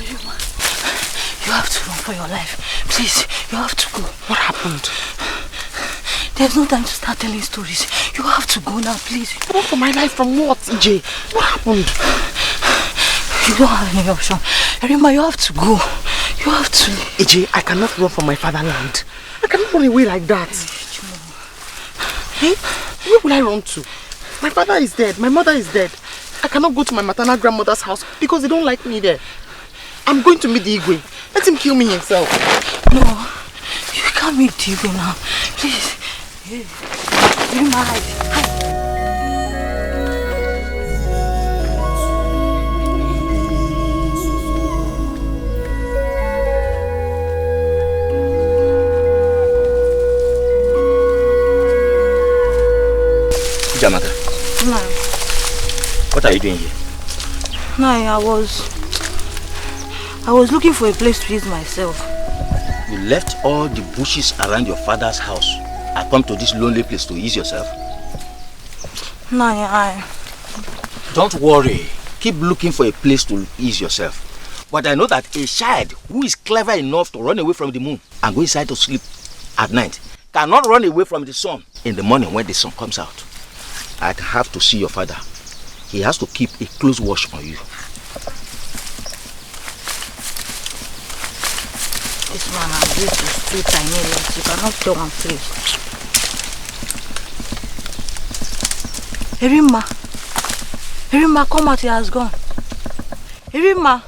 You have to run for your life. Please, you have to go. What happened? There's no time to start telling stories. You have to go now, please. Run for my life from what, EJ? What happened? You don't have any option. Erima, you have to go. You have to. EJ, I cannot run from my fatherland. I cannot run away like that. Hey, where will I run to? My father is dead. My mother is dead. I cannot go to my maternal grandmother's house because they don't like me there. I'm going to meet the Igwe. Let him kill me himself. No, you can't meet the Igwe now. Please. Erima, hide. Jamaka. No. What are you doing here? No, I was looking for a place to ease myself. You left all the bushes around your father's house and come to this lonely place to ease yourself? No, Don't worry. Keep looking for a place to ease yourself. But I know that a child who is clever enough to run away from the moon and go inside to sleep at night cannot run away from the sun in the morning when the sun comes out. I have to see your father. He has to keep a close watch on you. This man I'm going to street I need less. You cannot tell him, please. Erima, come out, he has gone. Erima.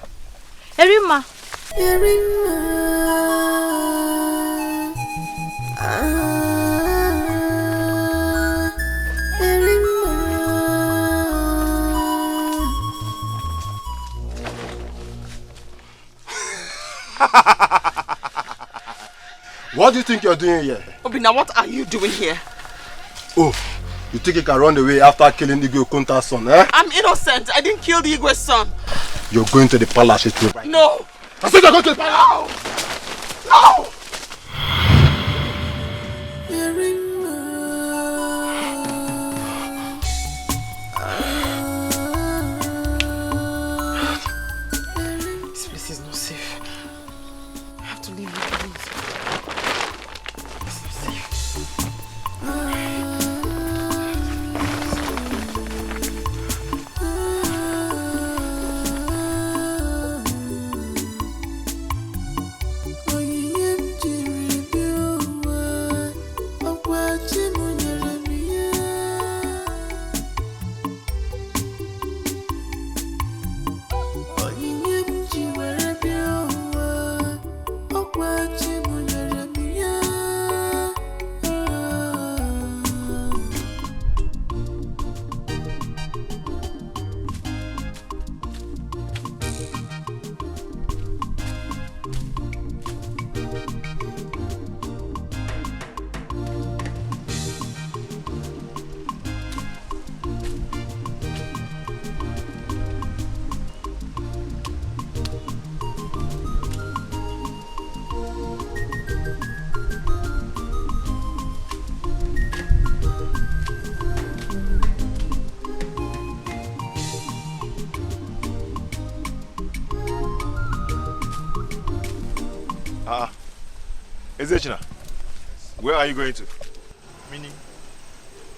What do you think you're doing here? Obina, what are you doing here? Oh, you think you can run away after killing Igwe Okunta's son, eh? I'm innocent. I didn't kill the Igwe's son. You're going to the palace right? No! I said you're going to the palace! No! This place is not safe. I have to leave here, please. It's not safe. Ezechina, where are you going to? Meaning?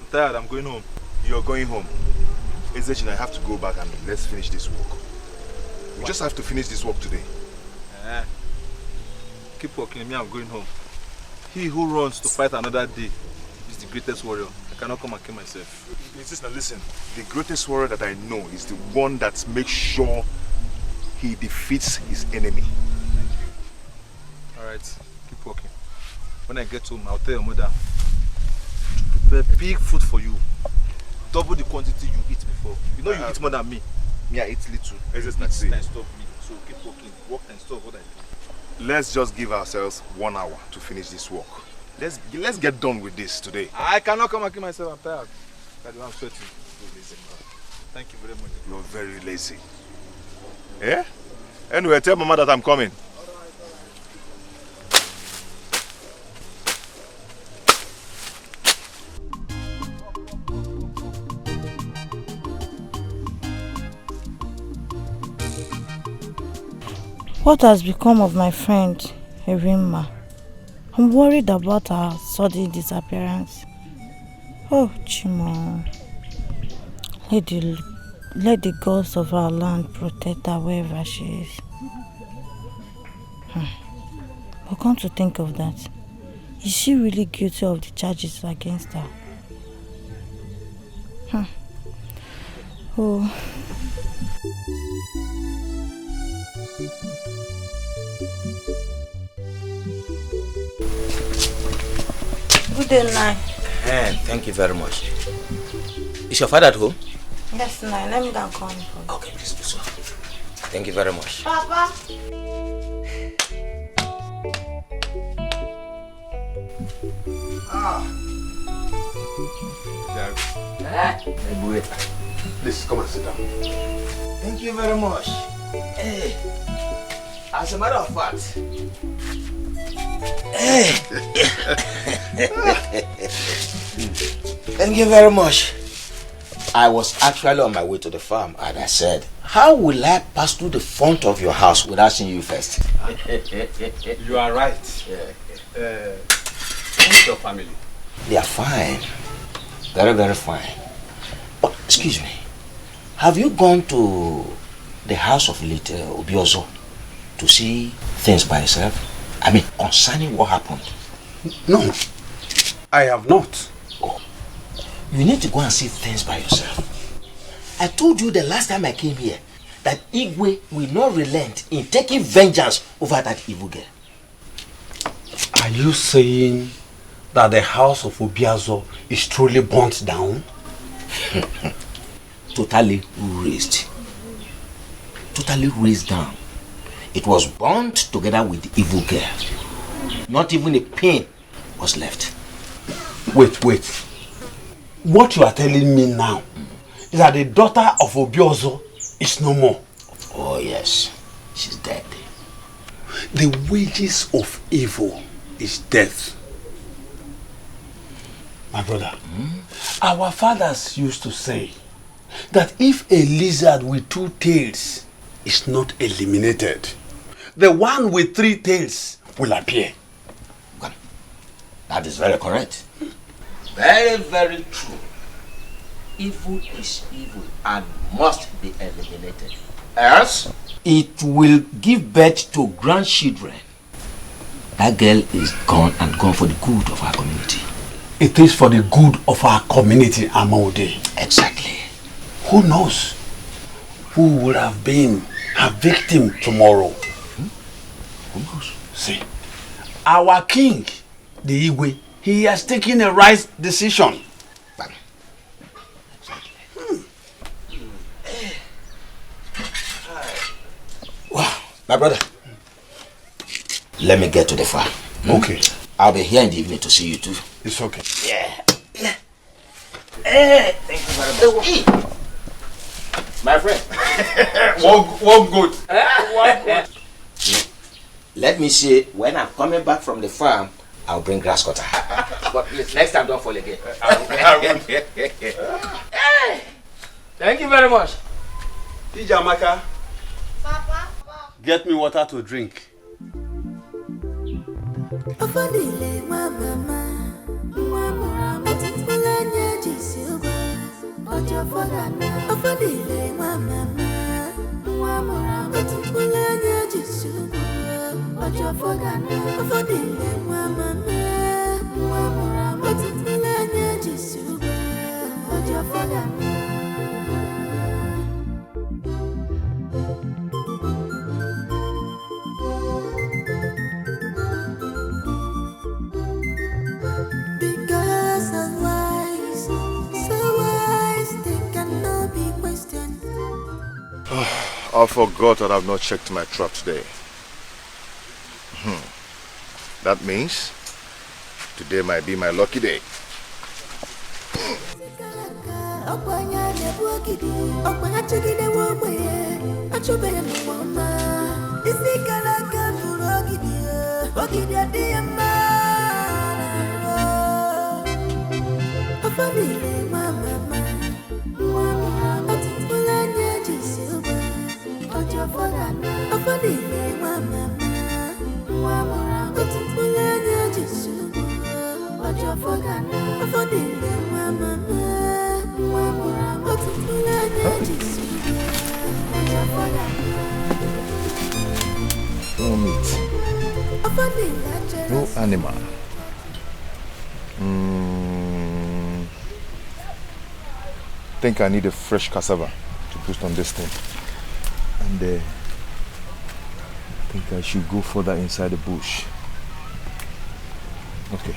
I'm tired, I'm going home. You're going home. Ezechina, I have to go back and let's finish this work. We just have to finish this work today. Keep working, me, I'm going home. He who runs to fight another day is the greatest warrior. I cannot come and kill myself. Ezechina, listen. The greatest warrior that I know is the one that makes sure he defeats his enemy. Thank you. Alright, keep working. When I get home, I'll tell your mother to prepare big food for you. Double the quantity you eat before. You know you eat more than me. Me, I eat little. Eat and stop me. So keep working. Work and stop what I do. Let's just give ourselves 1 hour to finish this work. Let's get done with this today. I cannot come and kill myself. I'm tired. I'm sweating. Thank you very much. You're very lazy. Yeah? Anyway, tell Mama that I'm coming. What has become of my friend, Erima? I'm worried about her sudden disappearance. Oh, Chimo. Let the gods of our land protect her wherever she is. But come to think of that, is she really guilty of the charges against her? Oh. Good day, Nai. Thank you very much. Is your father at home? Yes, Nai. Let me go and call him. Okay, please do so. Thank you very much. Papa. Please come and sit down. Thank you very much. Hey, as a matter of fact, thank you very much. I was actually on my way to the farm and I said, how will I pass through the front of your house without seeing you first? You are right. Who's your family? They are fine. Very, very fine. But, excuse me, have you gone to the house of little Obiozo to see things by yourself? I mean, concerning what happened? No, I have not. Oh, you need to go and see things by yourself. I told you the last time I came here that Igwe will not relent in taking vengeance over that evil girl. Are you saying that the house of Obiazo is truly burnt down? Totally razed. Totally razed down. It was burnt together with the evil girl. Not even a pin was left. Wait. What you are telling me now is that the daughter of Obiozo is no more. Oh yes, she's dead. The wages of evil is death. My brother, our fathers used to say that if a lizard with 2 tails is not eliminated, the one with 3 tails will appear. That is very correct. Very, very true. Evil is evil and must be eliminated. Else, it will give birth to grandchildren. That girl is gone and gone for the good of our community. It is for the good of our community, Amode. Exactly. Who knows who would have been her victim tomorrow? Who knows? See, our king, the Igwe, he has taken a right decision. Wow, my brother, let me get to the farm. Okay. I'll be here in the evening to see you too. It's okay. Yeah. Hey, thank you very much. Hey. My friend. One good. Let me see, when I'm coming back from the farm, I'll bring grass cutter. But please, next time don't fall again. Hey, thank you very much. Ijamaka, Papa, get me water to drink. I forgot that I've not checked my trap today. That means today might be my lucky day. No meat. No animal. Think I need a fresh cassava to put on this thing. And I think I should go further inside the bush. Okay.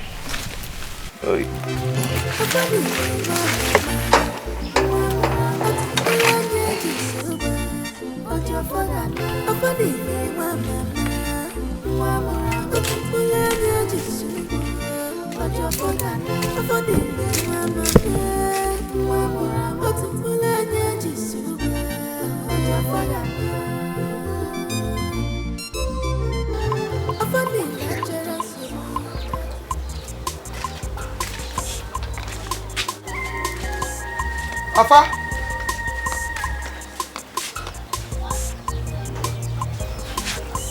Oi. Afa!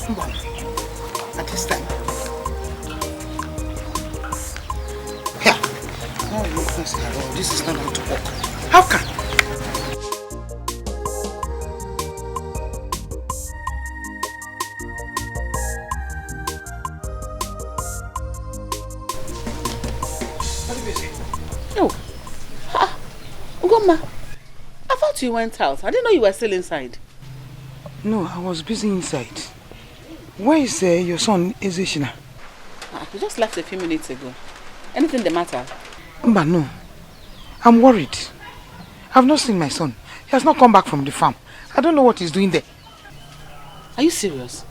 Come on. At this time. Here. No, you can't say hello. This is not how to work. How can? I thought you went out. I didn't know you were still inside. No, I was busy inside. Where is your son, Ezeshina? He just left a few minutes ago. Anything the matter? But no. I'm worried. I've not seen my son. He has not come back from the farm. I don't know what he's doing there. Are you serious?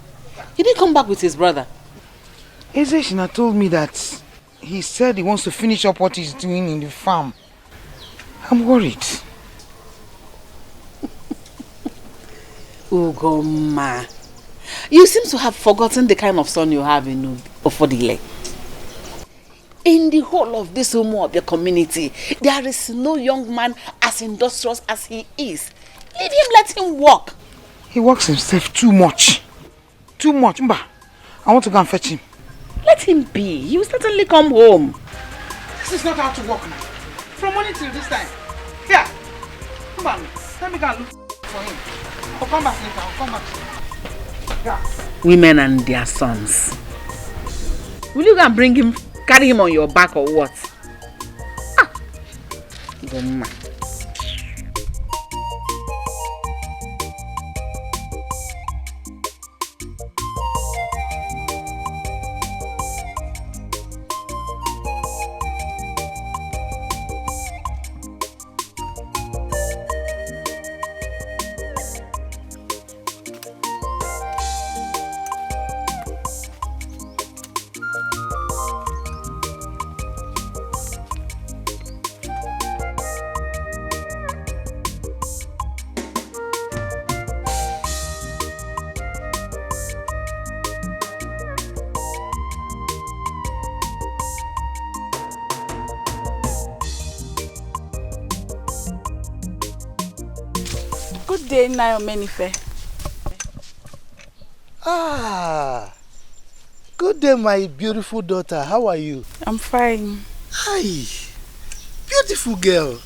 He didn't come back with his brother. Ezeshina told me that he said he wants to finish up what he's doing in the farm. I'm worried. Ugoma, you seem to have forgotten the kind of son you have in Ofodile. In the whole of this Umu of the community, there is no young man as industrious as he is. Leave him, let him walk. He works himself too much. Too much. Mba, I want to go and fetch him. Let him be. He will certainly come home. This is not how to work now. From morning till this time. Here. Come on. Let me go and look for him. I'll come back later. I'll come back. Yeah. Women and their sons. Will you go and bring him, carry him on your back or what? Ah. Goma. Good day, Nayo Menife. Ah, good day, my beautiful daughter. How are you? I'm fine. Hi, beautiful girl.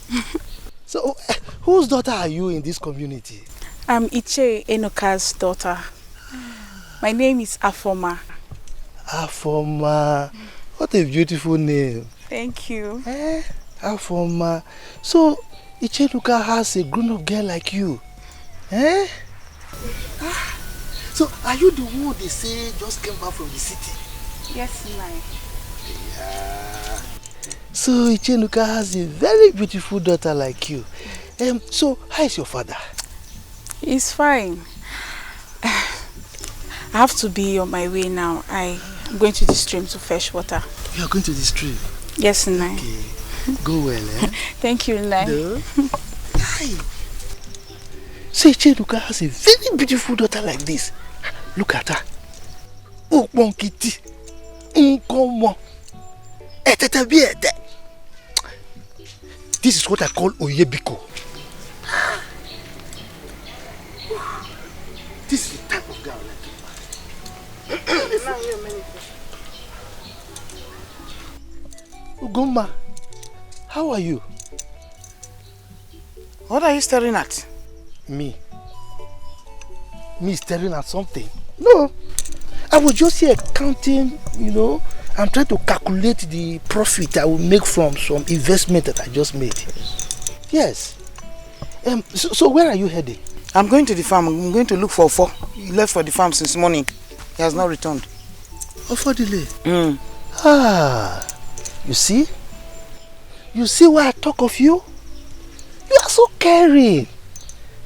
So, whose daughter are you in this community? I'm Iche Enoka's daughter. My name is Afoma. Afoma. What a beautiful name. Thank you. Afoma. So, Iche Enoka has a grown-up girl like you. Eh? So, are you the one they say just came back from the city? Yes, Nai. Yeah. So, Iche Enoka has a very beautiful daughter like you. So, how is your father? He's fine. I have to be on my way now. I'm going to the stream to fetch water. You are going to the stream? Yes, Nai. Okay. Go well, eh? Thank you, Nai. No? So Iche Enoka has a very beautiful daughter like this. Look at her. Ukbonkiti. Unkomo. Etetebiete. This is what I call Oyebiko. This is the type of girl like you. Ugoma, how are you? What are you staring at? Me staring at something? No, I was just here counting, you know. I'm trying to calculate the profit I will make from some investment that I just made. Yes. So where are you heading? I'm going to the farm. I'm going to look for Ofo. He left for the farm since morning. He has not returned. Ofo delay? Ah, you see? You see why I talk of you? You are so caring.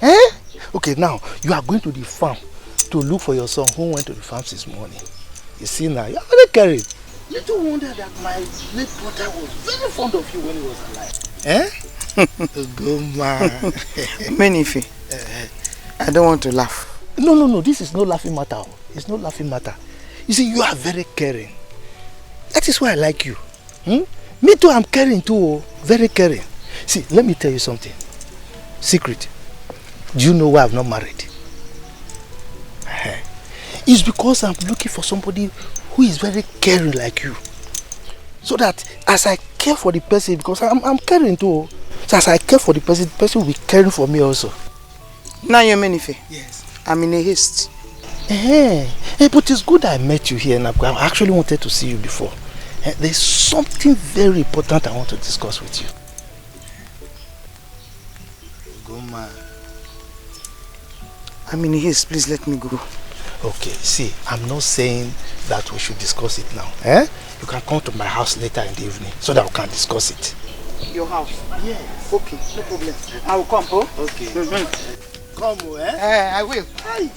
Eh? Okay, now you are going to the farm to look for your son who went to the farm since morning. You see now, you are very caring. Little wonder that my late brother was very fond of you when he was alive. Eh? Good man. Menife, I don't want to laugh. No, this is no laughing matter. It's no laughing matter. You see, you are very caring. That is why I like you. Me too, I'm caring too. Very caring. See, let me tell you something. Secret. Do you know why I'm not married? It's because I'm looking for somebody who is very caring like you. So that as I care for the person, because I'm caring too. So as I care for the person will be caring for me also. Now you're Menife. Yes. I'm in a haste. But it's good I met you here, Napko. I actually wanted to see you before. There's something very important I want to discuss with you. Go, man. I'm in a haste. Please let me go. Okay, see, I'm not saying that we should discuss it now. You can come to my house later in the evening so that we can discuss it. Your house? Yes. Okay, no problem. I will come, oh? Okay. Come, I will. Hi.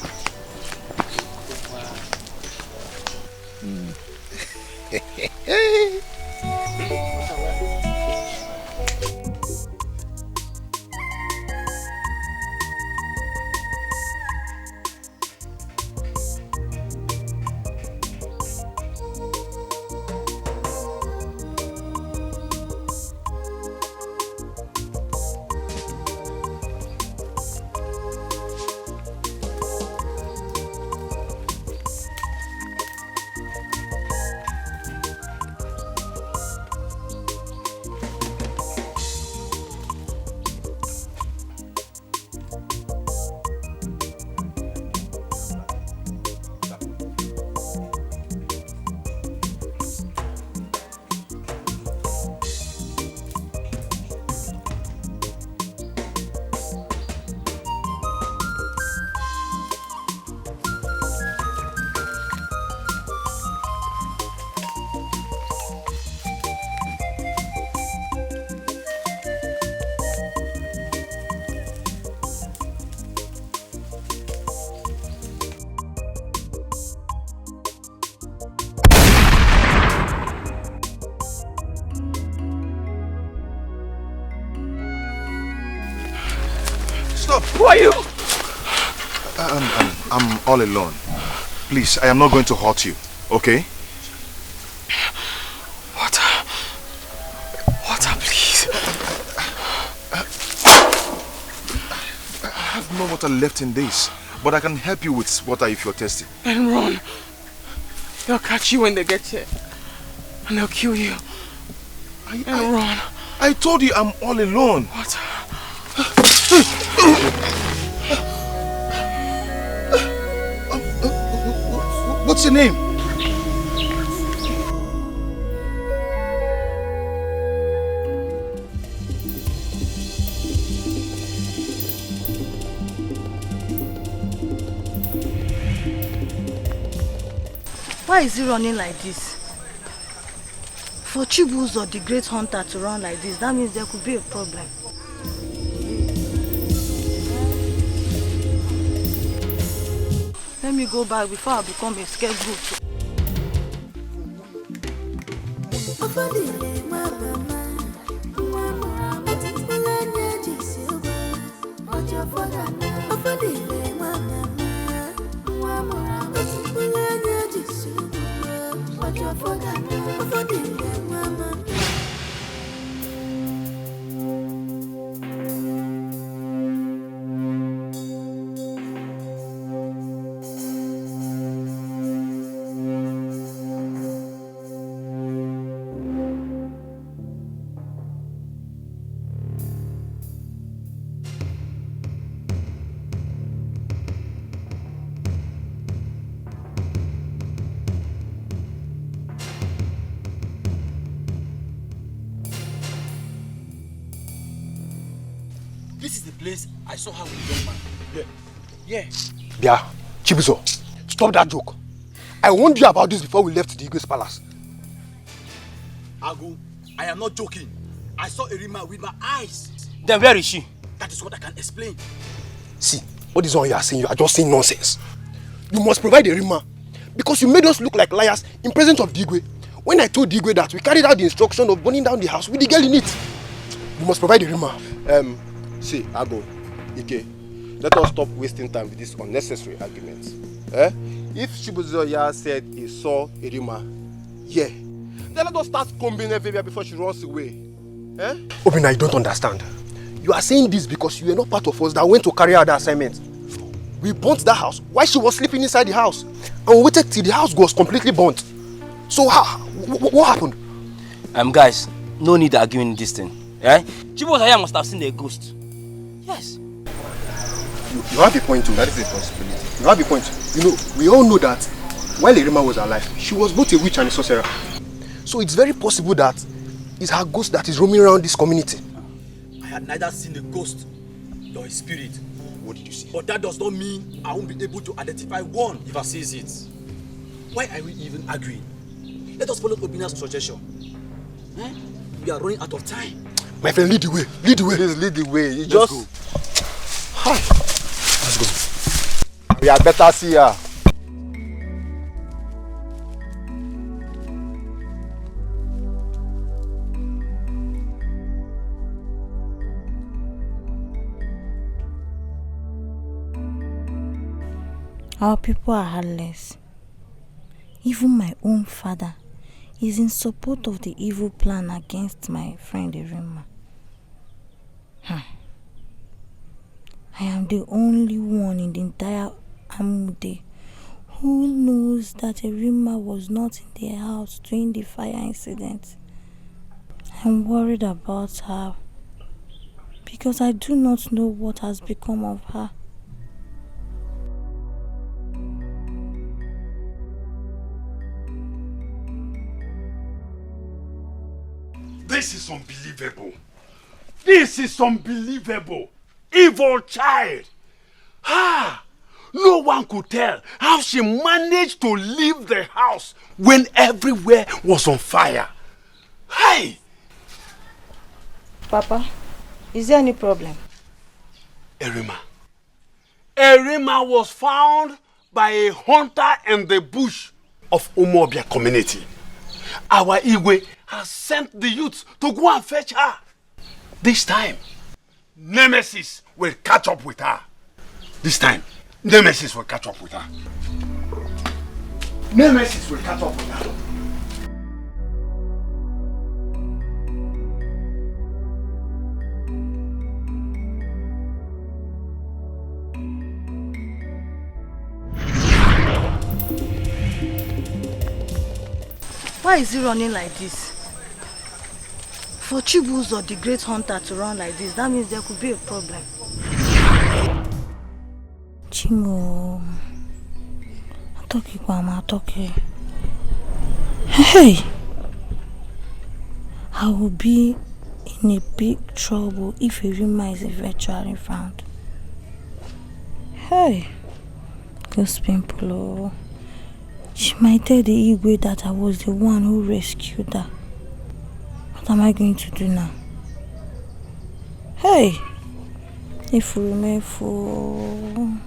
Who are you? I'm all alone. Please, I am not going to hurt you, okay? Water, please. I have no water left in this, but I can help you with water if you're thirsty. And run. They'll catch you when they get here. And they'll kill you. Run. I told you I'm all alone. Water. What's your name? Why is he running like this? For Chibuzo, the great hunter, to run like this, that means there could be a problem. Let me go back before I become a scapegoat. place, I saw her with a young man. Yeah. Yeah, Chibuzo, stop that joke. I warned you about this before we left the Igwe's palace. Agu, I am not joking. I saw Erima with my eyes. Then where is she? That is what I can explain. See, what is all you are saying? You are just saying nonsense. You must provide Erima because you made us look like liars in presence of Digwe. When I told Digwe that we carried out the instruction of burning down the house with the girl in it. You must provide Erima. See, Ago, Ike, let us stop wasting time with this unnecessary argument. If Chibuzoya said he saw Erima, yeah, then let us start combing everywhere before she runs away. Obina, you don't understand. You are saying this because you were not part of us that went to carry out the assignment. We burnt that house while she was sleeping inside the house. And we waited till the house was completely burnt. So what happened? Guys, no need arguing this thing. Chibuzoya must have seen a ghost. Yes. You have a point too. That is a possibility. You have a point. You know, we all know that while Erima was alive, she was both a witch and a sorcerer. So it's very possible that it's her ghost that is roaming around this community. I had neither seen a ghost nor a spirit. What did you see? But that does not mean I won't be able to identify one if I see it. Why are we even arguing? Let us follow Obina's suggestion. We are running out of time. My friend, lead the way. Lead the way. Please lead the way. You Let's just go. Hi. Let's go. We had better see her. Our people are heartless. Even my own father is in support of the evil plan against my friend Erima. I am the only one in the entire Amude who knows that Erima was not in the house during the fire incident. I'm worried about her because I do not know what has become of her. This is unbelievable. This is unbelievable. Evil child. No one could tell how she managed to leave the house when everywhere was on fire. Hey! Papa, is there any problem? Erima. Erima was found by a hunter in the bush of Umobia community. Our Igwe has sent the youth to go and fetch her. This time, Nemesis will catch up with her. This time, Nemesis will catch up with her. Nemesis will catch up with her. Why is he running like this? For Chibuzo, the great hunter, to run like this, that means there could be a problem. Chimo, Atoki. Hey! I will be in a big trouble if Erima is eventually found. Hey! Ghost people. She might tell the Igwe that I was the one who rescued her. What am I going to do now? Hey! If we remain for...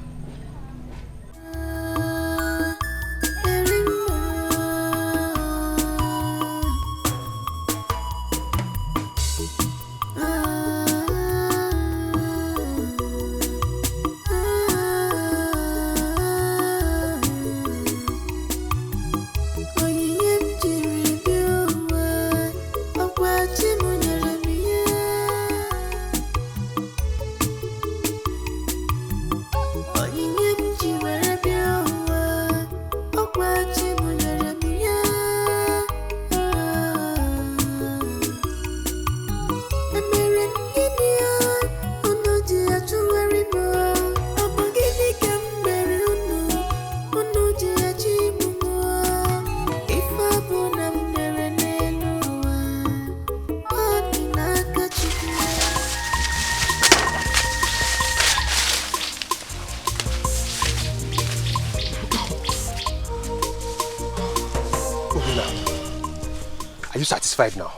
Are you satisfied now?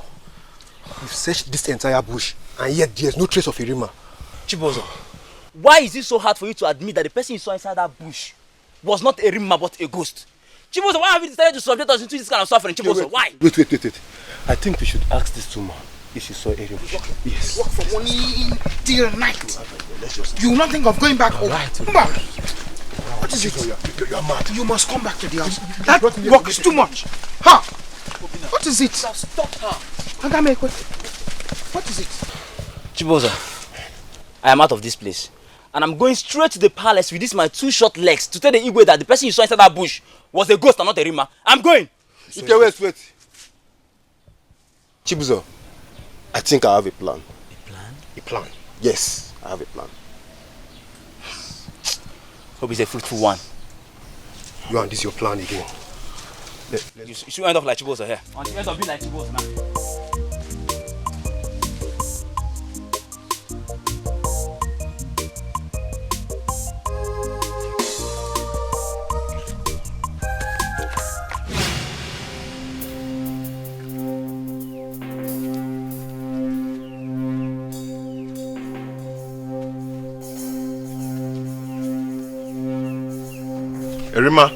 You've searched this entire bush, and yet there's no trace of Irima. Chibozo, why is it so hard for you to admit that the person you saw inside that bush was not a Irima but a ghost? Chibozo, why have you decided to subject us into this kind of suffering? Chibozo, why? Wait. I think we should ask this woman if she saw Irima. Yes. Work from morning till night. You will not think of going back home. Come back. What is it? You're mad. You must come back to the house. That work is too much. Ha! What is it? Stop her. What is it? Chibozo, I am out of this place. And I'm going straight to the palace with these my 2 short legs to tell the Igwe that the person you saw inside that bush was a ghost and not a Rima. I'm going. Okay, wait. Chibuzo, I think I have a plan. A plan? A plan. Yes, I have a plan. Hope it's a fruitful one. You and this your plan again. You should end up like Chibozo here. And you end up being like Chibozo now. Irima.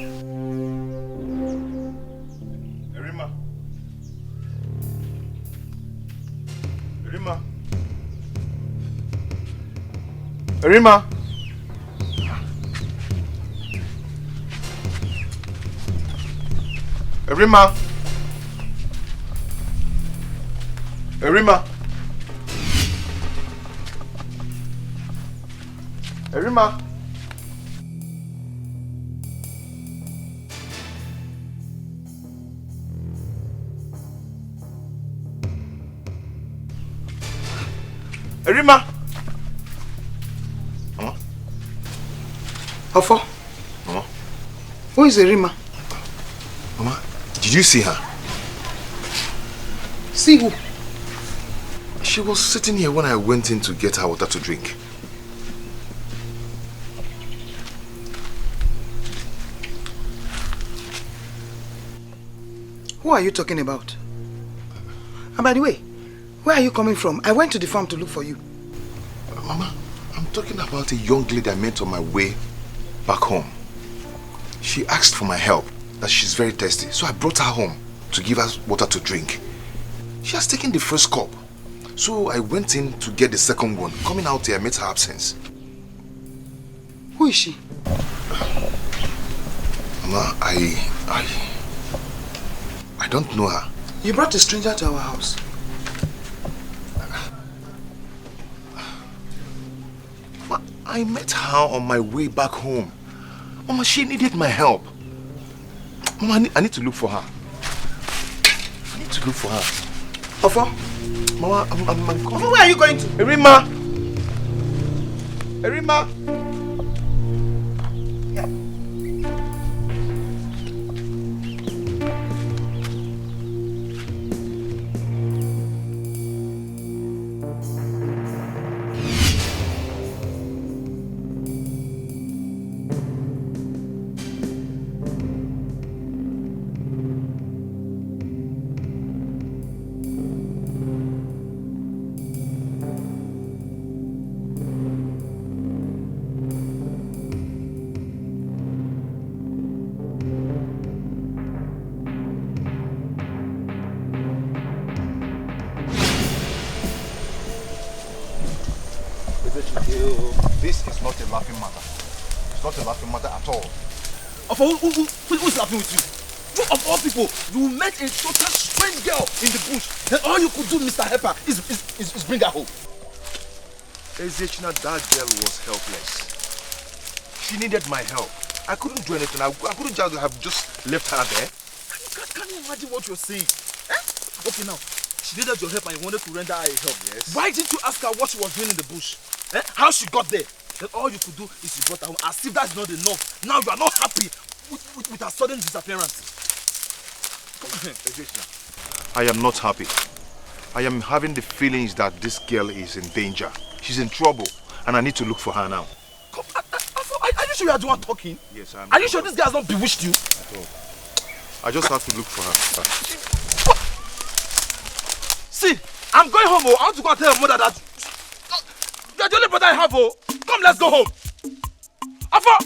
Irima. Mama. How far? Mama. Who is Irima? Mama, did you see her? See who? She was sitting here when I went in to get her water to drink. Who are you talking about? And by the way, where are you coming from? I went to the farm to look for you. Mama, I'm talking about a young lady I met on my way back home. She asked for my help, that she's very thirsty, so I brought her home to give her water to drink. She has taken the first cup, so I went in to get the second one. Coming out here, I met her absence. Who is she? Mama, I don't know her. You brought a stranger to our house. I met her on my way back home. Mama, she needed my help. Mama, I need to look for her. I need to look for her. Ofo? Mama, I'm coming. Ofo, where are you going to? Irima! Irima! This is not a laughing matter. It's not a laughing matter at all. Who's laughing with you? You of all people, you met a total strange girl in the bush. Then all you could do, Mr. Hepper, is bring her home. Ezechina, that girl was helpless. She needed my help. I couldn't do anything. I couldn't just have just left her there. Can you imagine what you're saying? Eh? Okay, now, she needed your help and you wanted to render her a help. Yes. Why didn't you ask her what she was doing in the bush? Eh? How she got there? Then all you could do is you brought her home. As if that's not enough. Now you are not happy with her sudden disappearance. I am not happy. I am having the feelings that this girl is in danger. She's in trouble and I need to look for her now. Are you sure you are the one talking? Yes, I am. Are you sure this guy has not bewitched you? At all. I just have to look for her. See, I'm going home. Oh. I want to go and tell your mother that you're the only brother I have. Oh. Come, let's go home. Afa!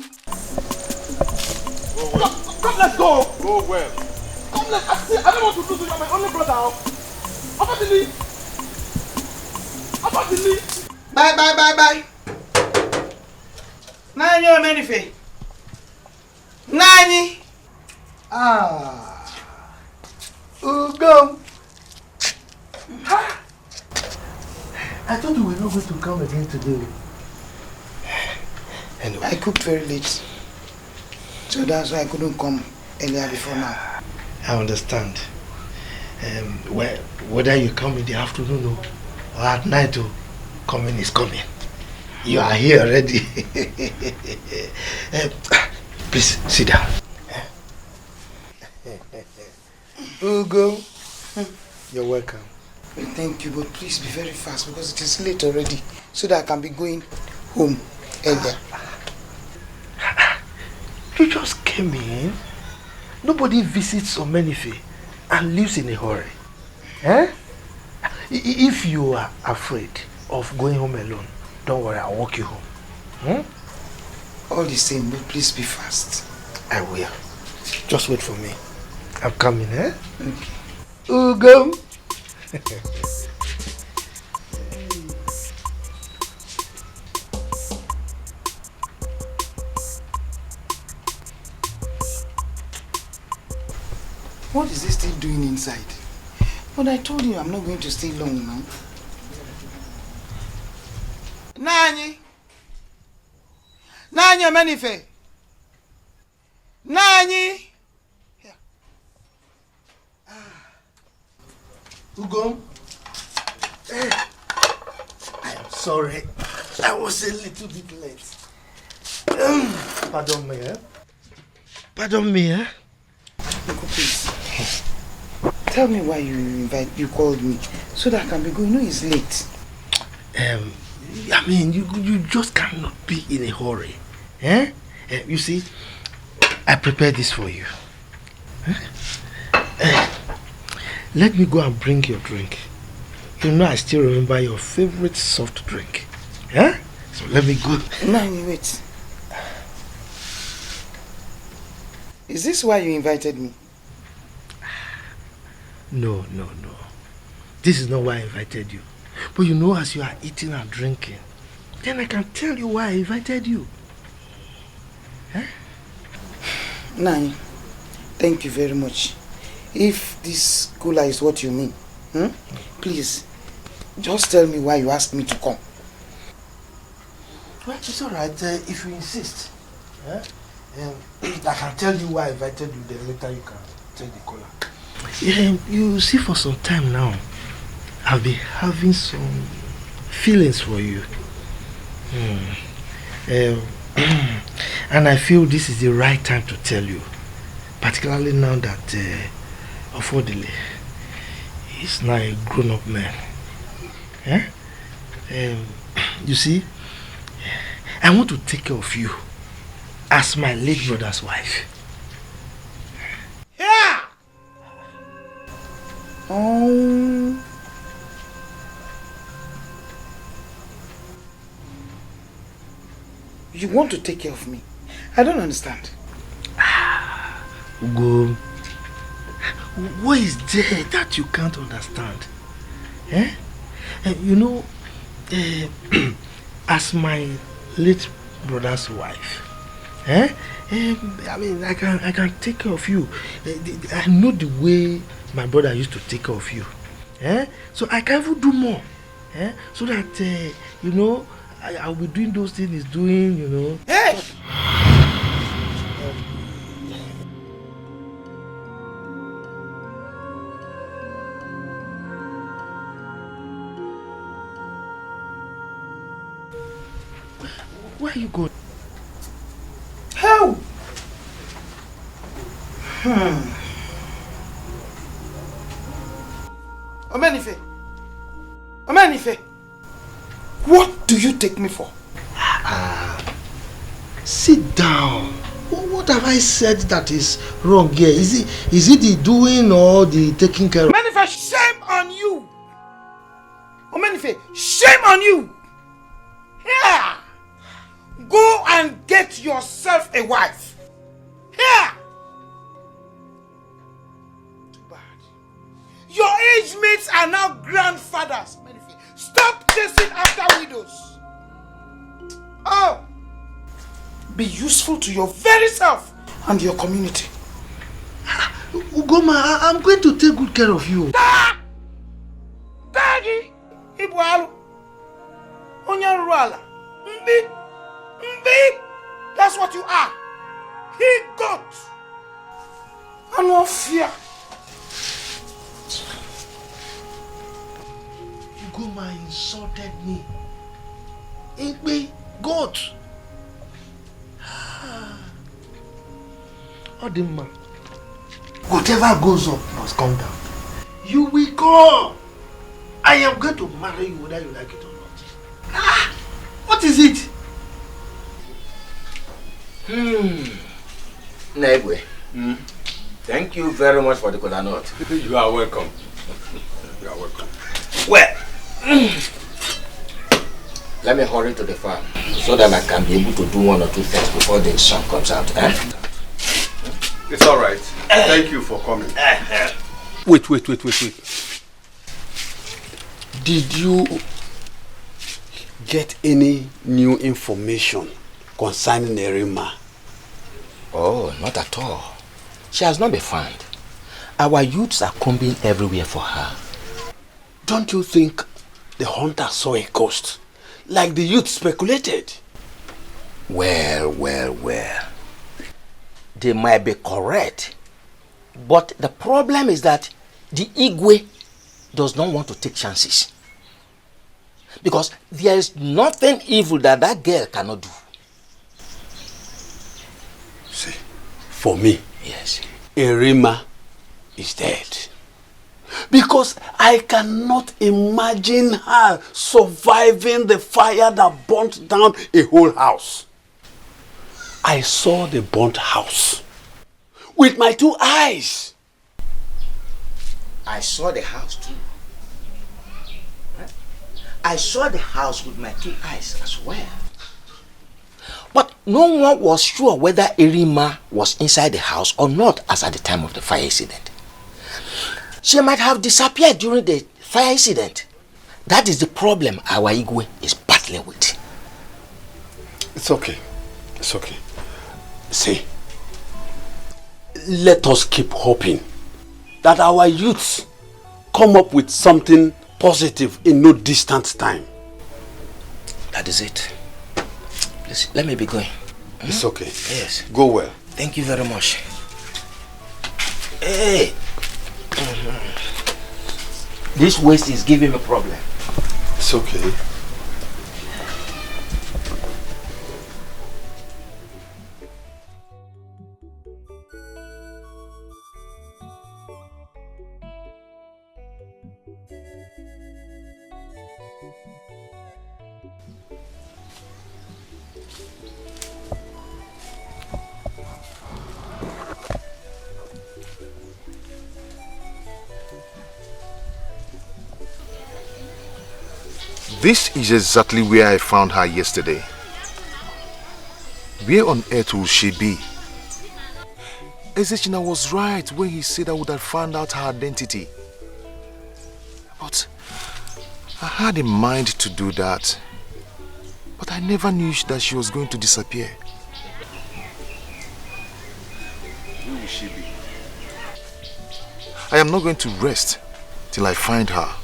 Come, let's go. Go well. Come, let's see. I don't want to lose you. You're my only brother. Afa Dili. Afa Dili. Bye. Nani Omenife? Nani? Ugo. I thought you were not going to come again today. Anyway, I cooked very late. So that's why I couldn't come earlier before now. I understand. Whether you come in the afternoon or at night, coming is coming. You are here already. Please sit down. Ugo, you're welcome. Well, thank you, but please be very fast because it is late already, so that I can be going home earlier. You just came in. Nobody visits Omenife and lives in a hurry. If you are afraid of going home alone, don't worry, I'll walk you home. All the same, but please be fast. I will. Just wait for me. I'm coming, Okay. Ugo. What is this thing doing inside? But I told you I'm not going to stay long now. Nani Omenife. Nani. Ugo. I am sorry. I was a little bit late. Pardon me, Pardon me, Uncle, please. Tell me why you called me so that I can be going. No, it's late. I mean, you just cannot be in a hurry. You see, I prepared this for you. Let me go and bring your drink. You know I still remember your favorite soft drink. So let me go. Nani, wait. Is this why you invited me? No. This is not why I invited you. But you know, as you are eating and drinking, then I can tell you why I invited you. Nani, thank you very much. If this cooler is what you mean, please, just tell me why you asked me to come. Well, it's alright if you insist. I can tell you why I invited you, then later you can take the cooler. You see, for some time now, I've been having some feelings for you. And I feel this is the right time to tell you, particularly now that Ofodile is now a grown-up man. You see, I want to take care of you as my late brother's wife. Yeah! You want to take care of me? I don't understand. Ugo, what is there that you can't understand? You know, as my late brother's wife, I mean, I can take care of you. I know the way my brother used to take care of you. So I can even do more. So that, you know, I'll be doing those things he's doing, you know. Hey! Where are you going? How? Omenife, what do you take me for? Sit down. What have I said that is wrong here? Is it the doing or the taking care of? Manifest, shame on you! Omenife, shame on you! Here! Go and get yourself a wife. Here! Too bad. Your age mates are now grandfathers. Omenife, stop chasing after widows. Oh! Be useful to your very self and your community. Ugoma, I'm going to take good care of you. Daddy! Ibualu! Onyaruala! Mbi! That's what you are! He got! And no fear! Ugoma insulted me. Mbi! Goat! Odimma. Whatever goes up must come down. You will go. I am going to marry you whether you like it or not. What is it? Negwe. Thank you very much for the cola nut. You are welcome. You are welcome. Well, let me hurry to the farm so that I can be able to do one or two things before the sun comes out. It's all right. Thank you for coming. Wait. Did you get any new information concerning Erima? Oh, not at all. She has not been found. Our youths are combing everywhere for her. Don't you think the hunter saw a ghost, like the youth speculated? Well. They might be correct. But the problem is that the Igwe does not want to take chances. Because there is nothing evil that girl cannot do. See, for me, yes, Erima is dead. Because I cannot imagine her surviving the fire that burnt down a whole house. I saw the burnt house with my 2 eyes. I saw the house too. I saw the house with my 2 eyes as well. But no one was sure whether Erima was inside the house or not as at the time of the fire incident. She might have disappeared during the fire incident. That is the problem our Igwe is battling with. It's okay. It's okay. See, let us keep hoping that our youths come up with something positive in no distant time. That is it. Please, let me be going. It's okay. Yes. Go well. Thank you very much. Hey! This waste is giving me a problem. It's okay. This is exactly where I found her yesterday. Where on earth will she be? Ezechina was right when he said I would have found out her identity. But I had in mind to do that. But I never knew that she was going to disappear. Where will she be? I am not going to rest till I find her.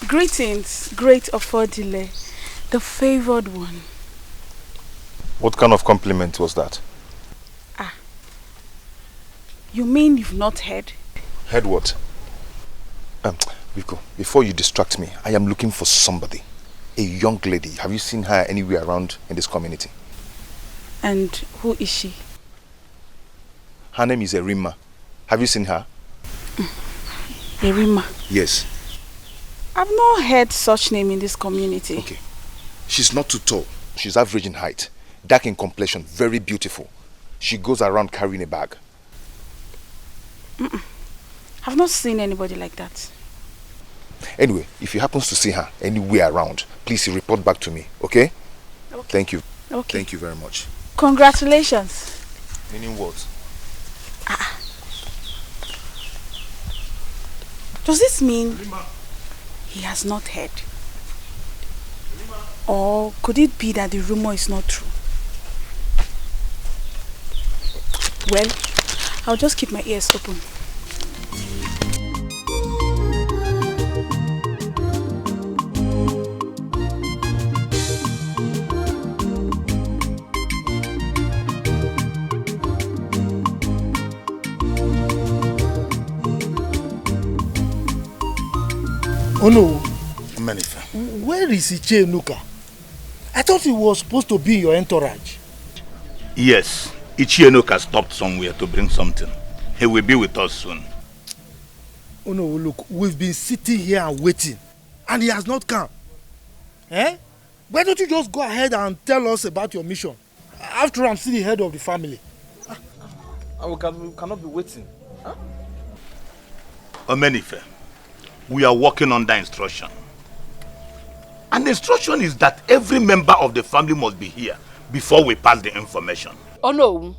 Greetings, great Ofodile, the favored one. What kind of compliment was that? You mean you've not heard? Heard what? Rico, before you distract me, I am looking for somebody. A young lady. Have you seen her anywhere around in this community? And who is she? Her name is Erima. Have you seen her? Erima? Yes. I've not heard such name in this community. Okay. She's not too tall. She's average in height. Dark in complexion. Very beautiful. She goes around carrying a bag. I've not seen anybody like that. Anyway, if you happen to see her anywhere around, please report back to me, okay? Okay. Thank you. Okay. Thank you very much. Congratulations. Meaning what? Does this mean he has not heard? Or could it be that the rumor is not true? Well, I'll just keep my ears open. Oh no. Manifa. Where is Iche Nuka? I thought he was supposed to be your entourage. Yes, Ichienuka stopped somewhere to bring something. He will be with us soon. Oh no, look, we've been sitting here and waiting, and he has not come. Eh? Why don't you just go ahead and tell us about your mission? After all, I'm still the head of the family. We cannot be waiting. Huh? Omenife, we are working under instruction. And the instruction is that every member of the family must be here before we pass the information. Oh no.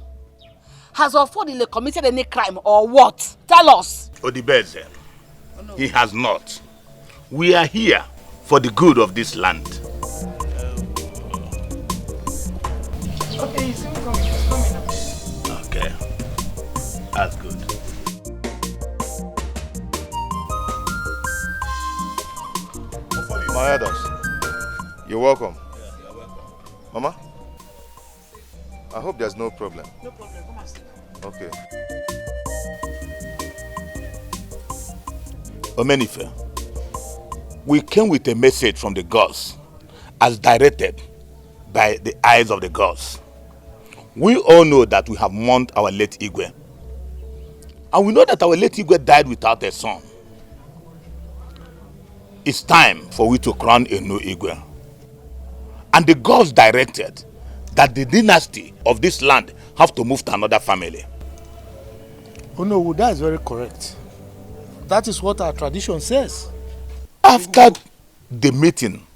Has Ofodile committed any crime or what? Tell us. Odibeze, he has not. We are here for the good of this land. Okay, he's coming. He's coming. Okay, that's good. My elders, you're welcome. Yeah, you're welcome. Mama, I hope there's no problem. No problem, come and sit. Okay. Omenife, we came with a message from the gods as directed by the eyes of the gods. We all know that we have mourned our late Igwe. And we know that our late Igwe died without a son. It's time for we to crown a new Igwe. And the gods directed that the dynasty of this land have to move to another family. Oh no, that is very correct. That is what our tradition says. After the meeting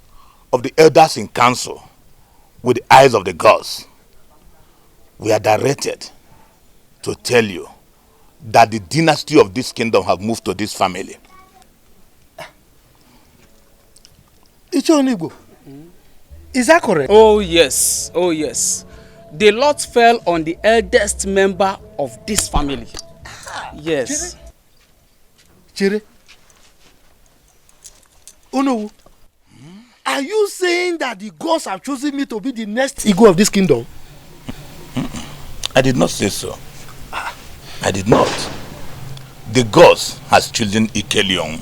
of the elders in council with the eyes of the gods, we are directed to tell you that the dynasty of this kingdom have moved to this family. Ichonigbo, is that correct? Oh yes, oh yes. The lot fell on the eldest member of this family. Yes. Chere. Oh no. Are you saying that the gods have chosen me to be the next Igwe of this kingdom? I did not say so. I did not. The gods has chosen Ikelion.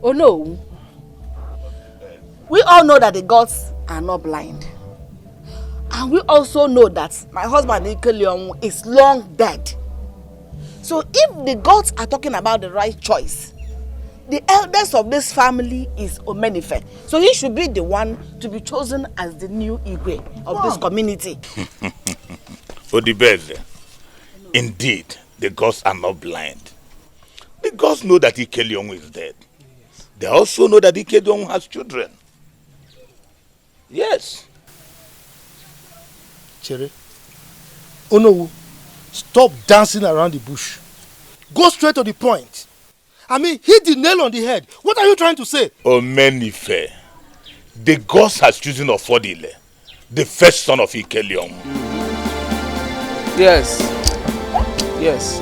Oh no. We all know that the gods are not blind. And we also know that my husband Ikelion is long dead. So if the gods are talking about the right choice, the eldest of this family is Omenife. So he should be the one to be chosen as the new Igwe of this community. Odibeze, indeed, the gods are not blind. The gods know that Ikelion is dead. They also know that Ikelion has children. Yes. Chere. Oh no. Stop dancing around the bush. Go straight to the point. I mean, hit the nail on the head. What are you trying to say? Omenife, the gods has chosen Ofodile, the first son of Ikelion. Yes. Yes.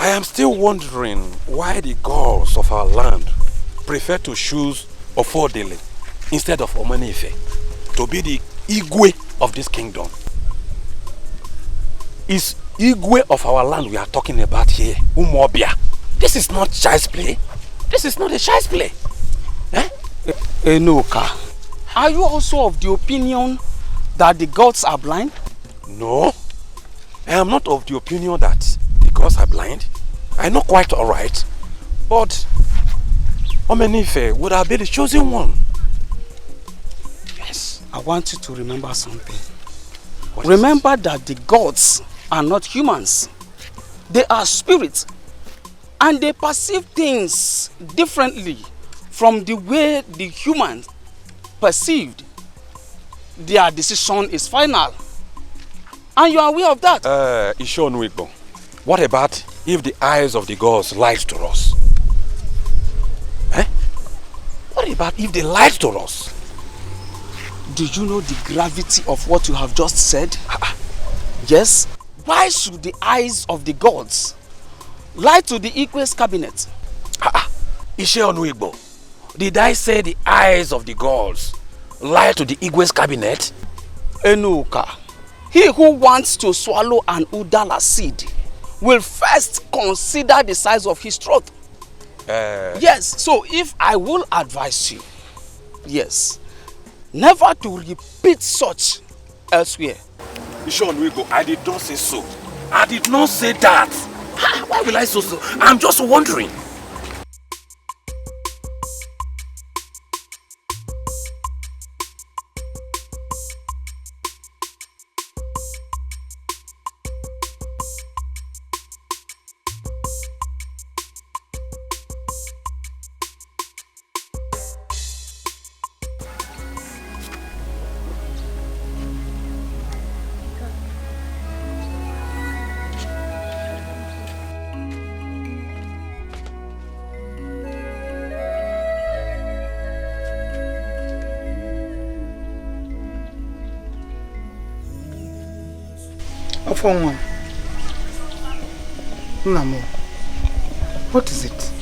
I am still wondering why the gods of our land prefer to choose Ofodele instead of Omanife to be the Igwe of this kingdom. It's Igwe of our land we are talking about here, Umobia. This is not child's play. This is not a child's play. Enoka, are you also of the opinion that the gods are blind? No, I am not of the opinion that the gods are blind. I know quite alright, but Omenife would have been the chosen one. Yes. I want you to remember something. Remember that the gods are not humans. They are spirits. And they perceive things differently from the way the humans perceived. Their decision is final. And you are aware of that. Ishonwigbo, what about if the eyes of the gods lied to us? What about if they lied to us? Do you know the gravity of what you have just said? Yes. Why should the eyes of the gods lie to the Igwe's cabinet? Ishonwigbo, did I say the eyes of the gods lie to the Igwe's cabinet? Enuka, he who wants to swallow an Udala seed will first consider the size of his throat. Yes, so if I will advise you, yes, never to repeat such elsewhere. Ishonwigbo, I did not say so. I did not say that. Why will I say so? I'm just wondering. Namo, what is it?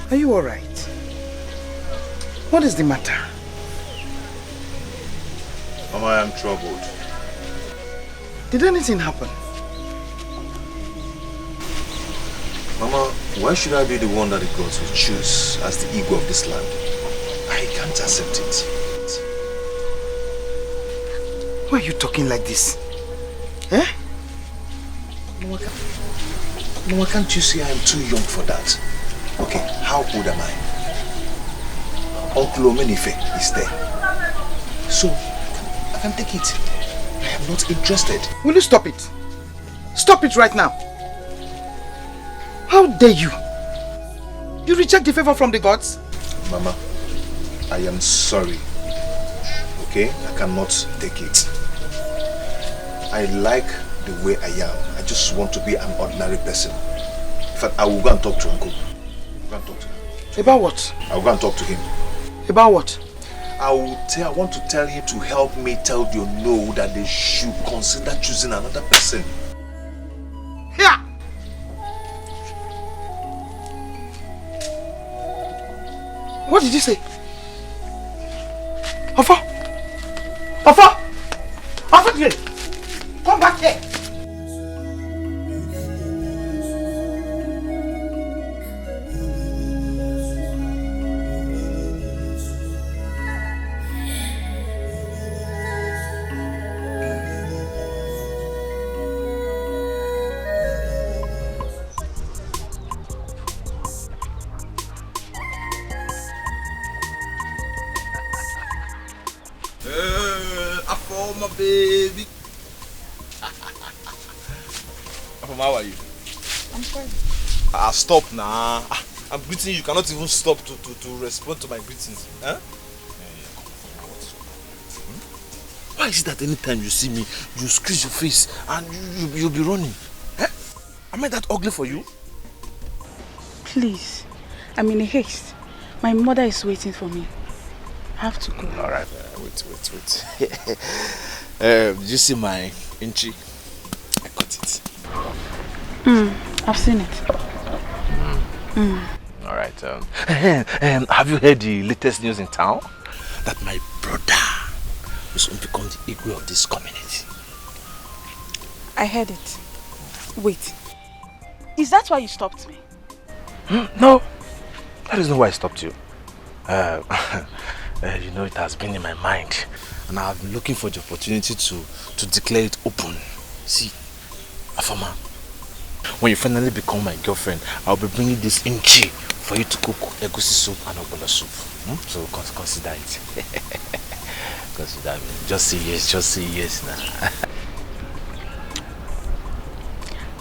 Are you alright? What is the matter? Mama, I am troubled. Did anything happen? Mama, why should I be the one that the gods will choose as the ego of this land? I can't accept it. Why are you talking like this? Eh? Mama, can't you see I am too young for that? Okay, how old am I? Uncle Omenife is there. So, I can take it. I am not interested. Will you stop it? Stop it right now. How dare you? You reject the favor from the gods? Mama, I am sorry. Okay? I cannot take it. I like the way I am. I just want to be an ordinary person. In fact, I will go and talk to Uncle. Go and talk to him. About what? I will go and talk to him. About what? I want to tell him to help me tell the no that they should consider choosing another person. Yeah. What did you say? Afa! Afa! Afa here! Come back here! My baby. How are you? I'm fine. Stop now. I'm greeting you. You cannot even stop to respond to my greetings. Huh? Why is it that anytime you see me, you squeeze your face and you'll be running? Huh? Am I that ugly for you? Please, I'm in a haste. My mother is waiting for me. I have to go. Alright, wait. Did you see my entry? I got it. I've seen it. All right. Have you heard the latest news in town? That my brother will soon become the Igwe of this community. I heard it. Wait. Is that why you stopped me? No. That is not why I stopped you. You know, it has been in my mind. And I have been looking for the opportunity to declare it open. See, Afama, when you finally become my girlfriend, I'll be bringing this inchi for you to cook egusi soup and ogbono soup. So consider it. Consider me. Just say yes now.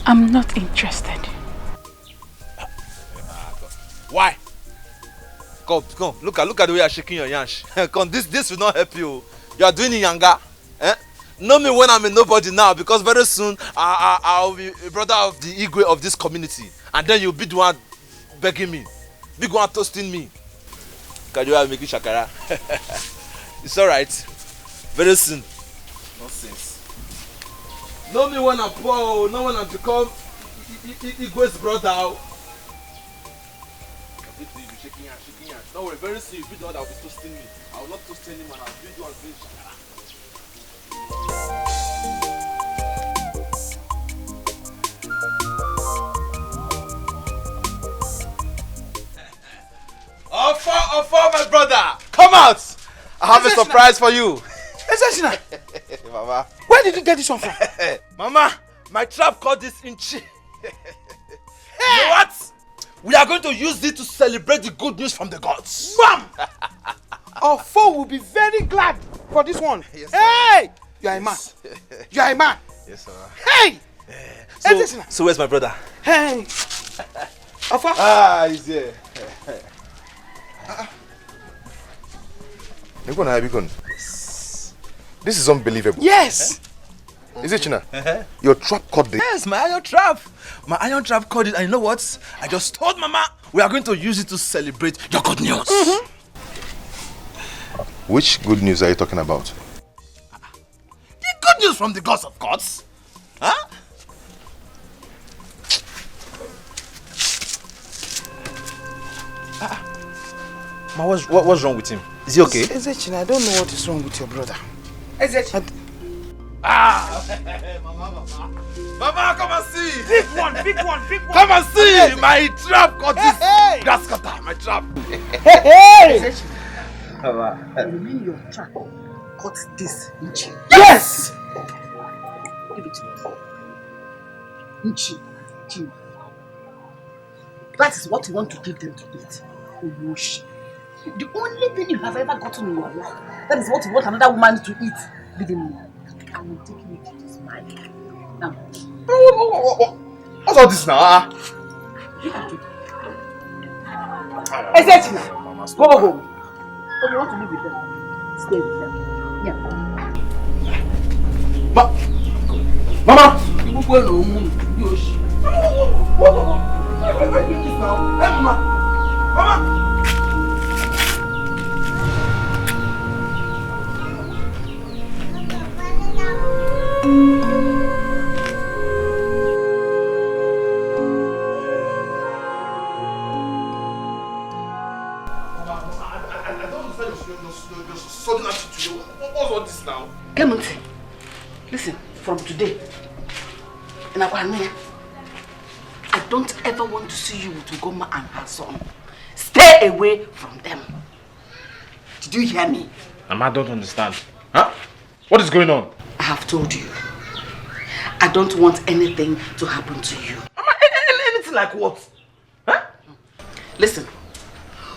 I'm not interested. Why? Come, look at the way you're shaking your yansh. Come, this will not help you. You are doing it younger. Know me when I'm a nobody now, because very soon I'll be a brother of the Igwe of this community, and then you'll be the one begging me, be the one toasting me. Can you make it shakara? It's alright. Very soon. Nonsense. Know me when I'm poor, know when I become Igwe's brother. Shaking hands. Don't worry, very soon you'll be the one that will be toasting me. I will not toast anyone, I'll be the one doing shakara. Offer, my brother! Come out! I have a surprise for you. Mama. Where did you get this one from? Mama, my trap caught this inchi. You know what? We are going to use it to celebrate the good news from the gods. Bam! Our foe will be very glad for this one. Yes, hey! You are a man. You are a man. Yes, sir. Hey! So where's my brother? Hey! Alpha? He's here. This is unbelievable. Yes! Is it, China? Your trap caught this? Yes, my iron trap. My iron trap caught it. And you know what? I just told Mama we are going to use it to celebrate your good news. Which good news are you talking about? The good news from the gods of gods. Huh? Ma, what's wrong with him? Is he okay? Ezechin, I don't know what is wrong with your brother. Ezechin. Mama, come and see! Big one! Come and see! My trap caught this grass cutter, my trap! Hey! Mama. You mean your trap caught this Nchi? Yes! Give it to me. Nchi. That is what you want to give them to eat. Owoshi. The only thing you have ever gotten in your life, that is what you want another woman to eat. Give him. I will take you to this man. Now. What's all this now? Look at you. Ezechin. Go home. If you want to live with them, stay with them. Yeah. Mama! You will go home. Yoshi. What? Why are you doing this now? Hey, Mama! Mama! What's all this now? Clemente, listen, from today, in Akwanya, I don't ever want to see you with Ugoma and her son. Stay away from them. Did you hear me? Mama, I don't understand. Huh? What is going on? I have told you. I don't want anything to happen to you. Mama, anything like what? Huh? Listen,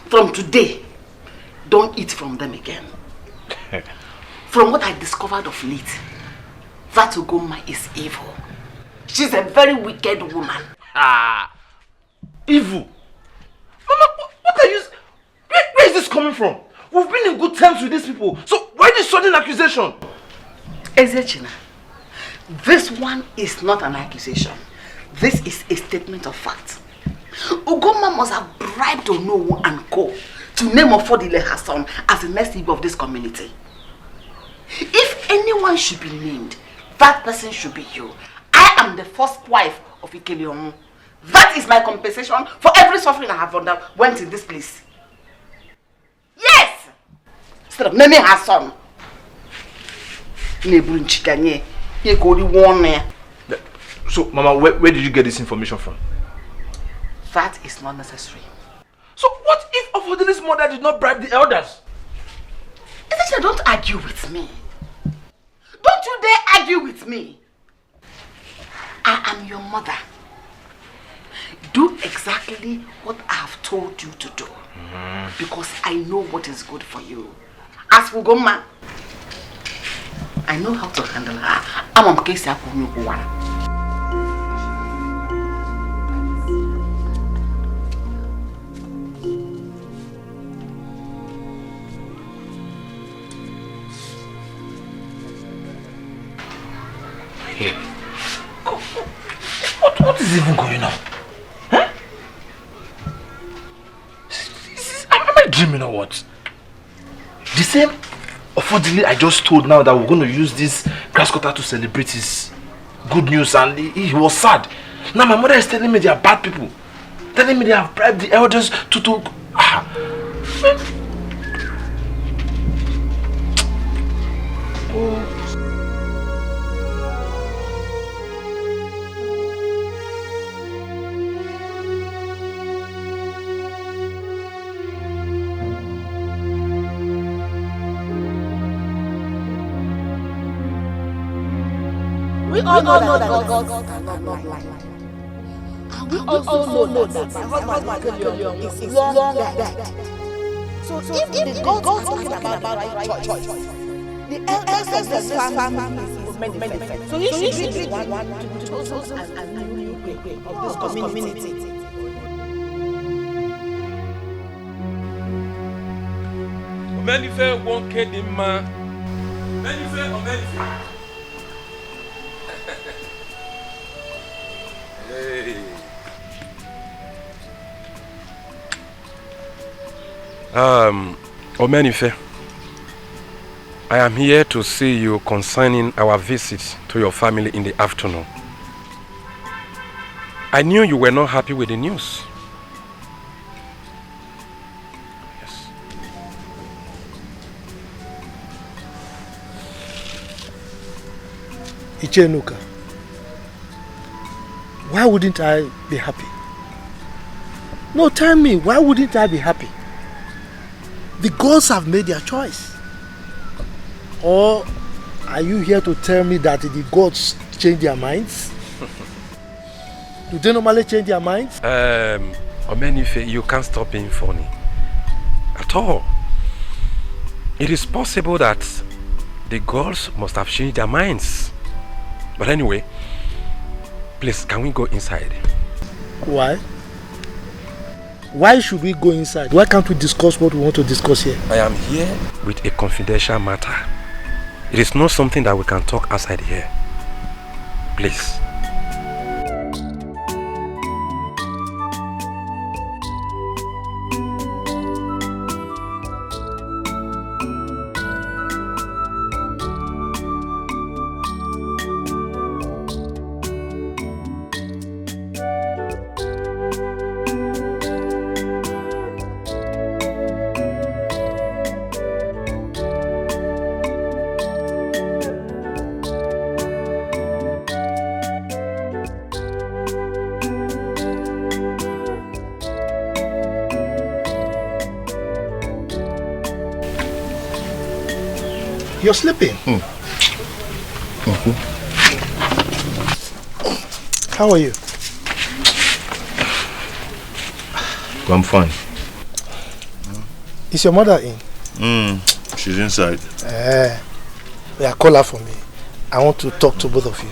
from today, don't eat from them again. From what I discovered of late, that Ugoma is evil. She's a very wicked woman. Evil? Mama, what are you... Where is this coming from? We've been in good terms with these people. So why this sudden accusation? Ezechina, this one is not an accusation. This is a statement of fact. Ugoma must have bribed Onowu and Co. to name Ofodile her son as the next leader of this community. If anyone should be named, that person should be you. I am the first wife of Ikeleon. That is my compensation for every suffering I have underwent in this place. Yes! Instead of naming her son. So, Mama, where did you get this information from? That is not necessary. So, what if Ofodili's mother did not bribe the elders? Ezechiel, don't argue with me. Don't you dare argue with me. I am your mother. Do exactly what I have told you to do. Because I know what is good for you. As for Goma, I know how to handle her. I'm a case of one. What is even going on? Huh? Am I dreaming or what? The same Ofodili I just told now that we're going to use this grass cutter to celebrate his good news, and he was sad. Now my mother is telling me they are bad people. Telling me they have bribed the elders to Oh. We all know that God cannot lie. And we also know that my husband is long dead. So if the God talking about the right choice, the elders of this family is many. So he should be the one to choose as a new way of this community. Omenife won't kid him, man. Omenife. Hey. Omenife, I am here to see you concerning our visit to your family in the afternoon. I knew you were not happy with the news. Yes. Ichenuka, why wouldn't I be happy? No, tell me, why wouldn't I be happy? The gods have made their choice. Or are you here to tell me that the gods change their minds? Do they normally change their minds? Omenife, you can't stop being funny. At all. It is possible that the gods must have changed their minds. But anyway, please, can we go inside? Why? Why should we go inside? Why can't we discuss what we want to discuss here? I am here with a confidential matter. It is not something that we can talk outside here. Please. You're sleeping. How are you? I'm fine. Is your mother in? She's inside. Yeah, call her for me. I want to talk to both of you.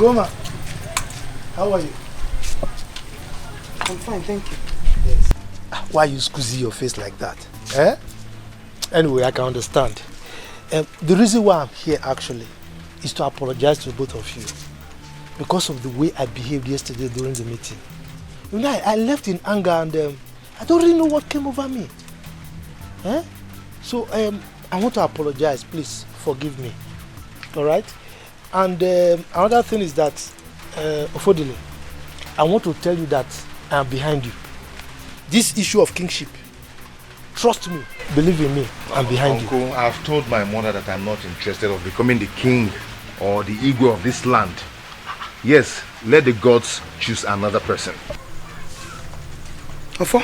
Goma, how are you? I'm fine, thank you. Yes. Why you squeeze your face like that? Anyway, I can understand. The reason why I'm here actually is to apologize to both of you because of the way I behaved yesterday during the meeting. You know, I left in anger and I don't really know what came over me. So I want to apologize. Please forgive me. All right? And another thing is that, Ofodile, I want to tell you that I am behind you. This issue of kingship, trust me, believe in me, I'm behind you. Uncle, I've told my mother that I'm not interested of becoming the king or the Igwe of this land. Yes, let the gods choose another person. Ofo,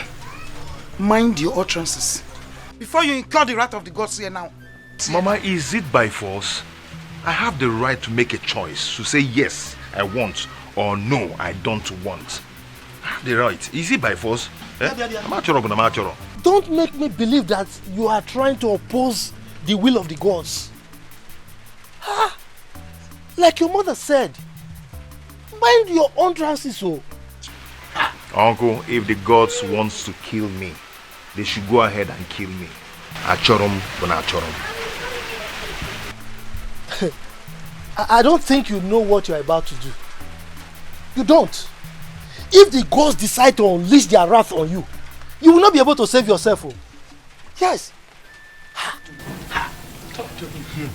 mind your utterances before you incur the wrath of the gods here now. Mama, is it by force? I have the right to make a choice, to say yes, I want, or no, I don't want. I have the right. Is it by force? Don't make me believe that you are trying to oppose the will of the gods. Like your mother said, mind your own utterances. Uncle, if the gods wants to kill me, they should go ahead and kill me. Achorum, bonachorum. I don't think you know what you're about to do. You don't. If the gods decide to unleash their wrath on you, you will not be able to save yourself. Yes. Talk to him.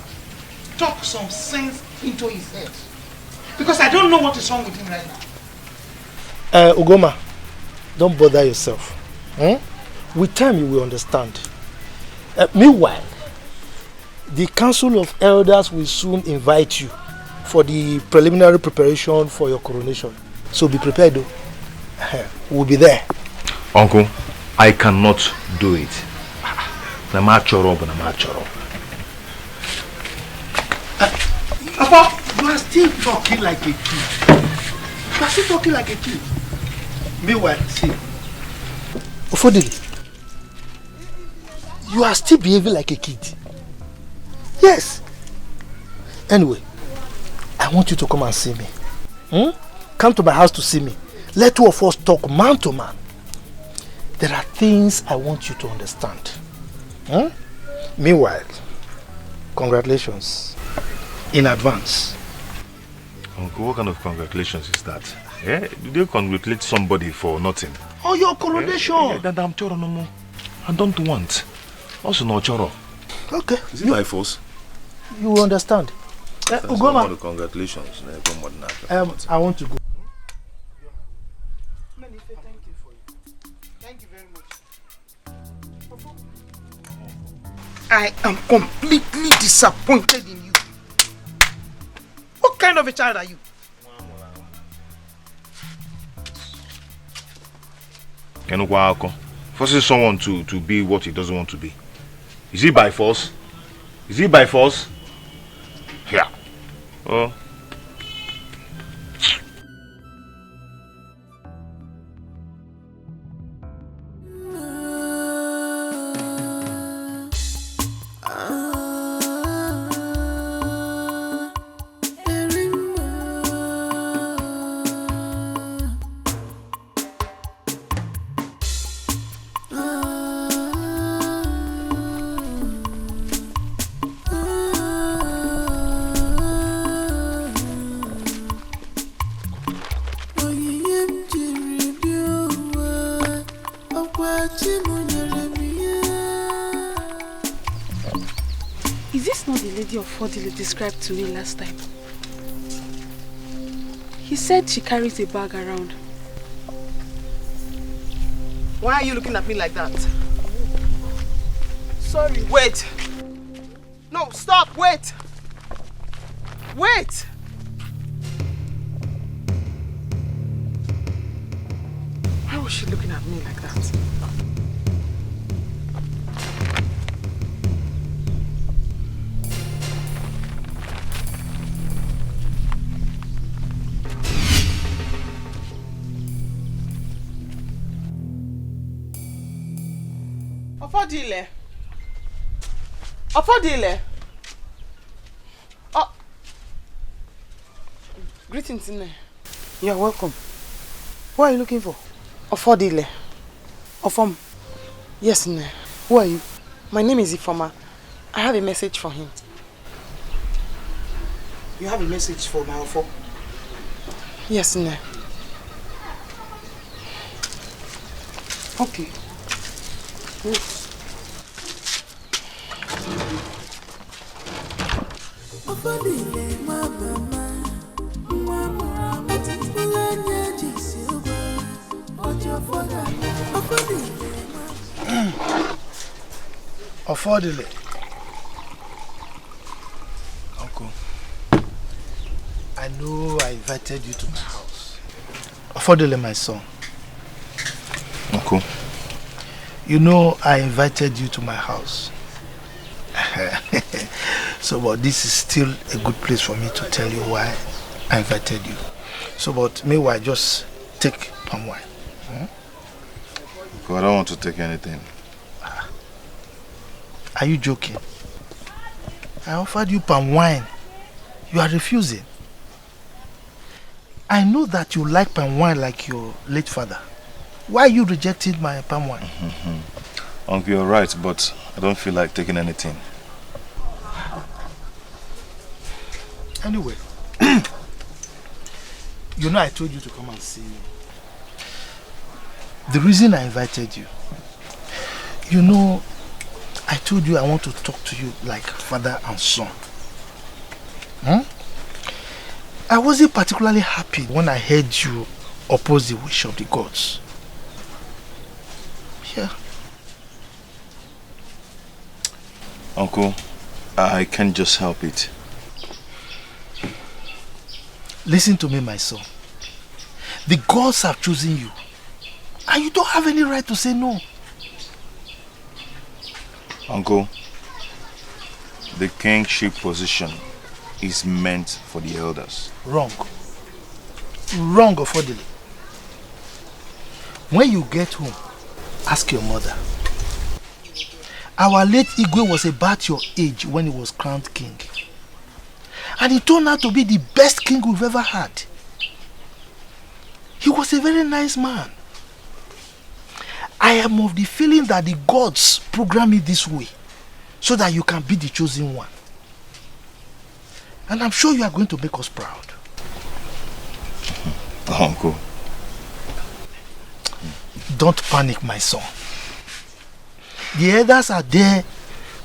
Talk some sense into his head. Because I don't know what is wrong with him right now. Ugoma, don't bother yourself. With time you will understand. Meanwhile, the Council of Elders will soon invite you for the preliminary preparation for your coronation. So be prepared though. We'll be there. Uncle, I cannot do it. Papa, you are still talking like a kid. You are still talking like a kid. Meanwhile, see. Ofodile, you are still behaving like a kid. Yes. Anyway, I want you to come and see me. Come to my house to see me. Let two of us talk man to man. There are things I want you to understand. Meanwhile, congratulations in advance. Uncle, what kind of congratulations is that? Did you congratulate somebody for nothing? Oh, your coronation! I'm choro no more. I don't want. Also no choro. Okay. Is it by force? You will understand. Ugoma, congratulations. I want to go. I am completely disappointed in you. What kind of a child are you? Forcing someone to be what he doesn't want to be. Is it by force? Is it by force? Yeah. Oh. Is this not the lady of Fodile described to me last time? He said she carries a bag around. Why are you looking at me like that? Sorry. Wait! No, stop! Wait! Wait! Why was she looking at me like that? Ofodile. Ofodile. Oh. Greetings, Nne. You're welcome. Who are you looking for? Ofodile. Ofom. Yes, Nne. Who are you? My name is Ifoma. I have a message for him. You have a message for my offer? Yes, Nne. Okay. Affordably. Uncle, I know I invited you to my house. Affordably, my son. Uncle. You know I invited you to my house. So, but this is still a good place for me to tell you why I invited you. So, but meanwhile, just take palm wine. Uncle, I don't want to take anything. Are you joking? I offered you palm wine. You are refusing. I know that you like palm wine like your late father. Why are you rejecting my palm wine? Uncle, you're right, but I don't feel like taking anything. Anyway, you know I told you to come and see me. The reason I invited you, you know, I told you I want to talk to you like father and son. I wasn't particularly happy when I heard you oppose the wish of the gods. Yeah. Uncle, I can't just help it. Listen to me, my son. The gods have chosen you. And you don't have any right to say no. Uncle, the kingship position is meant for the elders. Wrong. Wrong, affordably. When you get home, ask your mother. Our late Igwe was about your age when he was crowned king. And he turned out to be the best king we've ever had. He was a very nice man. I am of the feeling that the gods program it this way so that you can be the chosen one. And I'm sure you are going to make us proud. Uncle. Don't panic, my son. The elders are there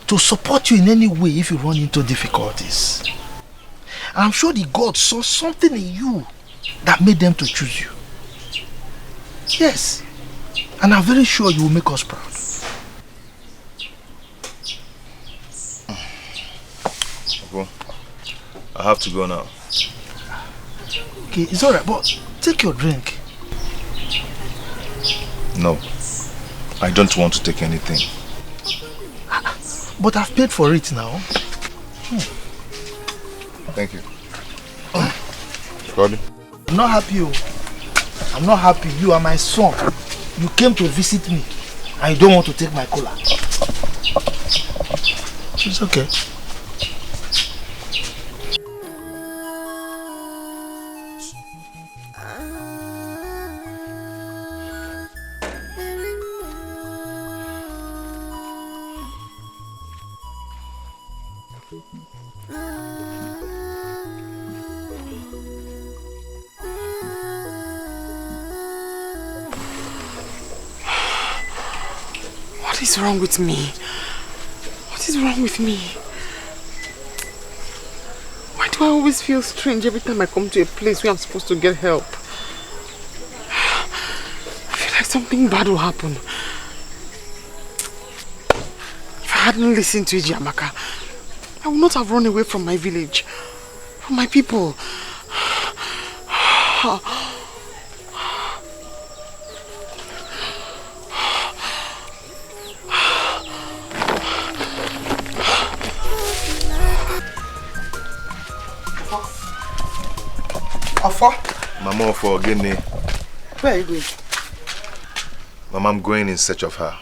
to support you in any way if you run into difficulties. I'm sure the gods saw something in you that made them to choose you. Yes. And I'm very sure you will make us proud. Uncle, I have to go now. Okay, it's alright, but take your drink. No, I don't want to take anything. But I've paid for it now. Thank you. Roddy? I'm not happy. I'm not happy. You are my son. You came to visit me and you don't want to take my cola. It's okay. What is wrong with me? What is wrong with me? Why do I always feel strange every time I come to a place where I'm supposed to get help? I feel like something bad will happen. If I hadn't listened to Ijiamaka, I would not have run away from my village, from my people. Mama for Guinea. Where are you going? Mama, I'm going in search of her.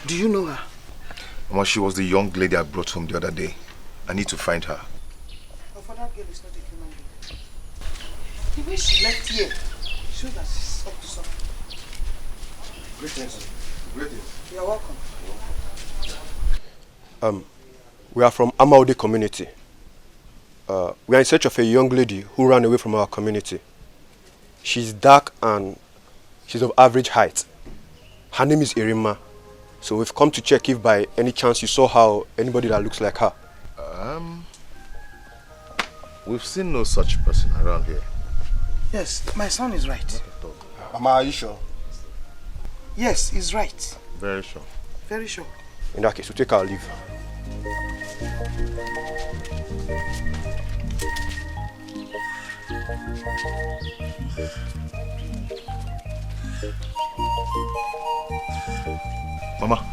Do you know her? Mama, she was the young lady I brought home the other day. I need to find her. Oh, for that girl is not a human being. The way she left here shows that she's up to something. Greetings. Greetings. You're welcome. We are from Amaude community. We are in search of a young lady who ran away from our community. She's dark and she's of average height. Her name is Irima. So we've come to check if by any chance you saw her or anybody that looks like her. We've seen no such person around here. Yes, my son is right. Mama, are you sure? Yes, he's right. Very sure. Very sure. In that case, we'll take our leave. Mama,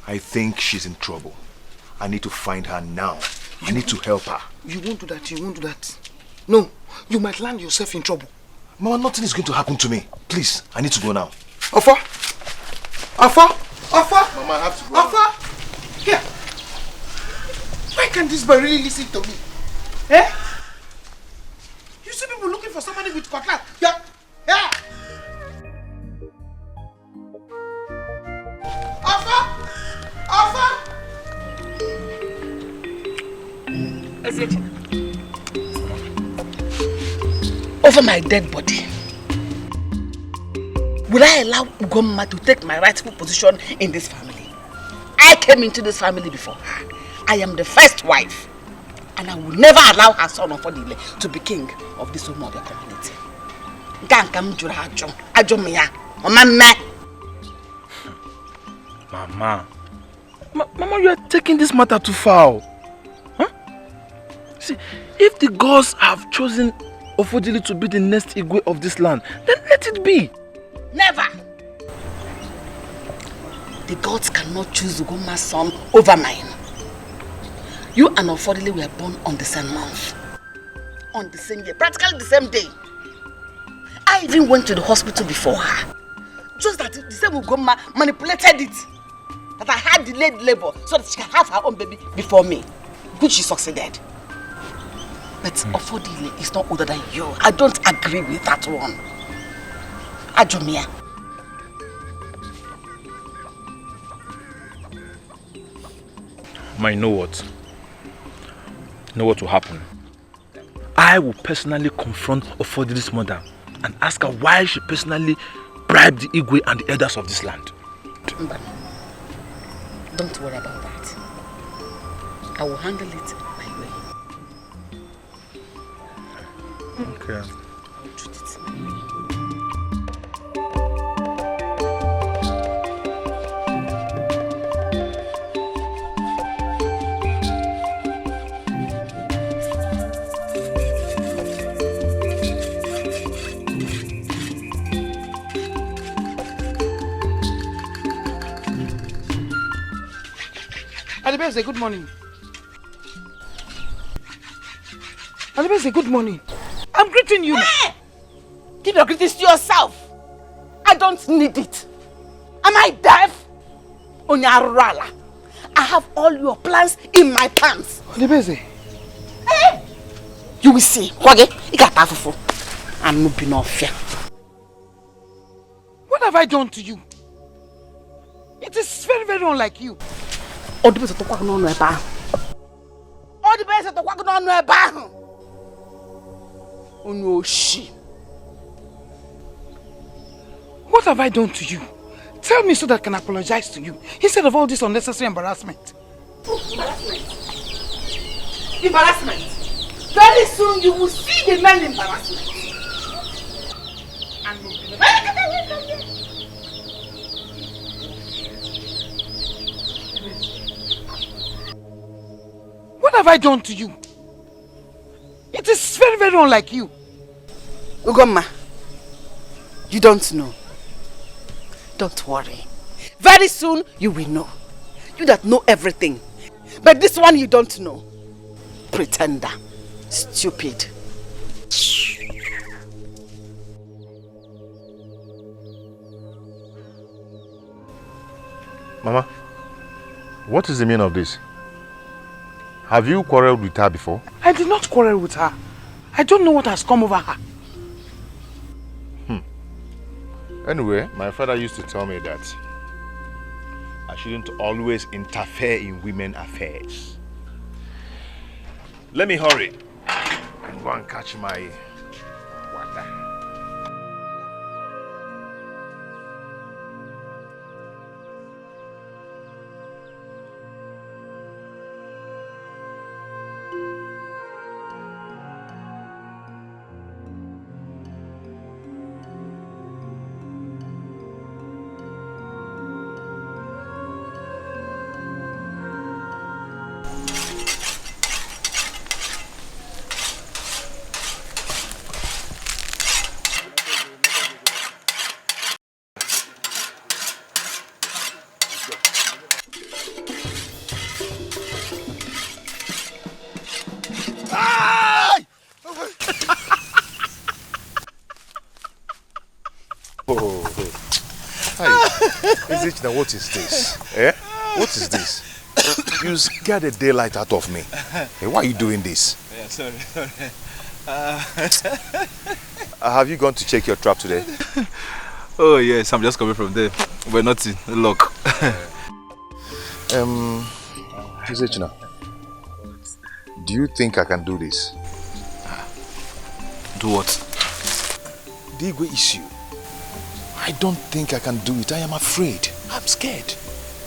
I think she's in trouble. I need to find her now. I need to help her. You won't do that, you won't do that. No, you might land yourself in trouble. Mama, nothing is going to happen to me. Please, I need to go now. Alpha! Alpha! Alpha! Mama, I have to go. Alpha! Here! Why can't this boy really listen to me? Eh? You see people looking for somebody with cutlass. Yeah! Yeah! Alpha! Alpha! Over my dead body, will I allow Ugomma to take my rightful position in this family? I came into this family before her. I am the first wife, and I will never allow her son Ofodile to be king of this Umobia community. Mama, you are taking this matter too far. Huh? See, if the gods have chosen Ofodile to be the next Igwe of this land, then let it be. Never! The gods cannot choose Ugomma's son over mine. You and Ofodile were born on the same month. On the same year, practically the same day. I even went to the hospital before her. Just that the same Ugomma manipulated it. That I had delayed labor so that she can have her own baby before me. Which she succeeded. But Ofodile is not older than you. I don't agree with that one. Ajumia. Ma, you know what? You know what will happen? I will personally confront Ofodile's mother and ask her why she personally bribed the Igwe and the elders of this land. Mbana, don't worry about that. I will handle it my way. Okay. I will treat it my way. Alibeze, good morning. Alibeze, good morning. I'm greeting you. Hey! Give your greetings to yourself. I don't need it. Am I deaf? Onyarala. I have all your plans in my pants. Alibeze. Hey! You will see. I'm moving off here. What have I done to you? It is very, very unlike you. What have I done to you? Tell me so that I can apologize to you instead of all this unnecessary embarrassment. Embarrassment? Very soon you will see the man embarrassment. What have I done to you? It is very, very unlike you. Ugomma, you don't know. Don't worry. Very soon you will know. You that know everything. But this one you don't know. Pretender. Stupid. Mama, what is the meaning of this? Have you quarreled with her before? I did not quarrel with her. I don't know what has come over her. Anyway, my father used to tell me that I shouldn't always interfere in women's affairs. Let me hurry. and go and catch my water. Now what is this? Eh? What is this? You scared the daylight out of me. Hey, why are you doing this? Yeah, sorry. Have you gone to check your trap today? Oh yes, I'm just coming from there. But nothing, luck. Isechina, do you think I can do this? Do what? The Igwe issue. I don't think I can do it. I am afraid. I'm scared.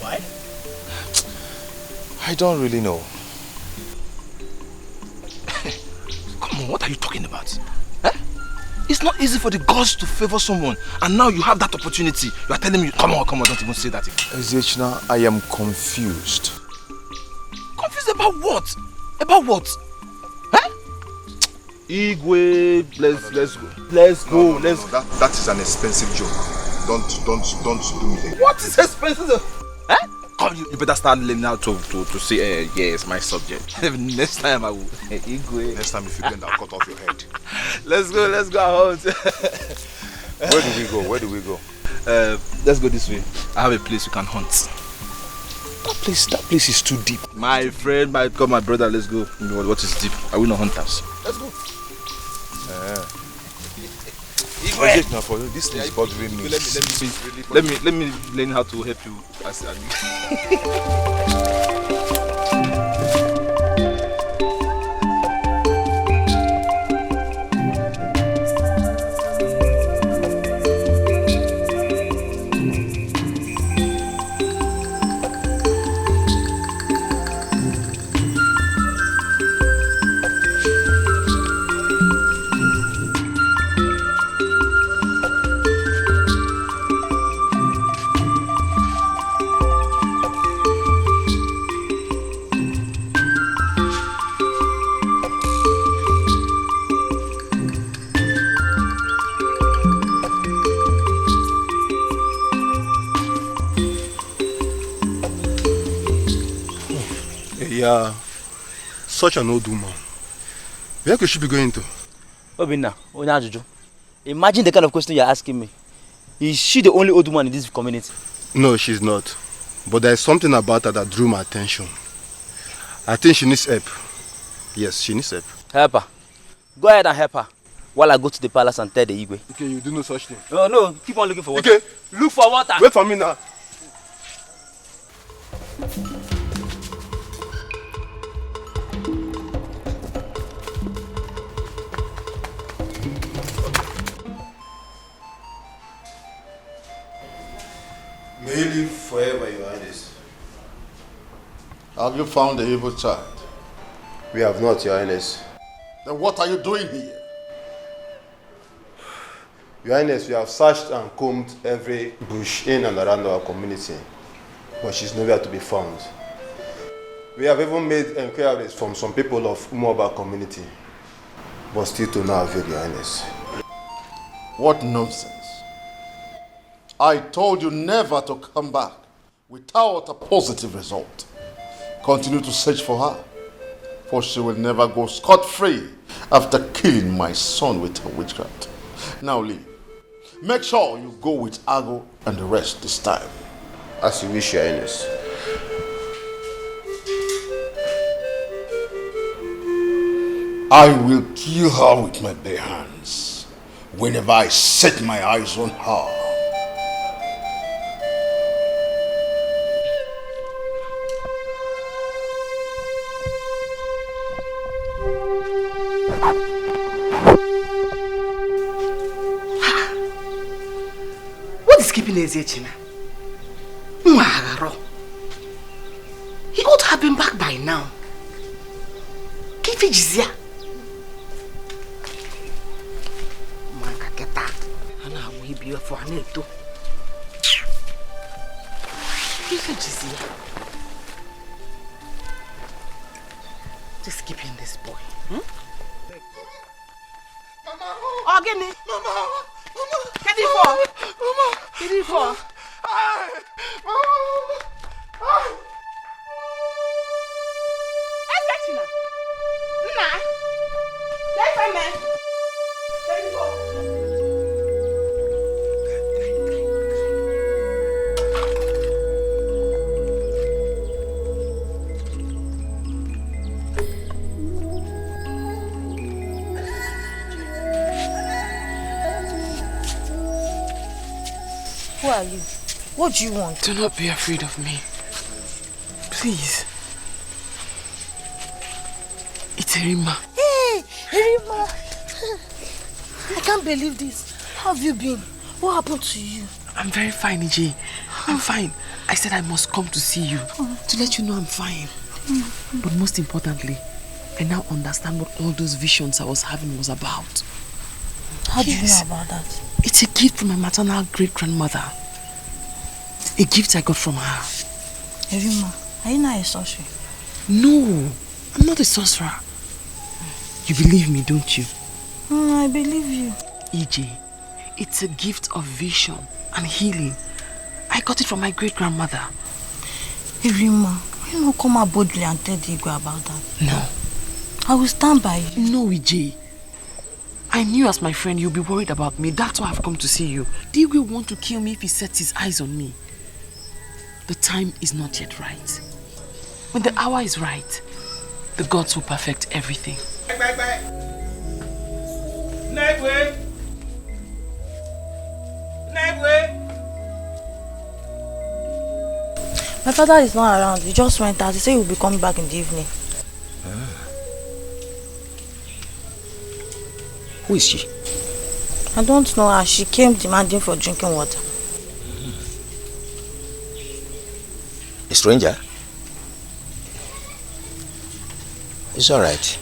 Why? I don't really know. Come on, what are you talking about? Eh? It's not easy for the gods to favor someone, and now you have that opportunity. You are telling me, come on, don't even say that. Isechina, I am confused. Confused about what? About what? Huh? Igwe, let's go. Let's go. That is an expensive joke. Don't do it. What is expensive? Eh? Come, you better start learning how to say, yes, my subject. Next time I will. Igwe. Next time if you bend, I'll cut off your head. Let's go out. Where do we go? Let's go this way. I have a place you can hunt. That place is too deep. My friend, my brother, let's go. You know what is deep? Are we not hunters? Let's go. Now for you, this is bothering me. Let me learn how to help you. Yeah, such an old woman. Where could she be going to? Obinna, Onyajuju. Imagine the kind of question you're asking me. Is she the only old woman in this community? No, she's not. But there's something about her that drew my attention. I think she needs help. Yes, she needs help. Help her. Go ahead and help her while I go to the palace and tell the Igwe. Okay, you do no such thing. No, keep on looking for water. Okay, look for water. Wait for me now. May he live forever, Your Highness. Have you found the evil child? We have not, Your Highness. Then what are you doing here? Your Highness, we have searched and combed every bush in and around our community, but she's nowhere to be found. We have even made inquiries from some people of Umoba community, but still to no avail, Your Highness. What nonsense. I told you never to come back without a positive result. Continue to search for her, for she will never go scot-free after killing my son with her witchcraft. Now leave. Make sure you go with Ago and the rest this time. As you wish, Your Highness. I will kill her with my bare hands whenever I set my eyes on her. peacekeeping Ezechina. He ought to have been back by now. Kifijizia. Makaketa. Ana we be for aneto. Kifijizia. Just keeping this boy. Mama. Ogini. Mama. Mama. Get it for. Mama. Get it for. Ezechina. Nna. Get for me. Get it for. Who are you? What do you want? Do not be afraid of me. Please. It's Erima. Hey, Erima! I can't believe this. How have you been? What happened to you? I'm very fine, EJ. I'm fine. I said I must come to see you to let you know I'm fine. But most importantly, I now understand what all those visions I was having was about. How do you know about that? It's a gift from my maternal great-grandmother. A gift I got from her. Erima, are you not a sorcerer? No, I'm not a sorcerer. You believe me, don't you? I believe you. EJ, it's a gift of vision and healing. I got it from my great-grandmother. Erima, you not come out boldly and tell the Igwe about that. No. I will stand by you. No, EJ. I knew as my friend you'll be worried about me. That's why I've come to see you. The Igwe will want to kill me if he sets his eyes on me. The time is not yet right. When the hour is right, the gods will perfect everything. My father is not around. He just went out. He said he will be coming back in the evening. Who is she? I don't know her. She came demanding for drinking water. A stranger? It's alright.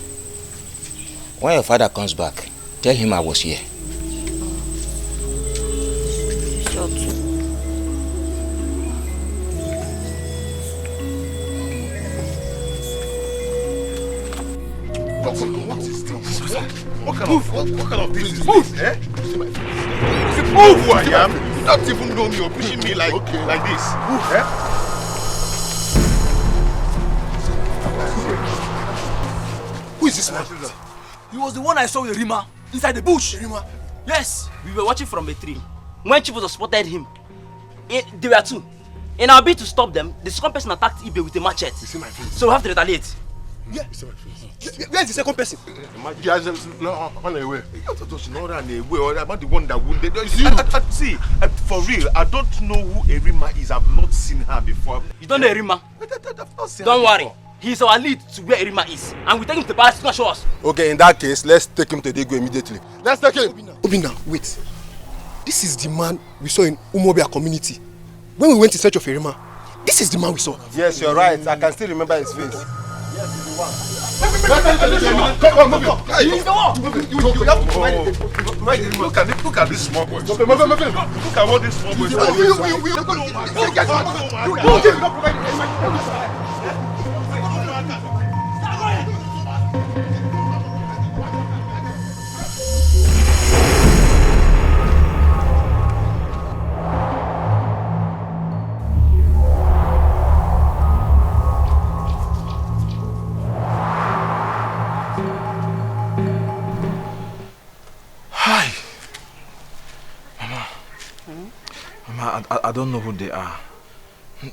When your father comes back, tell him I was here. Sure too. What is this? What kind of thing is this? Eh? Move who I am. You don't even know me or pushing me like this. Eh? Who is this man? He was the one I saw with Rima inside the bush. Rima? Yes, we were watching from a tree. When Chief spotted him, there were two. In our bid to stop them, the second person attacked Ibe with a machete. You see my face? So we have to retaliate. Yeah. You see my face? Where is the second person? Run away. Not run away. Or about the one that wounded. See, for real, I don't know who Erima is. I've not seen her before. You don't know Erima? Don't worry. He's our lead to where Erima is. And we take him to the palace to show us. Okay, in that case, let's take him to the Igwe immediately. Let's take him. Obina, wait. This is the man we saw in Umobia community. When we went in search of Erima, this is the man we saw. Yes, you're right. I can still remember his face. Yes, he's the one. Come on. He's the one. You have to provide him. Look at this small boy. Look at what this small boy is. Hi. Mama, I don't know who they are.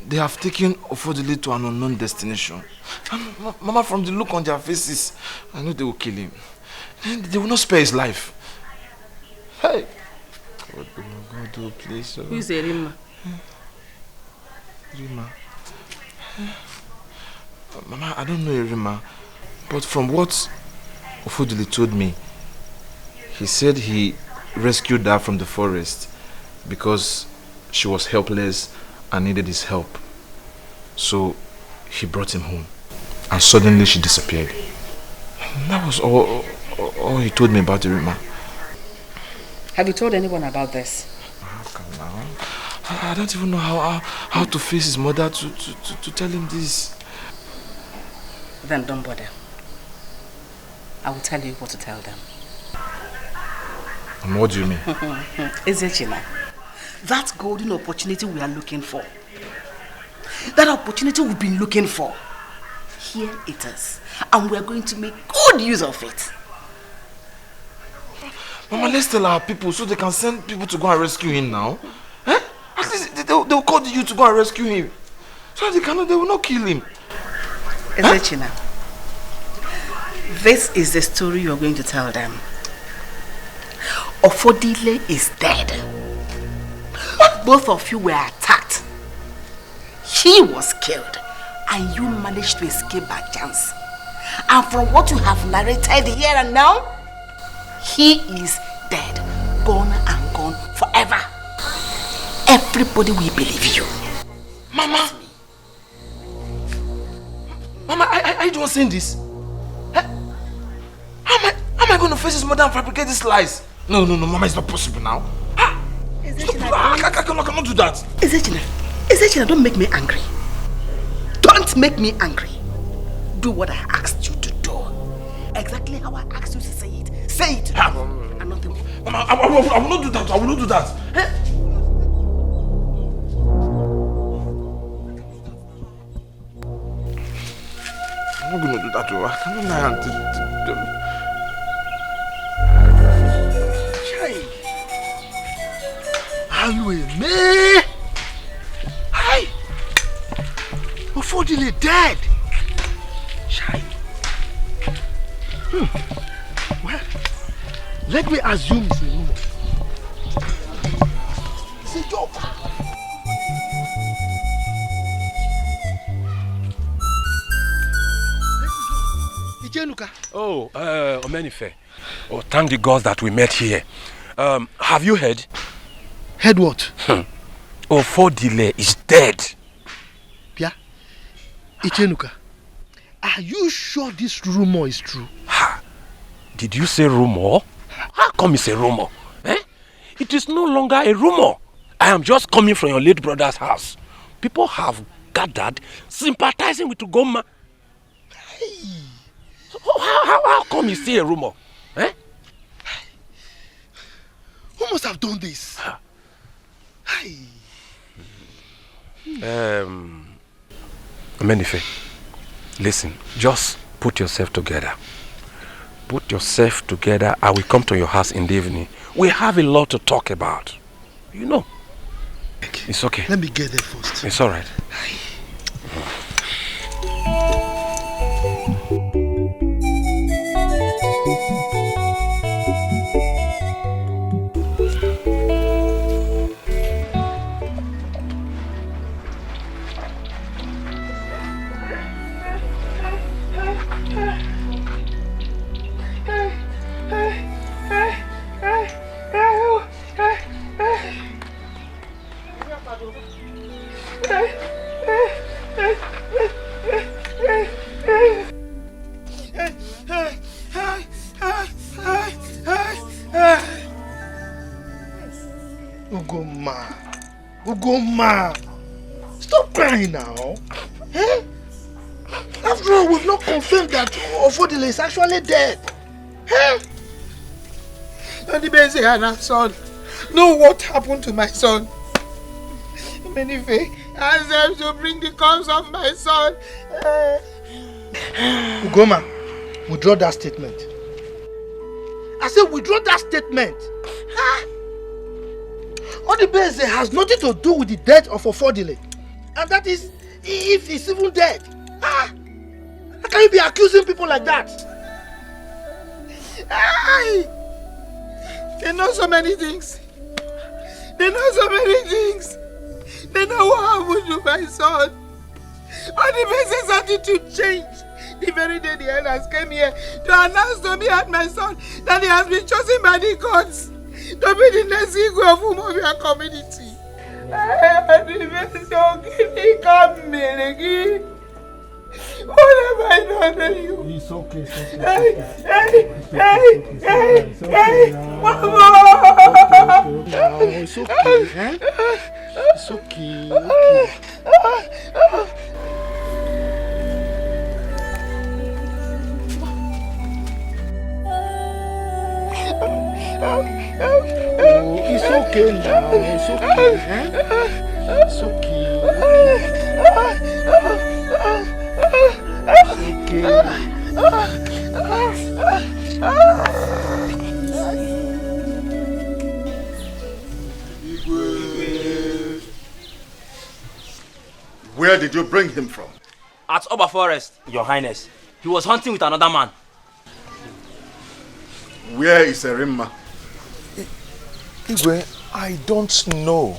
They have taken Ofodile to an unknown destination. And Mama, from the look on their faces, I know they will kill him. They will not spare his life. Hey. God, oh, please. Who is Erima? Erima. Mama, I don't know Erima. But from what Ofodile told me, he said he rescued her from the forest because she was helpless and needed his help. So he brought him home. And suddenly she disappeared. That was all he told me about Irima. Have you told anyone about this? Come now. I don't even know how to face his mother to tell him this. Then don't bother. I will tell you what to tell them. And what do you mean? Ezechina, that golden opportunity we are looking for, that opportunity we've been looking for, here it is. And we are going to make good use of it. Mama, let's tell our people so they can send people to go and rescue him now. Eh? At least they'll call you to go and rescue him. So they will not kill him. Ezechina, this is the story you're going to tell them. Ofodile is dead. Both of you were attacked. He was killed. And you managed to escape by chance. And from what you have narrated here and now, he is dead. Gone and gone forever. Everybody will believe you. Mama! Mama, are you the one saying this? How am I going to face his mother and fabricate these lies? No, Mama, it's not possible now. I cannot do that. Ezechina, don't make me angry. Don't make me angry. Do what I asked you to do. Exactly how I asked you to say it. Say it. And nothing more. Mama, I will not do that. I will not do that. I'm not going to do that. I cannot lie. Me? Hi! Ofodile dead. Shine. Well, let me assume it's a rumor. It's a joke. Oh, Omenife. Oh, thank the gods that we met here. Have you heard? Heard what? Ofodile is dead. Pia, Ichenuka, are you sure this rumor is true? Did you say rumor? How come it's a rumor? It is no longer a rumor. I am just coming from your late brother's house. People have gathered sympathizing with Ugoma. Hey. So how come it's still a rumor? Who must have done this? Hey. Menife, listen, just put yourself together. Put yourself together. I will come to your house in the evening. We have a lot to talk about. You know. It's okay. Let me get there first. It's all right. Ugoma, stop crying now. After all, we've not confirmed that Ofodile is actually dead. Don't son. Know what happened to my son. Menife, ask them to bring the corpse of my son. Ugoma, withdraw that statement. I said withdraw that statement. Odibeze has nothing to do with the death of Ofodile. And that is, if he's even dead. How can you be accusing people like that? They know so many things. They know so many things. They know what happened to my son. Odibeze's attitude changed the very day the elders came here to announce to me and my son that he has been chosen by the gods to be the next Igwe of Umobia community. What have I done to you? It's okay. Hey, Mama! It's okay, eh? It's okay. It's okay now. It's okay, eh? It's okay. Where did you bring him from? At Oba Forest, Your Highness. He was hunting with another man. Where is Erimma? Igwe, I don't know.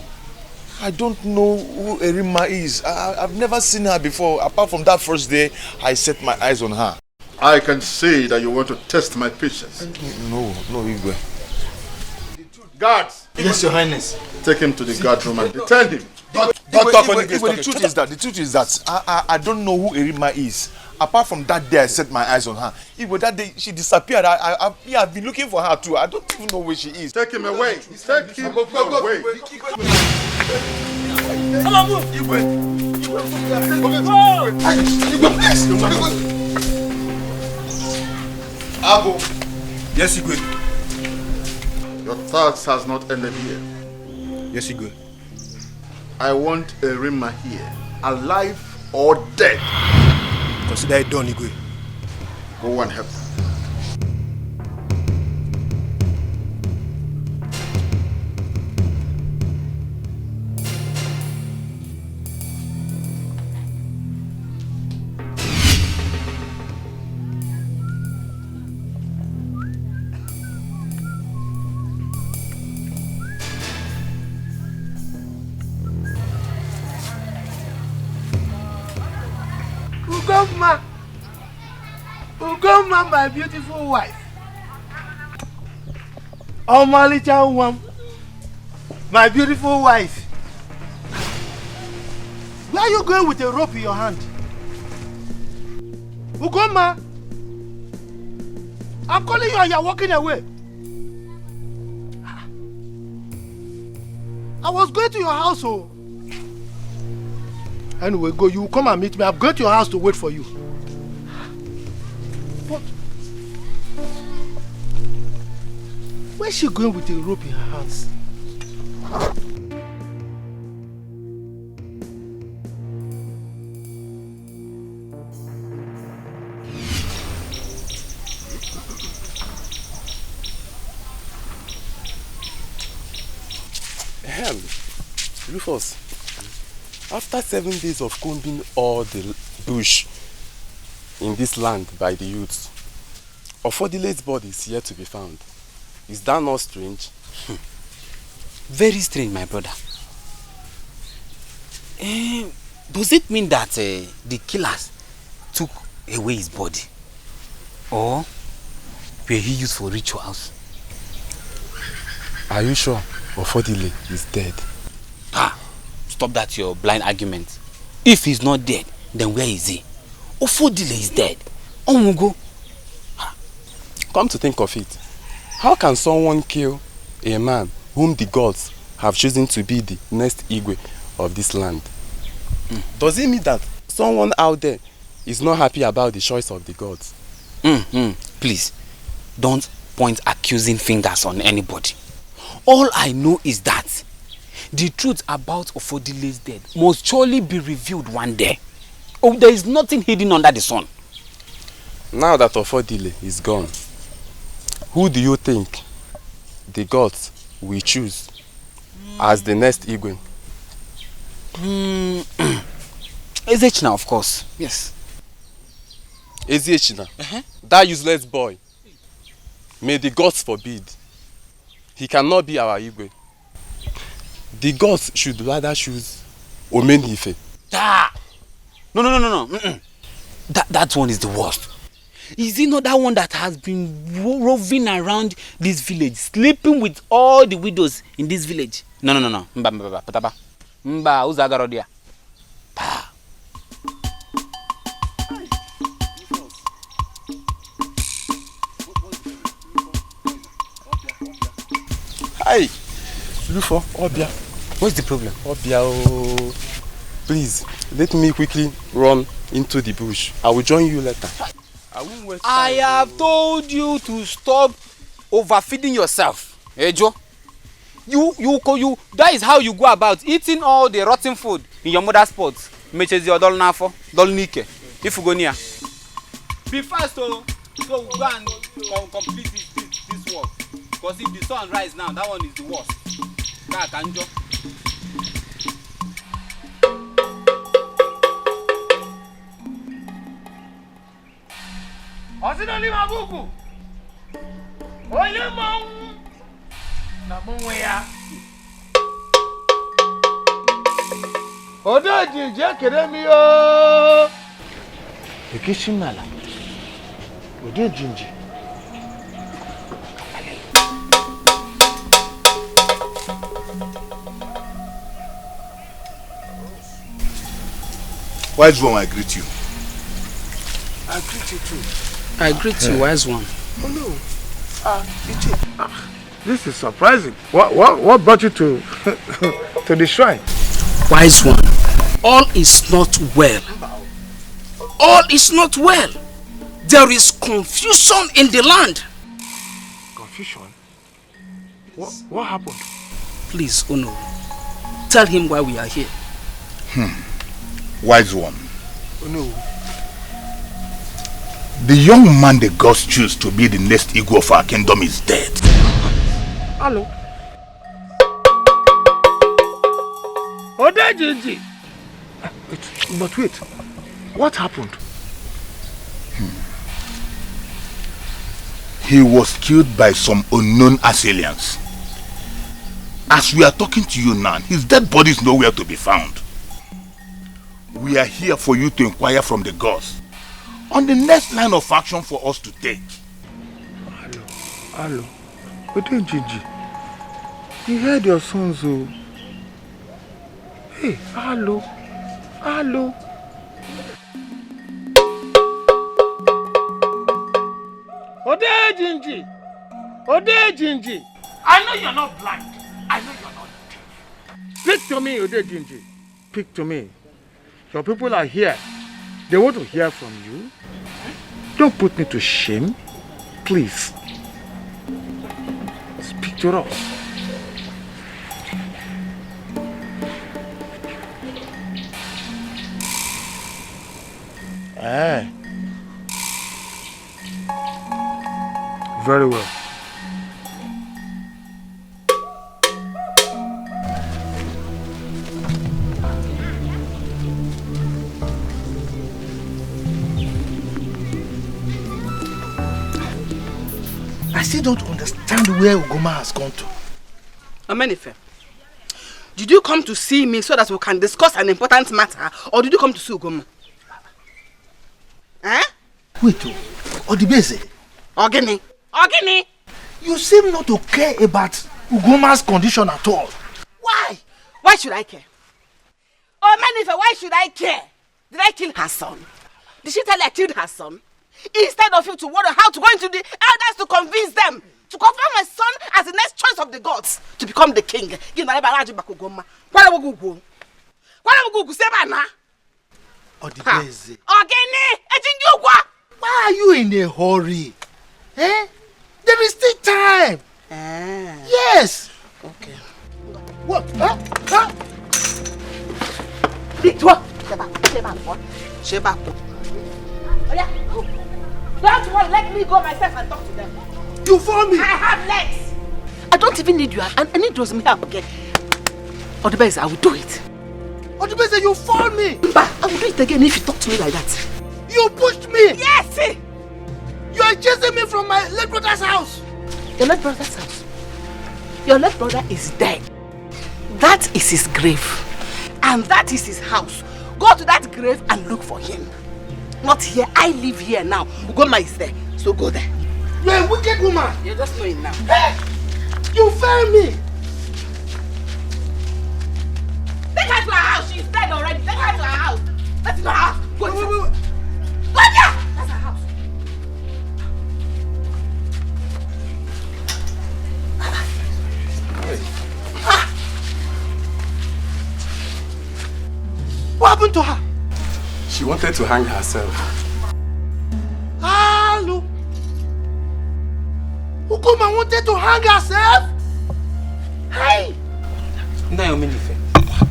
I don't know who Erimma is. I've never seen her before. Apart from that first day, I set my eyes on her. I can see that you want to test my patience. No, Igwe. Guards! Yes, Your Highness. Take him to the guard room and detain him. The truth is that I don't know who Erimma is. Apart from that day I set my eyes on her. Igwe, that day she disappeared. I've been looking for her too. I don't even know where she is. Take him away. Take him away. Ago. Yes, Igwe. Your thoughts has not ended here. Yes, Igwe. I want Erimma here, alive or dead. Consider it done, Igwe. Go and help her. Ugoma, my beautiful wife. Omalicha Uwam, my beautiful wife. Where are you going with a rope in your hand? Ugoma, I'm calling you and you're walking away. I was going to your house, oh. Anyway, go. You come and meet me. I'm going to your house to wait for you. But where's she going with a rope in her hands? Rufus, after 7 days of combing all the bush in this land by the youths, Ofodile's body is yet to be found. Is that not strange? Very strange, my brother. Does it mean that the killers took away his body? Or were he used for rituals? Are you sure Ofodile is dead? Stop that your blind argument. If he's not dead, then where is he? Ofodile is dead. Omugo. Come to think of it, how can someone kill a man whom the gods have chosen to be the next Igwe of this land? Does it mean that someone out there is not happy about the choice of the gods? Please, don't point accusing fingers on anybody. All I know is that the truth about Ofodile's death must surely be revealed one day. Oh, there is nothing hidden under the sun. Now that Ofodile is gone, who do you think the gods will choose as the next Igwe? Ezechina, of course. Yes. Ezechina? That useless boy. May the gods forbid. He cannot be our Igwe. The gods should rather choose Omenife. No. That one is the worst. Is it not that one that has been roving around this village, sleeping with all the widows in this village? No. Mba, ụzọ agara dị ya. Hi, Lufo, Obia. What's the problem? Obia, oh, please let me quickly run into the bush. I will join you later. I have told you to stop overfeeding yourself. Hey, Joe. You, that is how you go about eating all the rotten food in your mother's pots. Meches your doll nafo, doll nike. If you go near. Be fast, so go and complete this work. Because if the sun rises now, that one is the worst. Kanjo. Osinoli mabuku. Oye mong. Na mongwe ya. Odo jinje kere mi o. Ekishimala. Odo jinje. Wise one, I greet you. I greet you too. I greet you, wise one. Oh no. This is surprising. What brought you to to the shrine? Wise one, all is not well. All is not well. There is confusion in the land. Confusion? What happened? Please, Ono, tell him why we are here. Wise one. No. The young man the gods choose to be the next ego of our kingdom is dead. Hello. Odejiji. But wait, what happened? He was killed by some unknown assailants. As we are talking to you now, his dead body is nowhere to be found. We are here for you to inquire from the gods on the next line of action for us to take. Hello. Odejiji. You heard your sons, oh. Hey, hello. Odejiji. I know you're not blind. I know you're not deaf. Speak to me, Odejiji. Speak to me. Your people are here. They want to hear from you. Don't put me to shame. Please. Speak to us. Very well. I still don't understand where Ugoma has gone to. Amenife, did you come to see me so that we can discuss an important matter, or did you come to see Ugoma? Eh? Wait, Odibeze. Ogini. You seem not to care about Ugoma's condition at all. Why? Why should I care? Amenife, why should I care? Did I kill her son? Did she tell you I killed her son? Instead of you to wonder how to go into the elders to convince them to confirm my son as the next choice of the gods to become the king. Odibeze. Why are you in a hurry? Eh? There is still time. Yes. Okay. What? Huh? Sheba. Don't worry, let me go myself and talk to them. You follow me? I have legs. I don't even need you. I need those help again. Odibeze, I will do it. Odibeze, you follow me. But I will do it again if you talk to me like that. You pushed me. Yes. You are chasing me from my late brother's house. Your late brother's house? Your late brother is dead. That is his grave. And that is his house. Go to that grave and look for him. Not here. I live here now. Ugoma is there. So go there. You're a wicked woman. You're just knowing now. Hey! You failed me. They can happened to her? She wanted to hang herself. Hello. Ugoma wanted to hang herself? Hey!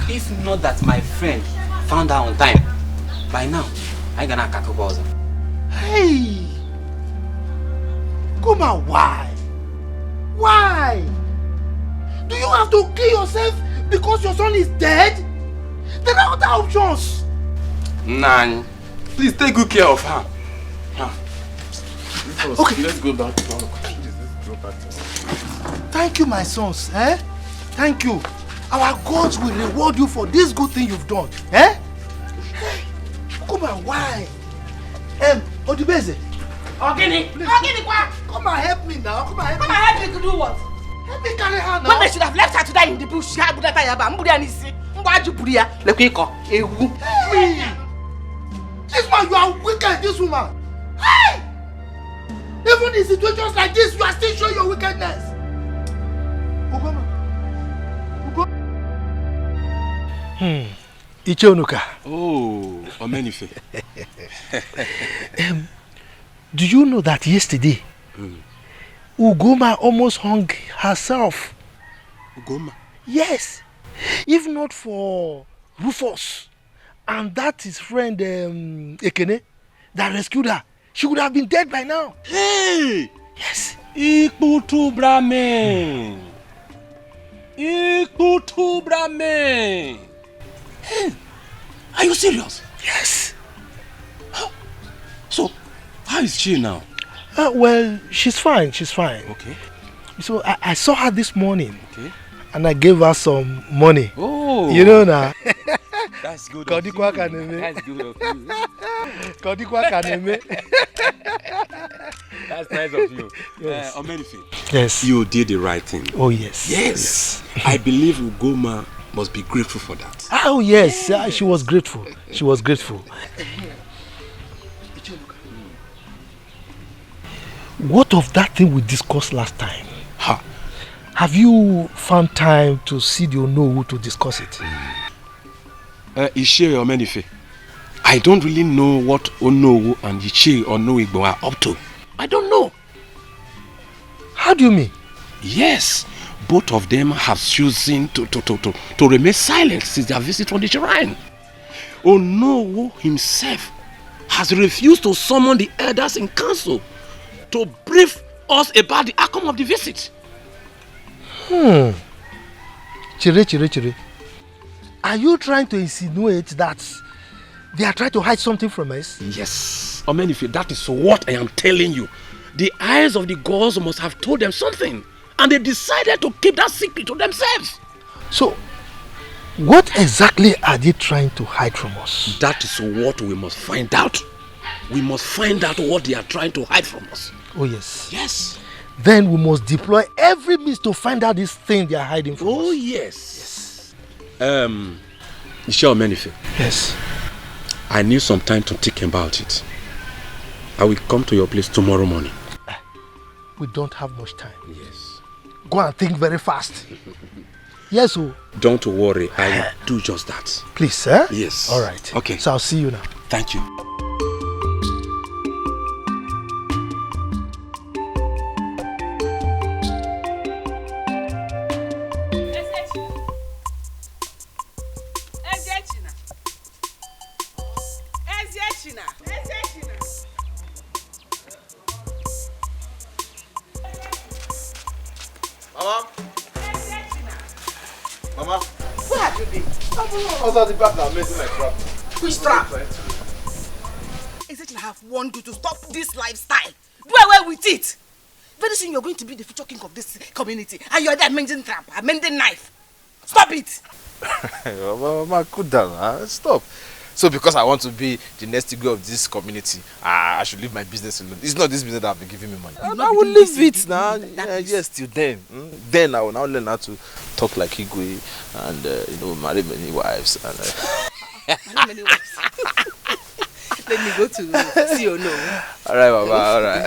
If not that my friend found her on time, by now, I gonna kakabouza. Hey! Ugoma, why? Why? Do you have to kill yourself because your son is dead? There are other options. Nan, please take good care of her. Okay. Let's go back. Please, let's go back. Thank you, my sons. Thank you. Our gods will reward you for this good thing you've done. Hey, come on, why? Odubeze. Ogini, come and help me now. Come and help me. Come and help me to do what? Help me carry her now. When they should have left her to die in the bush, this man, you are wicked, this woman. Hey! Even in situations like this, you are still showing your wickedness. Ichonuka. Oh, Omenife. Do you know that yesterday, Ugoma almost hung herself? Ugoma? Yes. If not for Rufus and that his friend Ekene that rescued her, she would have been dead by now. Hey! Yes. Ikutu Brahmin. Ikutu Brahmin. Hey, are you serious? Yes. So, how is she now? Well, she's fine. She's fine. Okay. So I saw her this morning. Okay. And I gave her some money. Oh. You know now. That's good. That's good of you. That's nice of you. Yes. Omenife. Yes. You did the right thing. Oh yes. Yes. I believe Ugoma must be grateful for that. Oh yes. She was grateful. She was grateful. What of that thing we discussed last time? Huh? Have you found time to see the Onowu to discuss it? Ishe Omenife, I don't really know what Onowu and Ishe Onoigbo are up to. I don't know. How do you mean? Yes, both of them have chosen to remain silent since their visit from the shrine. Onowu himself has refused to summon the elders in council to brief us about the outcome of the visit. Chire. Are you trying to insinuate that they are trying to hide something from us? Yes. Omenife, that is what I am telling you. The eyes of the gods must have told them something, and they decided to keep that secret to themselves. So, what exactly are they trying to hide from us? That is what we must find out. We must find out what they are trying to hide from us. Oh yes. Yes. Then we must deploy every means to find out this thing they are hiding from us. Oh yes. Ishe Omenife. Yes. I need some time to think about it. I will come to your place tomorrow morning. We don't have much time. Yes. Go and think very fast. Yes, oh. Don't worry, I will do just that. Please, sir? Yes. All right. Okay. So I'll see you now. Thank you. Mama, where have you been? I was at the back now, making my trap. Which trap? Ezechina, I have warned you to stop this lifestyle. Do away with it. Very soon you're going to be the future king of this community, and you're there mending trap, mending knife. Stop it. Mama, cool down. Stop. So because I want to be the next Igwe of this community, I should leave my business alone. It's not this business that have been giving me money. I will leave it now. Yes, till then. Then I will now learn how to talk like Igwe and marry many wives. And, Many wives. Let me go to see or no. All right, Baba. All right.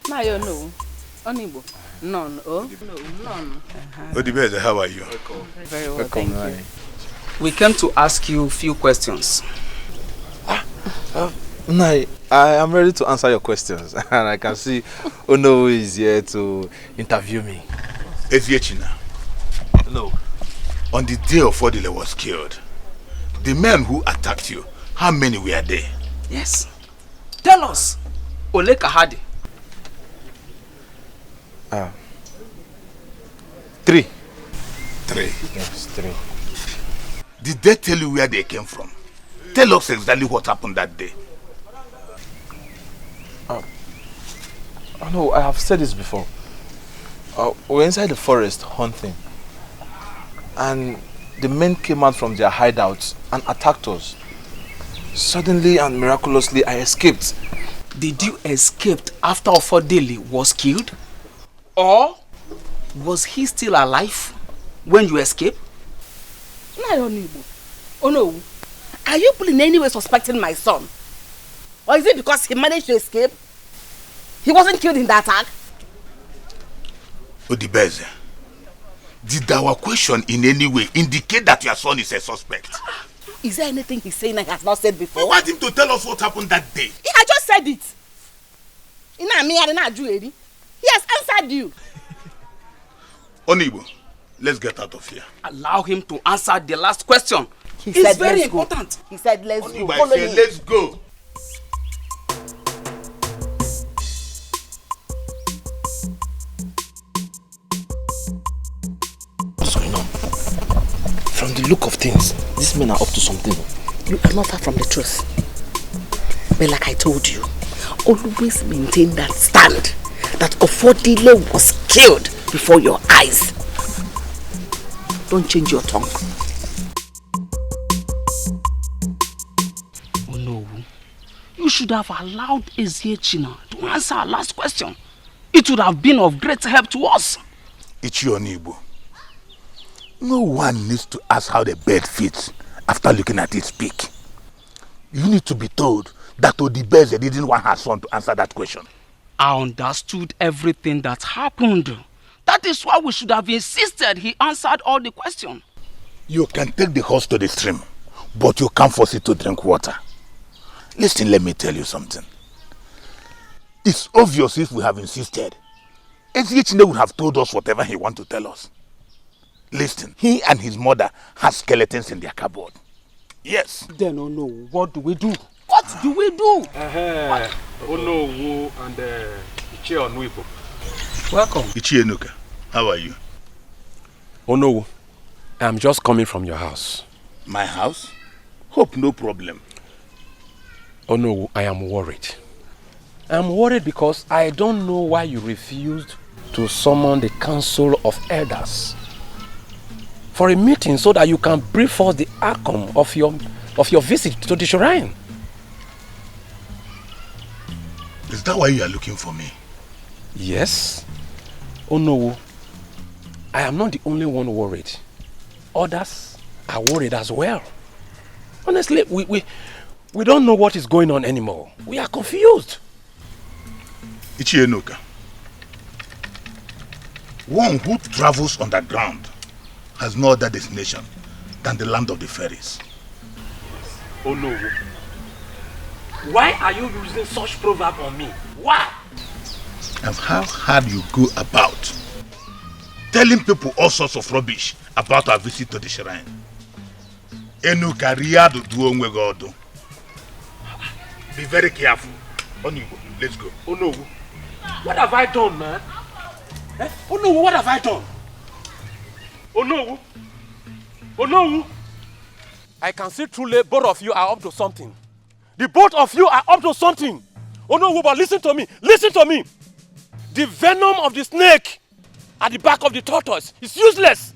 Now you know. Onibo. None. Oh? No, none. Odibeze, how are you? Very well, thank you. We came to ask you a few questions. I am ready to answer your questions. And I can see Ono is here to interview me. Eziechina. No. On the day of Odile was killed, the men who attacked you, how many were there? Yes. Tell us. Ole Kahadi. 3. 3. Yes, 3. Did they tell you where they came from? Tell us exactly what happened that day. No, I have said this before. We were inside the forest hunting, and the men came out from their hideouts and attacked us. Suddenly and miraculously, I escaped. Did you escape after Ofodele was killed? Or was he still alive when you escaped? Oh no. Are you in any way suspecting my son? Or is it because he managed to escape? He wasn't killed in the attack? Odibeze, did our question in any way indicate that your son is a suspect? Is there anything he's saying I has not said before? We want him to tell us what happened that day. He has just said it. He has answered you. Onibo, let's get out of here. Allow him to answer the last question. He it's said, very let's important. Go. He said, let's Onibo, go. I said, let's go. So, from the look of things, these men are up to something. You are not far from the truth. But like I told you, always maintain that stand that Ofodile was killed before your eyes. Don't change your tongue. Oh no. You should have allowed Eziechina to answer our last question. It would have been of great help to us. Ichi Onibo. No one needs to ask how the bird fits after looking at its beak. You need to be told that Odibeze didn't want her son to answer that question. I understood everything that happened. That is why we should have insisted he answered all the questions. You can take the horse to the stream, but you can't force it to drink water. Listen, let me tell you something. It's obvious if we have insisted. Eziechine would have told us whatever he wants to tell us. Listen, he and his mother have skeletons in their cupboard. Yes. Then, oh no, what do we do? What do we do? Onowu and Ichie Onuibo. Welcome. Ichie Enuka, how are you? Onowu, I'm just coming from your house. My house? Hope no problem. Onowu, I am worried. I'm worried because I don't know why you refused to summon the Council of Elders for a meeting so that you can brief forth the outcome of your visit to the shrine. Is that why you are looking for me? Yes. Onowu, I am not the only one worried. Others are worried as well. Honestly, we don't know what is going on anymore. We are confused. Ichie Enuka, one who travels underground has no other destination than the land of the fairies. Onowu, why are you using such proverb on me? Why? And how hard you go about telling people all sorts of rubbish about our visit to the shrine. Enuka riado duonwe godo. Be very careful. Onigo, let's go. Onowu, what have I done, man? Onowu, what have I done? Onowu, Onowu, I can see truly both of you are up to something. The both of you are up to something. Onowu, but listen to me. Listen to me. The venom of the snake at the back of the tortoise is useless.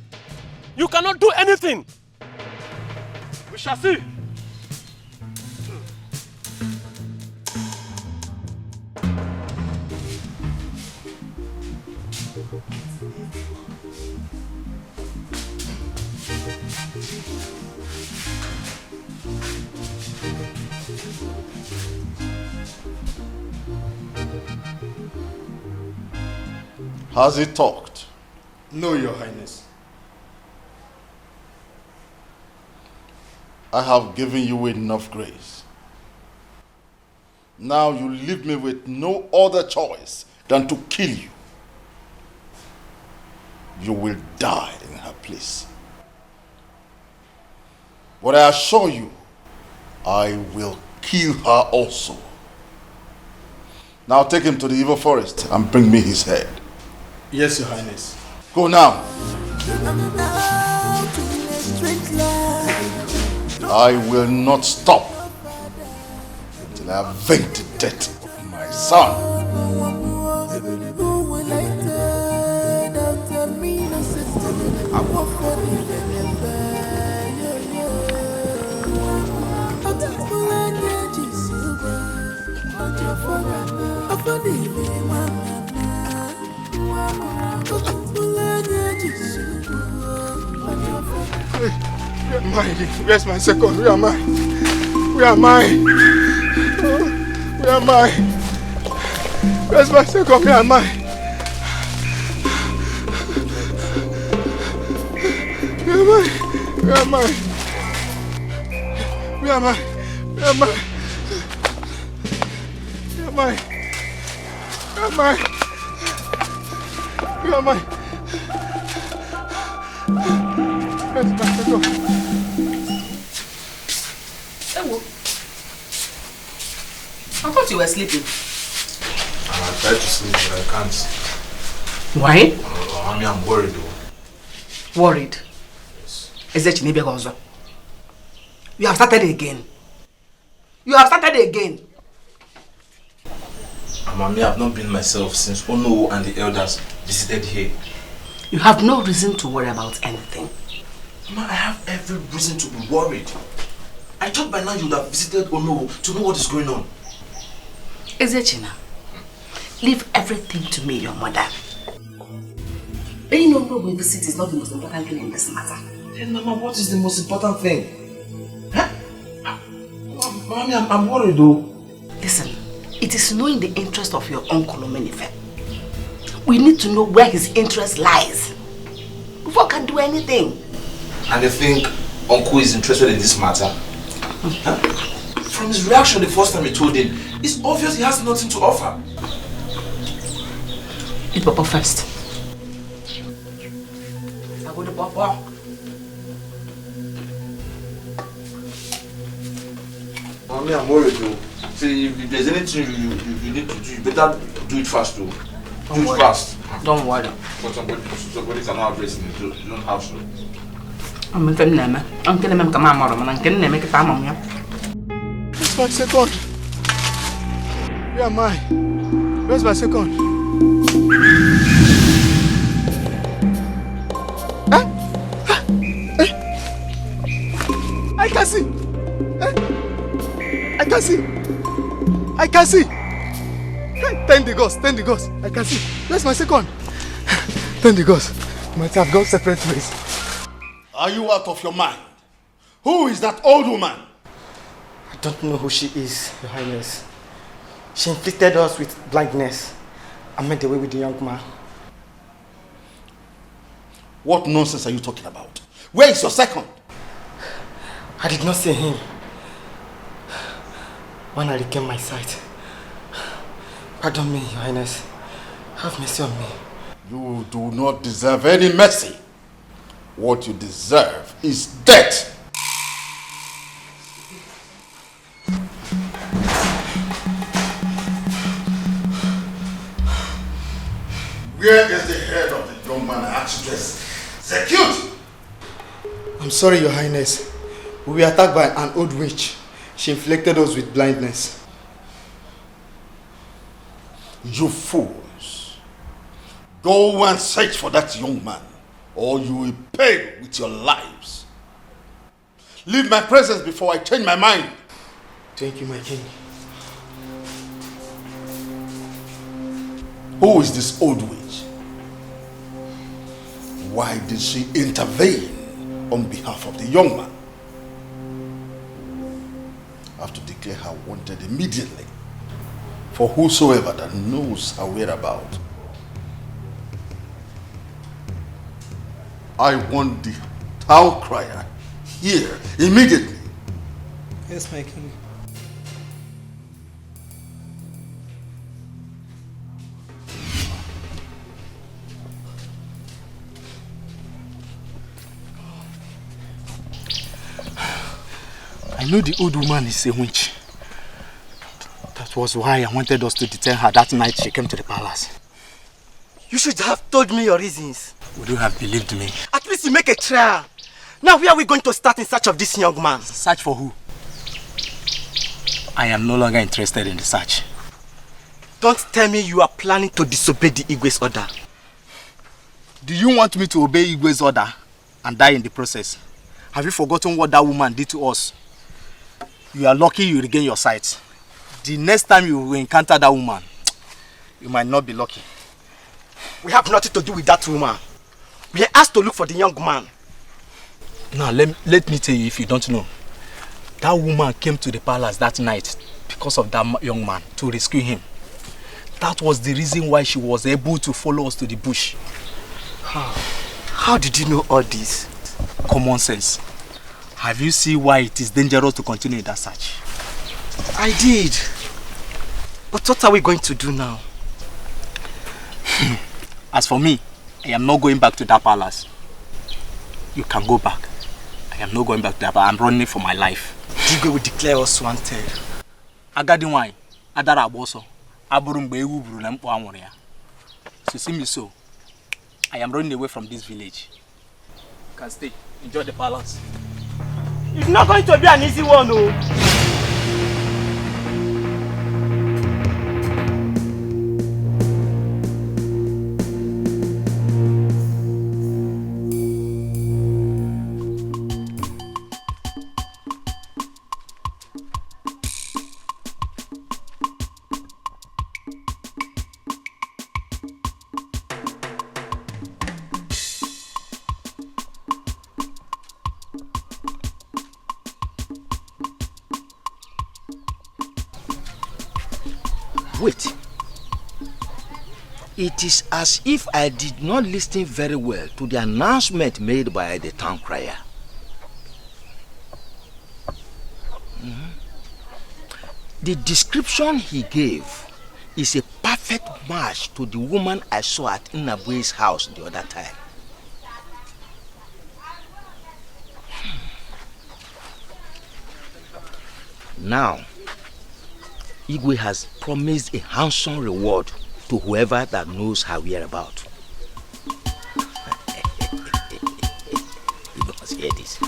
You cannot do anything. We shall see. Has he talked? No, Your Highness. I have given you enough grace. Now you leave me with no other choice than to kill you. You will die in her place. But I assure you, I will kill her also. Now take him to the evil forest and bring me his head. Yes, Your Highness. Go now. I will not stop until I avenge the death of my son. Where's my second? Where am I? Where am I? Where am I? Where's my second? Where am I? Where am I? Where am I? Where am I? Where am I? Where am I? Where am I? Where am I? Where's my second? I thought you were sleeping. I tried to sleep, but I can't. Why? I mean, I'm worried though. Worried? Yes. Is that Chinebe Gonzo? You have started again. You have started again. Mommy, I've not been myself since Ono and the elders visited here. You have no reason to worry about anything. Mama, I have every reason to be worried. I thought by now you would have visited Ono to know what is going on. Ezechina, leave everything to me, your mother. Being Ono we visit is not the most important thing in this matter. Then, Mama, what is the most important thing? Huh? Mommy, I'm worried though. Listen, it is knowing the interest of your uncle Omenife. We need to know where his interest lies before we can do anything. And you think Uncle is interested in this matter? Huh? From his reaction the first time he told him, it's obvious he has nothing to offer. Eat Papa first. I go to Papa. Mommy, I'm worried though. See, if there's anything you need to do, you better do it fast though. Do it fast. Don't worry. But somebody cannot address me. You don't have to. I'm telling them. I'm telling them come on, man. I'm telling them make it time on you. Where's my second? Where am I? Where's my second? Huh? I can see. I can see. I can see. Thank the gods. Thank the gods. I can see. Where's my second? Thank the gods. Might have gone separate ways. Are you out of your mind? Who is that old woman? I don't know who she is, Your Highness. She inflicted us with blindness and made away with the young man. What nonsense are you talking about? Where is your second? I did not see him when I regained my sight. Pardon me, Your Highness. Have mercy on me. You do not deserve any mercy. What you deserve is death. Where is the head of the young man I asked you to execute? I'm sorry, Your Highness. We were attacked by an old witch. She inflicted us with blindness. You fools. Go and search for that young man, or you will pay with your lives. Leave my presence before I change my mind. Thank you, my king. Who is this old witch? Why did she intervene on behalf of the young man? I have to declare her wanted immediately for whosoever that knows her whereabouts. I want the town crier here immediately. Yes, my king. I know the old woman is a witch. That was why I wanted us to detain her that night she came to the palace. You should have told me your reasons. Would you have believed me? At least you make a trial. Now where are we going to start in search of this young man? Search for who? I am no longer interested in the search. Don't tell me you are planning to disobey the Igwe's order. Do you want me to obey Igwe's order and die in the process? Have you forgotten what that woman did to us? You are lucky you regain your sight. The next time you encounter that woman, you might not be lucky. We have nothing to do with that woman. We are asked to look for the young man. Now, let me tell you if you don't know. That woman came to the palace that night because of that young man, to rescue him. That was the reason why she was able to follow us to the bush. How did you know all this? Common sense. Have you seen why it is dangerous to continue that search? I did. But what are we going to do now? As for me, I am not going back to that palace. You can go back. I am not going back to that palace. I'm running for my life. Igwe will declare us wanted. Agadi wine, Adara Aboso, Aburumbe Ubru na mpo anwụrụ ya. So see me so. I am running away from this village. You can stay. Enjoy the palace. It's not going to be an easy one, no. Wait. It is as if I did not listen very well to the announcement made by the town crier. The description he gave is a perfect match to the woman I saw at Inabue's house the other time. Now, Igwe has promised a handsome reward to whoever that knows her whereabouts. You must hear this.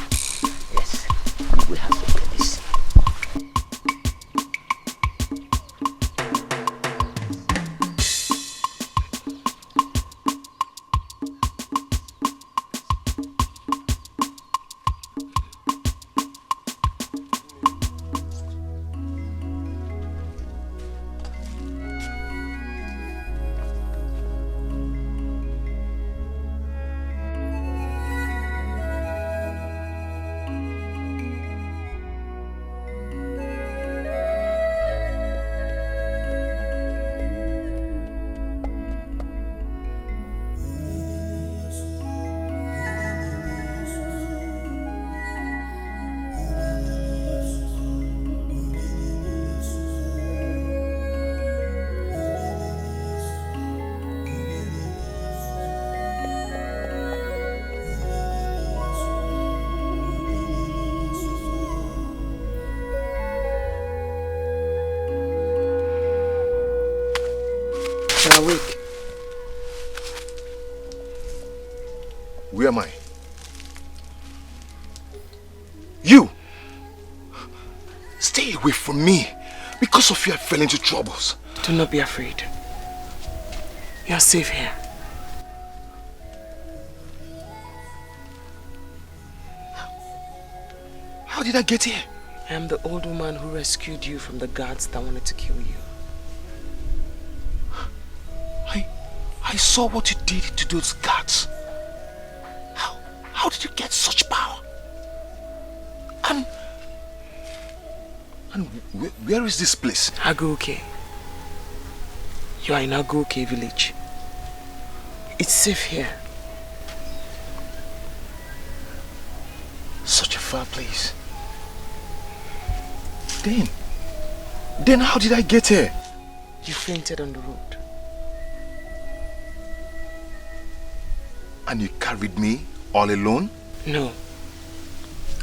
Yes, Igwe has to hear this. Awake. Where am I? You! Stay away from me. Because of you, I fell into troubles. Do not be afraid. You are safe here. How did I get here? I am the old woman who rescued you from the guards that wanted to kill you. I saw what you did to those guards. How did you get such power? And where is this place? Aguke. You are in Aguke village. It's safe here. far, please. Then how did I get here? You fainted on the road. And you carried me all alone? No.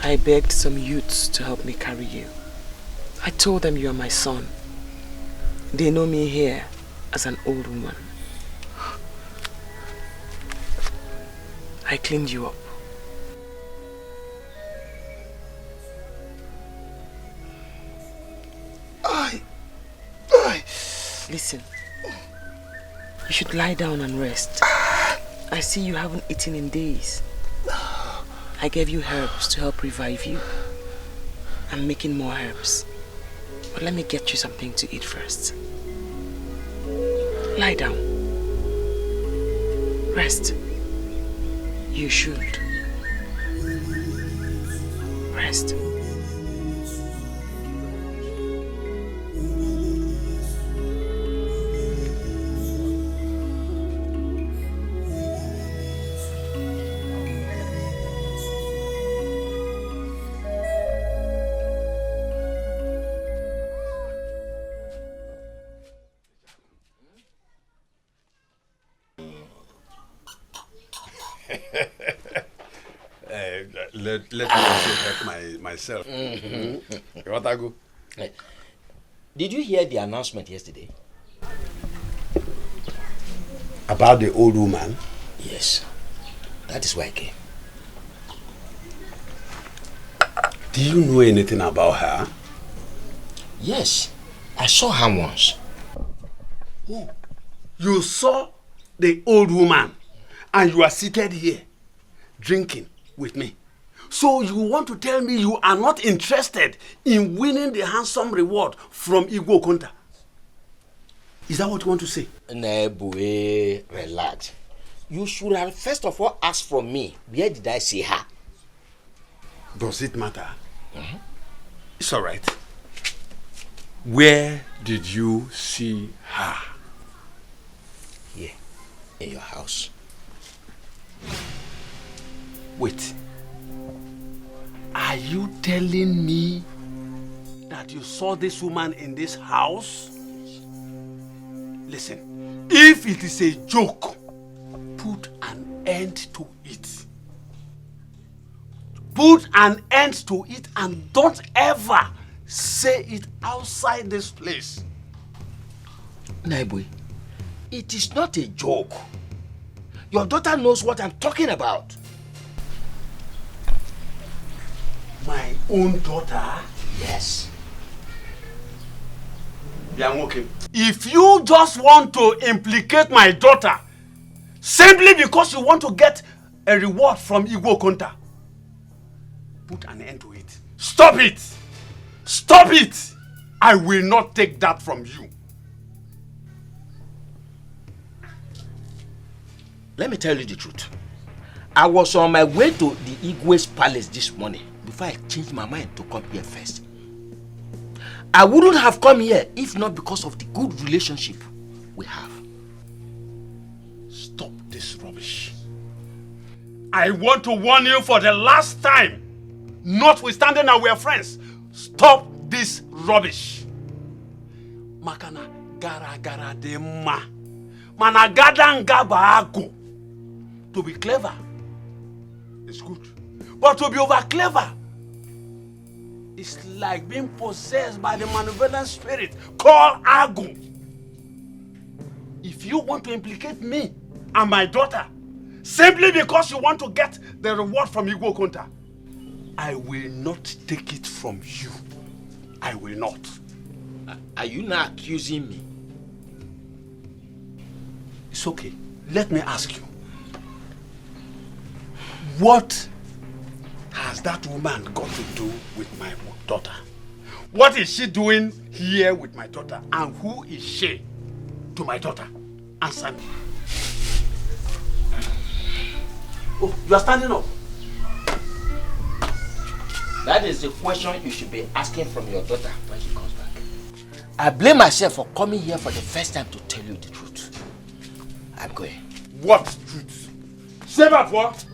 I begged some youths to help me carry you. I told them you are my son. They know me here as an old woman. I cleaned you up. Listen, you should lie down and rest. I see you haven't eaten in days. I gave you herbs to help revive you. I'm making more herbs. But let me get you something to eat first. Lie down. Rest. You should. Rest. Let me also help myself. What I go? Did you hear the announcement yesterday? About the old woman? Yes. That is why I came. Do you know anything about her? Yes. I saw her once. Oh, you saw the old woman and you are seated here drinking with me. So you want to tell me you are not interested in winning the handsome reward from Igbo Konta? Is that what you want to say? Nebue, relax. You should have first of all asked from me, where did I see her? Does it matter? It's all right. Where did you see her? Here, in your house. Wait. Are you telling me that you saw this woman in this house? Listen, if it is a joke, put an end to it. Put an end to it and don't ever say it outside this place. Naibwe, it is not a joke. Your daughter knows what I'm talking about. My own daughter? Yes. Bianwoke, if you just want to implicate my daughter simply because you want to get a reward from Igbo Konta, put an end to it. Stop it! Stop it! I will not take that from you. Let me tell you the truth. I was on my way to the Igwe's palace this morning before I changed my mind to come here first. I wouldn't have come here if not because of the good relationship we have. Stop this rubbish. I want to warn you for the last time. Notwithstanding that we are friends, stop this rubbish. Makana gara gara de ma. Managada ngaba ago. To be clever is good, but to be over clever is like being possessed by the malevolent spirit called Agu. If you want to implicate me and my daughter simply because you want to get the reward from Igbo Konta, I will not take it from you. I will not. Are you not accusing me? It's okay. Let me ask you. What has that woman got to do with my daughter? What is she doing here with my daughter? And who is she to my daughter? Answer me. Oh, you are standing up. That is the question you should be asking from your daughter when she comes back. I blame myself for coming here for the first time to tell you the truth. I'm going. What truth? Say that what?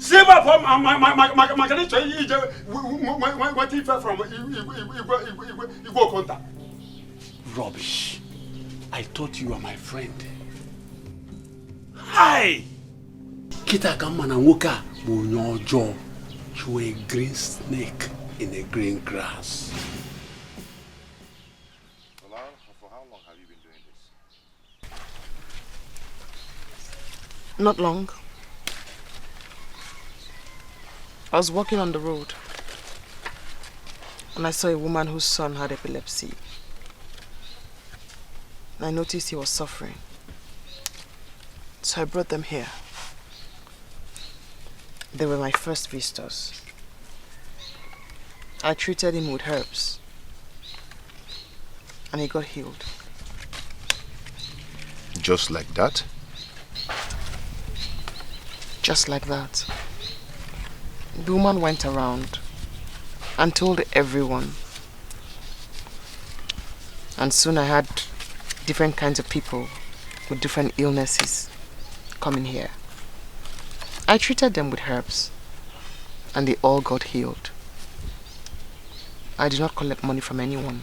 Silver from my connection, what he fell from Igbo contact. Rubbish. I thought you were my friend. Hi! Kita Kamana Woka Bunyojo. You were a green snake in a green grass. For how long have you been doing this? Not long. I was walking on the road and I saw a woman whose son had epilepsy. And I noticed he was suffering. So I brought them here. They were my first visitors. I treated him with herbs and he got healed. Just like that? Just like that. The woman went around and told everyone. And soon I had different kinds of people with different illnesses coming here. I treated them with herbs and they all got healed. I did not collect money from anyone,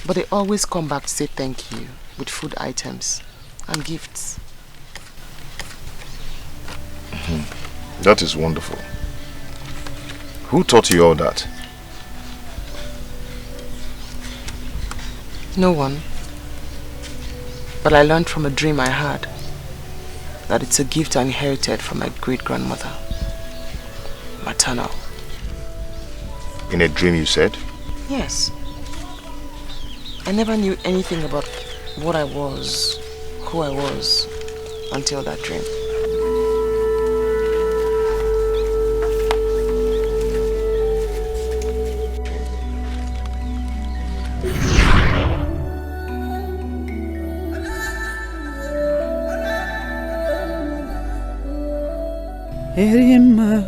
but they always come back to say thank you with food items and gifts. That is wonderful. Who taught you all that? No one. But I learned from a dream I had that it's a gift I inherited from my great-grandmother. Maternal. In a dream, you said? Yes. I never knew anything about what I was, who I was, until that dream. Erima,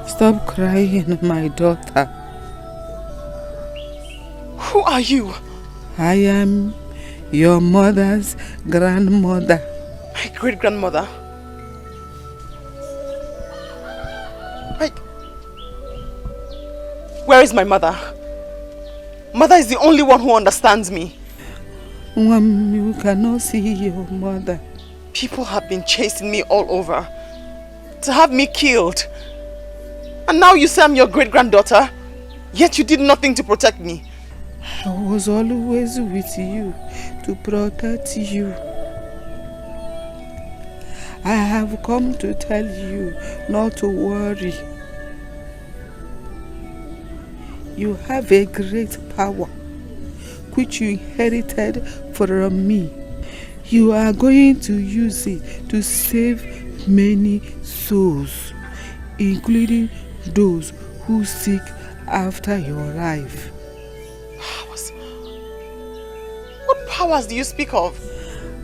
stop crying, my daughter. Who are you? I am your mother's grandmother. My great-grandmother? Where is my mother? Mother is the only one who understands me. You cannot see your mother. People have been chasing me all over to have me killed. And now you say I'm your great-granddaughter, yet you did nothing to protect me. I was always with you to protect you. I have come to tell you not to worry. You have a great power which you inherited from me. You are going to use it to save many souls, including those who seek after your life. Powers? What powers do you speak of?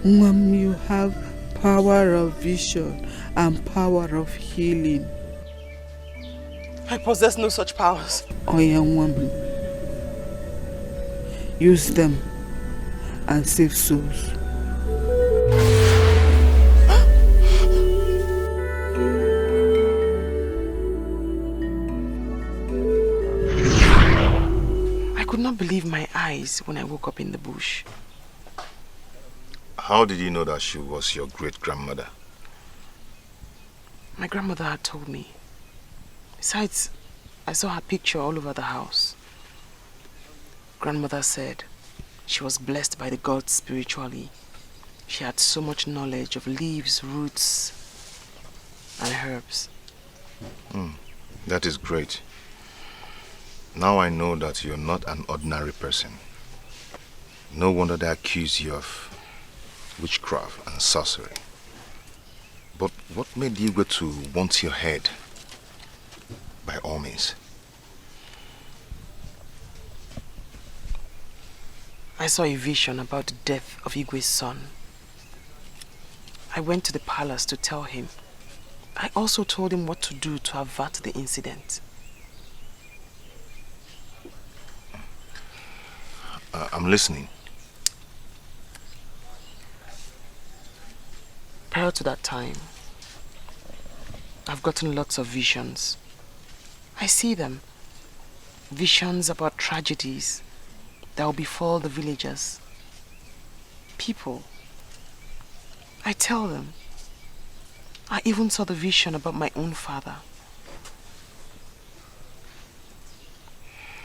You have power of vision and power of healing. I possess no such powers. Oh, young woman. Use them and save souls. I could not believe my eyes when I woke up in the bush. How did you know that she was your great-grandmother? My grandmother had told me. Besides, I saw her picture all over the house. Grandmother said she was blessed by the gods spiritually. She had so much knowledge of leaves, roots, and herbs. That is great. Now I know that you're not an ordinary person. No wonder they accuse you of witchcraft and sorcery. But what made you go to want your head? By all means. I saw a vision about the death of Igwe's son. I went to the palace to tell him. I also told him what to do to avert the incident. I'm listening. Prior to that time, I've gotten lots of visions. I see them. Visions about tragedies that will befall the villagers. People. I tell them. I even saw the vision about my own father.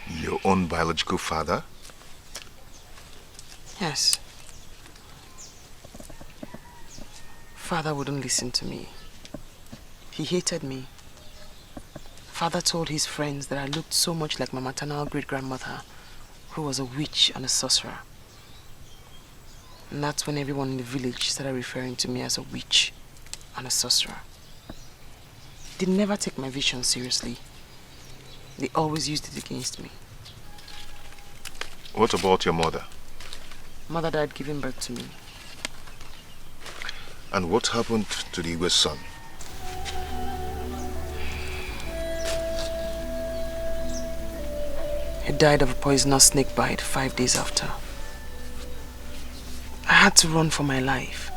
Your own biological father? Yes. Father wouldn't listen to me. He hated me. Father told his friends that I looked so much like my maternal great-grandmother, who was a witch and a sorcerer. And that's when everyone in the village started referring to me as a witch and a sorcerer. They never take my vision seriously. They always used it against me. What about your mother? Mother died giving birth to me. And what happened to the Igwe's son? He died of a poisonous snake bite 5 days after. I had to run for my life.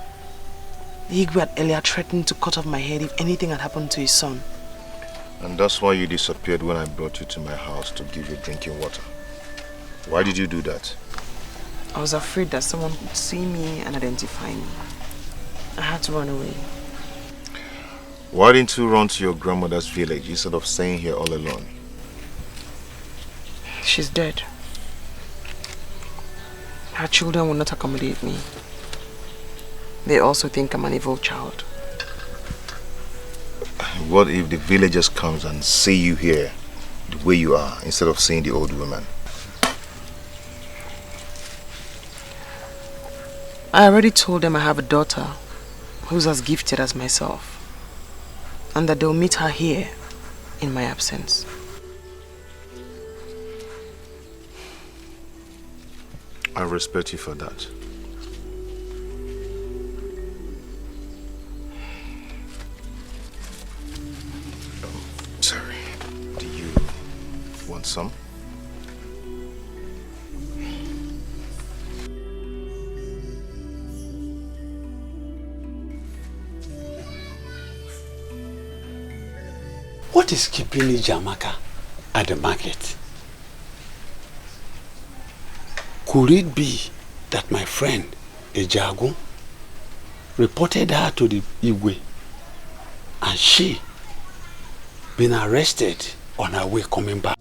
The Igwe had earlier threatened to cut off my head if anything had happened to his son. And that's why you disappeared when I brought you to my house to give you drinking water. Why did you do that? I was afraid that someone would see me and identify me. I had to run away. Why didn't you run to your grandmother's village instead of staying here all alone? She's dead. Her children will not accommodate me. They also think I'm an evil child. What if the villagers comes and see you here the way you are instead of seeing the old woman? I already told them I have a daughter who's as gifted as myself, and that they'll meet her here in my absence. I respect you for that. Sorry. Do you want some? What is keeping Ijamaka at the market? Could it be that my friend, Ejagu, reported her to the Igwe and she been arrested on her way coming back?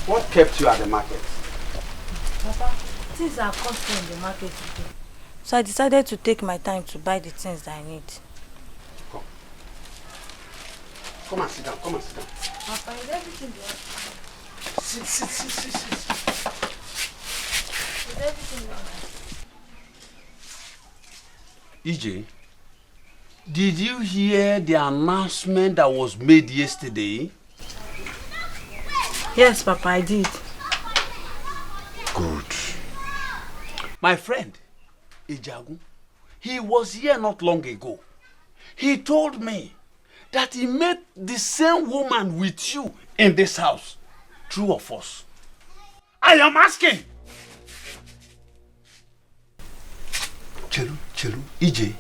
What kept you at the market? Papa, things are costly in the market today. So I decided to take my time to buy the things that I need. Come. Come and sit down, come and sit down. Papa, is everything there? Sit. Is everything there? EJ, did you hear the announcement that was made yesterday? Yes, Papa, I did. Good. My friend, Ejagu, he was here not long ago. He told me that he met the same woman with you in this house. True or false? I am asking. Chelu, EJ,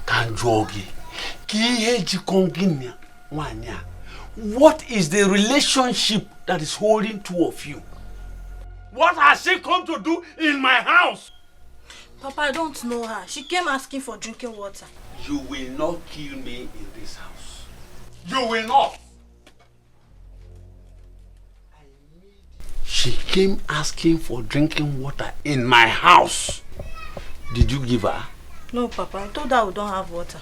Kanjogi, Kiheji Konginya, Wanya. What is the relationship that is holding two of you? What has she come to do in my house? Papa, I don't know her. She came asking for drinking water. You will not kill me in this house. You will not. She came asking for drinking water in my house. Did you give her? No, Papa. I told her we don't have water.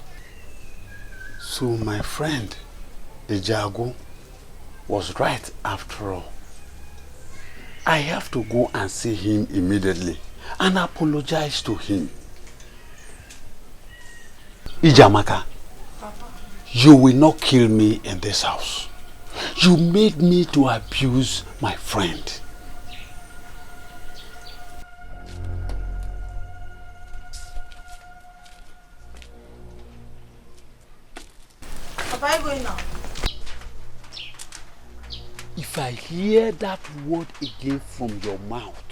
So my friend, Ejagu, was right after all. I have to go and see him immediately and apologize to him. Ijamaka, Papa. You will not kill me in this house. You made me to abuse my friend. Am I going now? If I hear that word again from your mouth,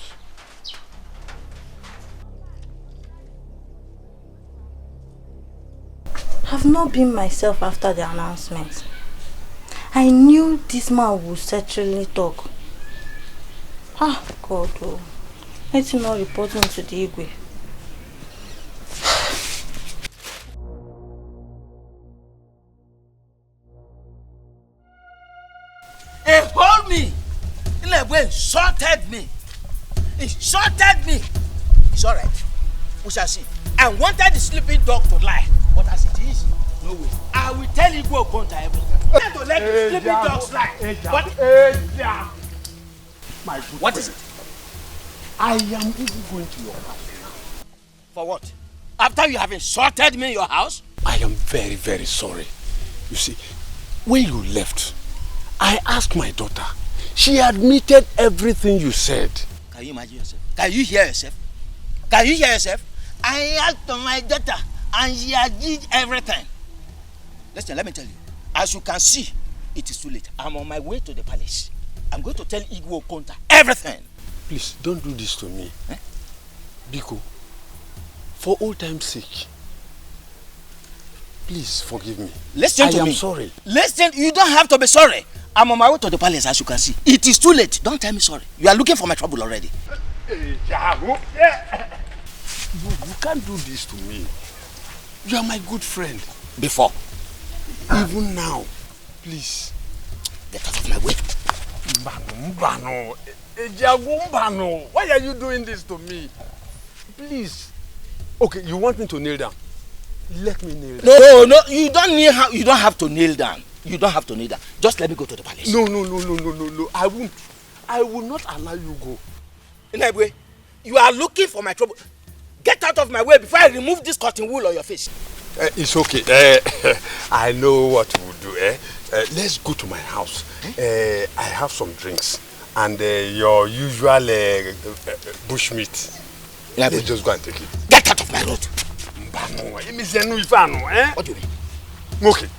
I've not been myself after the announcement. I knew this man would certainly talk. Ah, God, oh. Let him not report me to the Igwe. He hold me. He insulted me. Insulted me. It's alright. We shall see. I wanted the sleeping dog to lie. But as it is, no way. I will tell you go counter everything. I to let the sleeping dogs lie. But my good what friend, is it? I am even going to your house now. For what? After you have insulted me in your house? I am very, very sorry. You see, when you left, I asked my daughter. She admitted everything you said. Can you imagine yourself? Can you hear yourself? Can you hear yourself? I asked my daughter and she did everything. Listen, let me tell you. As you can see, it is too late. I'm on my way to the palace. I'm going to tell Igwe Okonta everything. Please, don't do this to me. Biko, for old time's sake, please forgive me. Listen to me. I am sorry. Listen, you don't have to be sorry. I'm on my way to the palace, as you can see. It is too late. Don't tell me sorry. You are looking for my trouble already. You can't do this to me. You are my good friend. Before. Even now. Please. Get out of my way. Mbano. Why are you doing this to me? Please. Okay, you want me to kneel down? Let me kneel down. No, you don't have to kneel down. You don't have to kneel down. Just let me go to the palace. No. I won't. I will not allow you go. Inebwe, you are looking for my trouble. Get out of my way before I remove this cotton wool on your face. It's okay. I know what we'll do. Let's go to my house. I have some drinks and your usual bushmeat. Let's just go and take it. Get out of my road. What do you mean? Okay.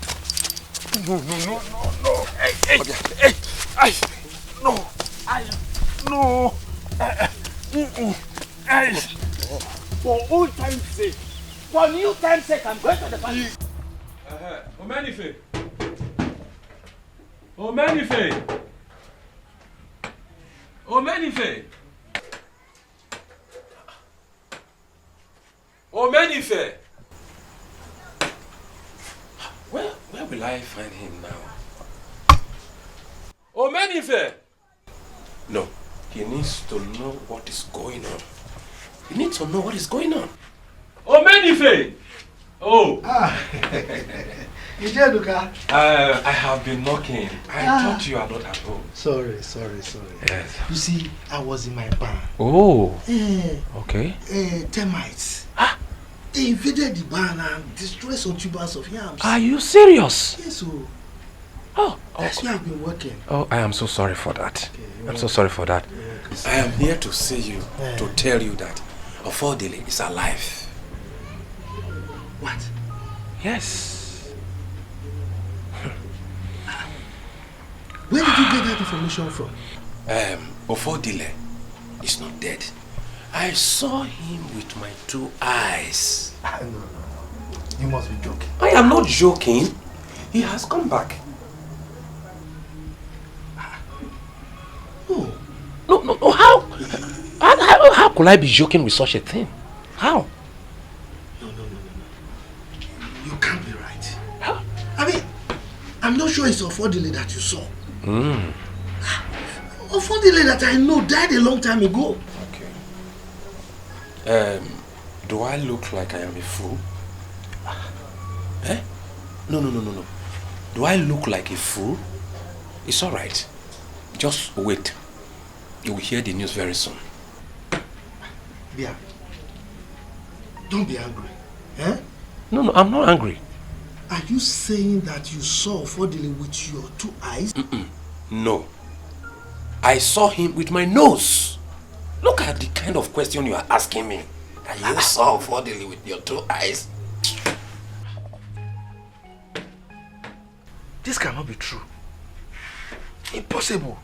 No. For old time's sake. For new time's sake, I'm going to the palace. Omenife. Where will I find him now? Omenife! No, he needs to know what is going on. You need to know what is going on. Omenife! Oh! Ijeduka. I have been knocking. I thought you are not at home. Sorry. Yes. You see, I was in my barn. Oh. Okay. Termites. They invaded the barn and destroyed some tubers of yams. Are you serious? Yes, sir. Oh. That's why I've been working. Oh, I am so sorry for that. I'm so sorry for that. I am here to see you, to tell you that Ofodile is alive. What? Yes. Where did you get that information from? Ofodile is not dead. I saw him with my 2 eyes. No. You must be joking. I am not joking. He has come back. No. How could I be joking with such a thing? How? No. You can't be right. Huh? I mean, I'm not sure it's Ofodile that you saw. Ofodile that I know died a long time ago. Okay. Do I look like I am a fool? No. Do I look like a fool? It's alright. Just wait. You will hear the news very soon. Bia, don't be angry. No, I'm not angry. Are you saying that you saw Fodile with your 2 eyes? No. I saw him with my nose. Look at the kind of question you are asking me. That you saw Fodile with your 2 eyes. This cannot be true. Impossible.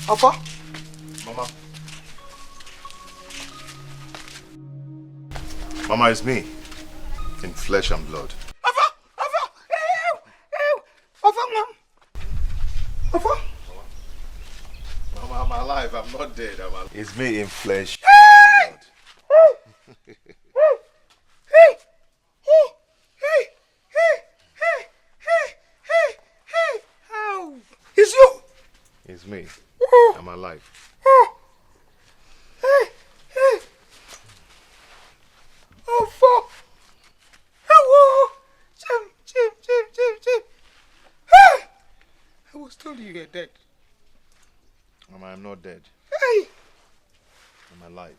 Papa? Mama. Mama, it's me. In flesh and blood. Mama, I'm alive. I'm not dead. I'm alive. It's me in flesh and blood. It's you! It's me. I'm alive. Oh, fuck! Hello! Jim! Hey! I was told you were dead. Mama, I'm not dead. Hey! I'm alive.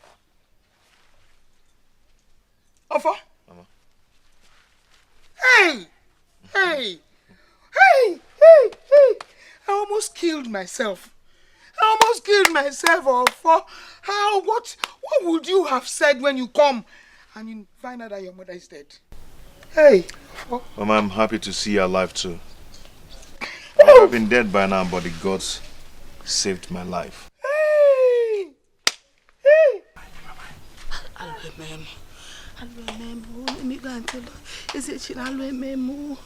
Alpha? Mama. Hey! I almost killed myself. Alpha. What would you have said when you come and you find out that your mother is dead? Hey! Alpha. Mama, I'm happy to see you alive too. I would have been dead by now, but the gods saved my life. Let me go and tell her. Is it Memo?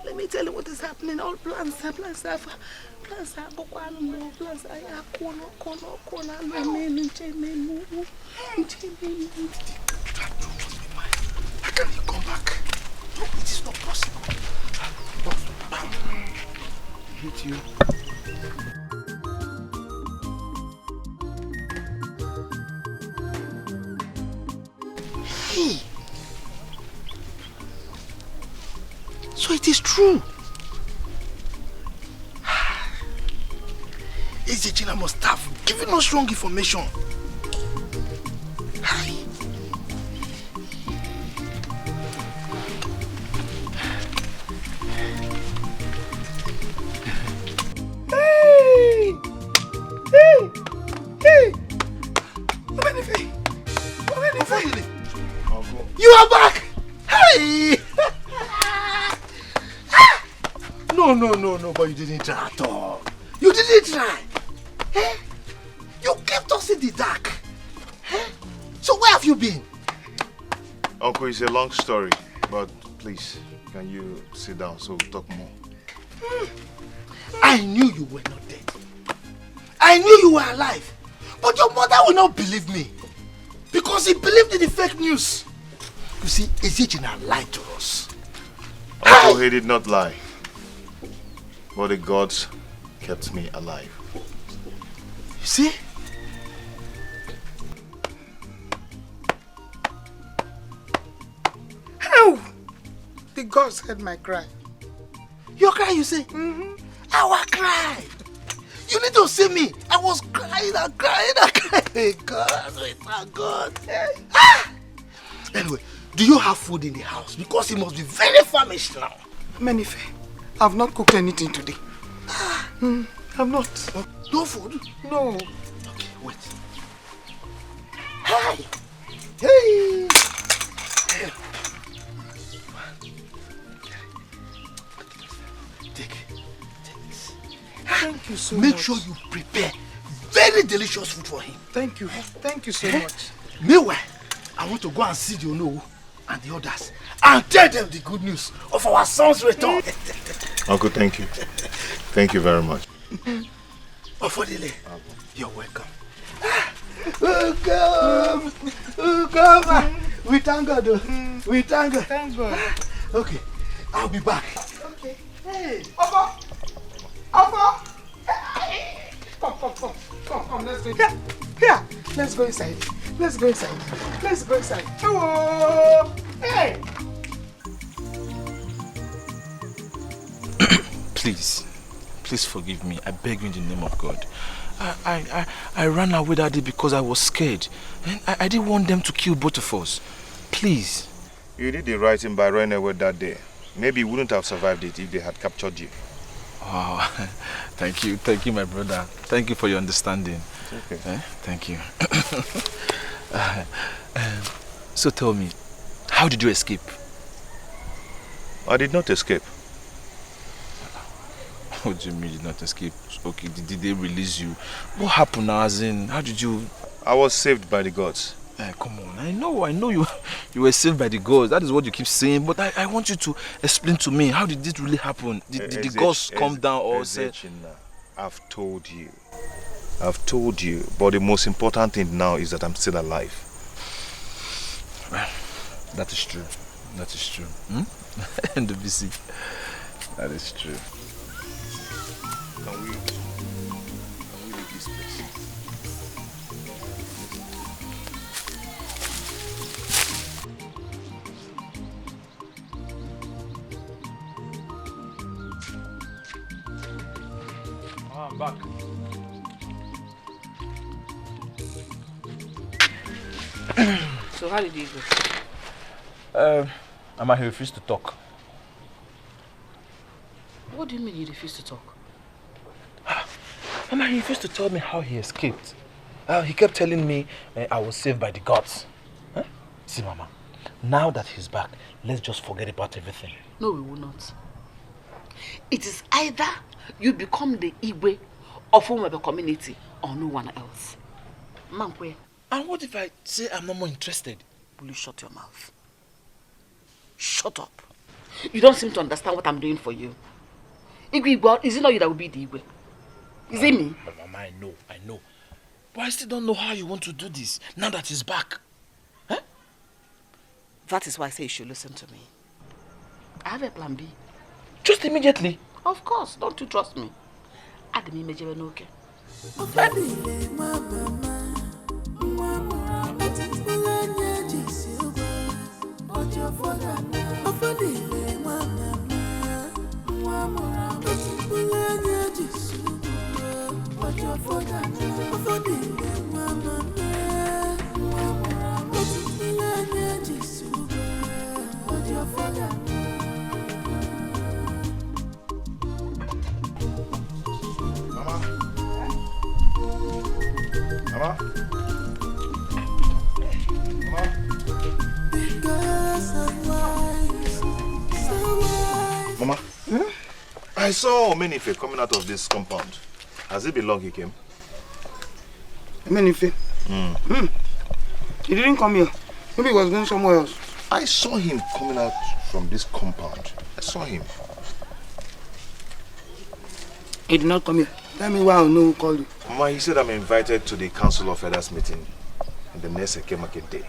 Let me tell you what is happening. All plans are How can you come back? No, it is not possible. I hate you. Hey! So it is true. Ezechina must have given us wrong information. Hi. Hey! You are back! Hey! No, but you didn't try at all. You didn't try. Eh? You kept us in the dark. Eh? So where have you been? Uncle, it's a long story, but please, can you sit down so we'll talk more? I knew you were not dead. I knew you were alive. But your mother will not believe me. Because he believed in the fake news. You see, Ezechina lied to us. Uncle, he did not lie. But the gods kept me alive. You see? How? The gods heard my cry. Your cry, you say? Our cry. You need to see me. I was crying and crying and crying. God, wait, my God. Anyway, do you have food in the house? Because he must be very famished now. Menife, I've not cooked anything today. I'm not. No food? No. Okay, wait. Hi. Hey. Take this. Thank you so much. Make sure you prepare very delicious food for him. Thank you. Thank you so much. Meanwhile, I want to go and see the Ono and the others and tell them the good news of our son's return. Uncle, thank you. Thank you very much. Ofodile, you're welcome. Welcome. Welcome. We thank God. We thank God. Thank God. Okay, I'll be back. Okay. Hey. Abba. Hey. Come, let's go. Here, let's go inside. Let's go inside. Oh, hey! Please forgive me. I beg you in the name of God. I ran away that day because I was scared. And I didn't want them to kill both of us. Please. You did the right thing by running away that day. Maybe you wouldn't have survived it if they had captured you. Wow. Thank you, my brother. Thank you for your understanding. It's okay. Thank you. So tell me, how did you escape? I did not escape. What do you mean you did not escape? Okay, did they release you? What happened now, as in, how did you... I was saved by the gods. Come on, I know you were saved by the gods. That is what you keep saying, but I want you to explain to me, how did this really happen? Did the gods come down or say... I've told you, but the most important thing now is that I'm still alive. Well, that is true. And the busy. That is true. Can we leave this place? I'm back. So how did you go? Mama, he refused to talk. What do you mean you refuse to talk? Mama, he refused to tell me how he escaped. He kept telling me I was saved by the gods. Huh? See, Mama, now that he's back, let's just forget about everything. No, we will not. It is either you become the Igwe of the community or no one else. Mankwe. And what if I say I'm not more interested? Will you shut your mouth? Shut up. You don't seem to understand what I'm doing for you. Igwe, is it not you that will be the Igwe? Is it me? But Mama, I know. But I still don't know how you want to do this now that he's back. Huh? That is why I say you should listen to me. I have a plan B. Just immediately? Of course. Don't you trust me? Add me measure okay. Mama, I saw Omenife coming out of this compound. Has it been long he came? Omenife? He didn't come here. Maybe he was going somewhere else. I saw him coming out from this compound. I saw him. He did not come here. Tell me why I know who called you. Mama, he said I'm invited to the Council of Elders meeting in the next Ekemake day.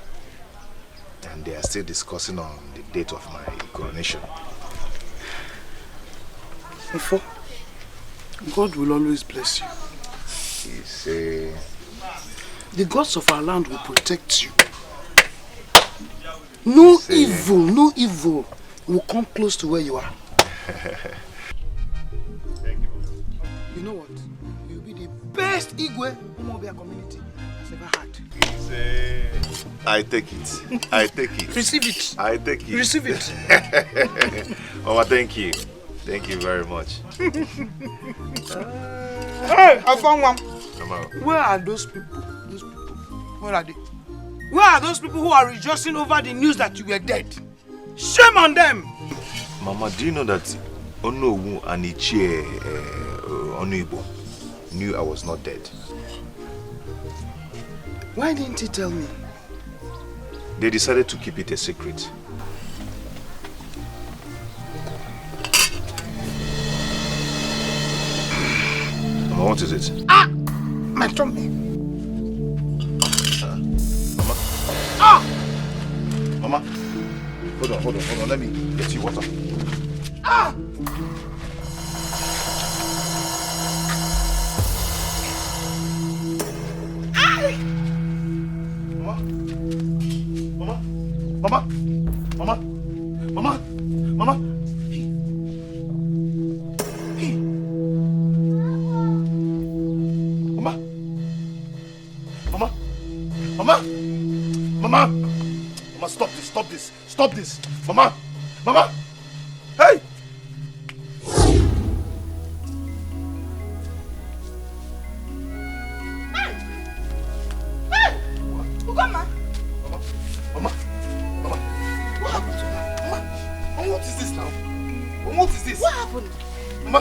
And they are still discussing on the date of my coronation. Before, God will always bless you. He say... The gods of our land will protect you. No evil will come close to where you are. Thank you. You know what? You'll be the best Igwe Umobia community has ever had. I take it. Receive it. I take it. Receive it. Mama, thank you. Thank you very much. Hey, I found one. Mama. Where are those people? Where are they? Where are those people who are rejoicing over the news that you were dead? Shame on them! Mama, do you know that Onowu and Ichie Onuibo knew I was not dead? Why didn't he tell me? They decided to keep it a secret. Mama, what is it? Ah! My tummy. Mama? Ah! Mama? Hold on. Let me get you water. Ah! Mama! Mama! Mama! Mama! Hey! Mama! Mama! Mama! Mama! Mama, stop this! Stop this! Stop this! Mama! Mama! Hey! Ugoma! Mama! Mama! What happened to her? Mama! Mama, what is this now? Mama, what is this? What happened? Mama!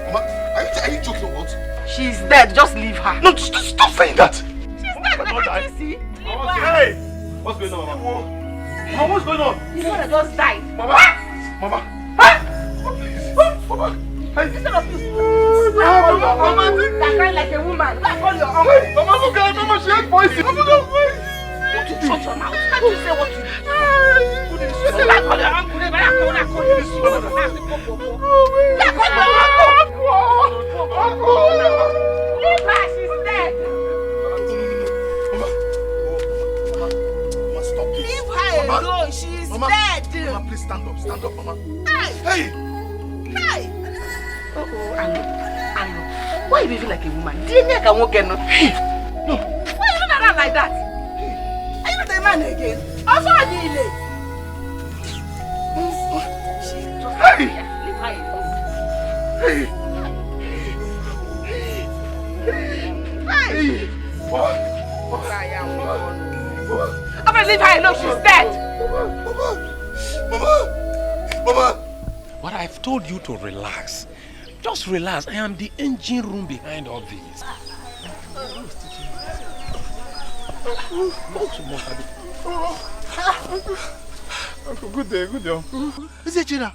Mama! Are you joking or what? She's dead. Just leave her. No, stop saying that! She's dead. Mama, Can't you see? Hey! What's going on, Mama? Mama, what's going on? His mother just died. Mama! Mama! Mama! Hey! Instead of you, Mama, that crying like a woman. Go and call your uncle. Hey! Mama, look at her. Mama, she had poison. Mama, no, wait! Don't you shut your mouth. Can't you say what you do? You say that call your uncle. Never call your uncle. Let call your uncle. Leave her. She's dead. Mama, stop this. Leave her alone. She's Mama, dead. Mama, please stand up. Stand up, Mama. Hey! Hey! Hey! Anu. Why are you behaving like a woman? Do you think I won't get no? No. Why are you not around like that? Are you not a man again? Also, I need it. Hey! Leave her alone. Hey! Hey! What? I'm gonna leave her alone. She's dead. Mama! But I've told you to relax. Just relax. I am the engine room behind all this. Uncle, good day, Uncle. Is it Gina?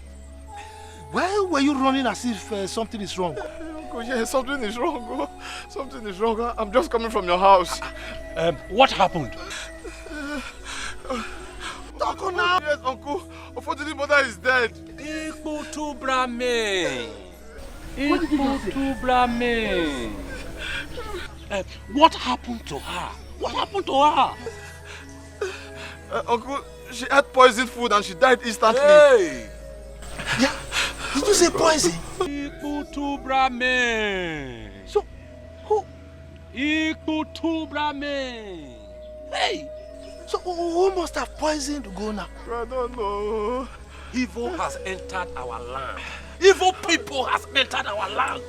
Why were you running as if something is wrong? Uncle, yeah, something is wrong. Oh. Something is wrong. I'm just coming from your house. What happened? Uncle, now. Yes, Uncle. Unfortunately, mother is dead. What happened to her? What happened to her? Uncle, she had poisoned food and she died instantly. Hey! Yeah. Did you say poison? So, who? Hey! So, who must have poisoned Ugona? I don't know. Evil has entered our land. Evil people has entered our land.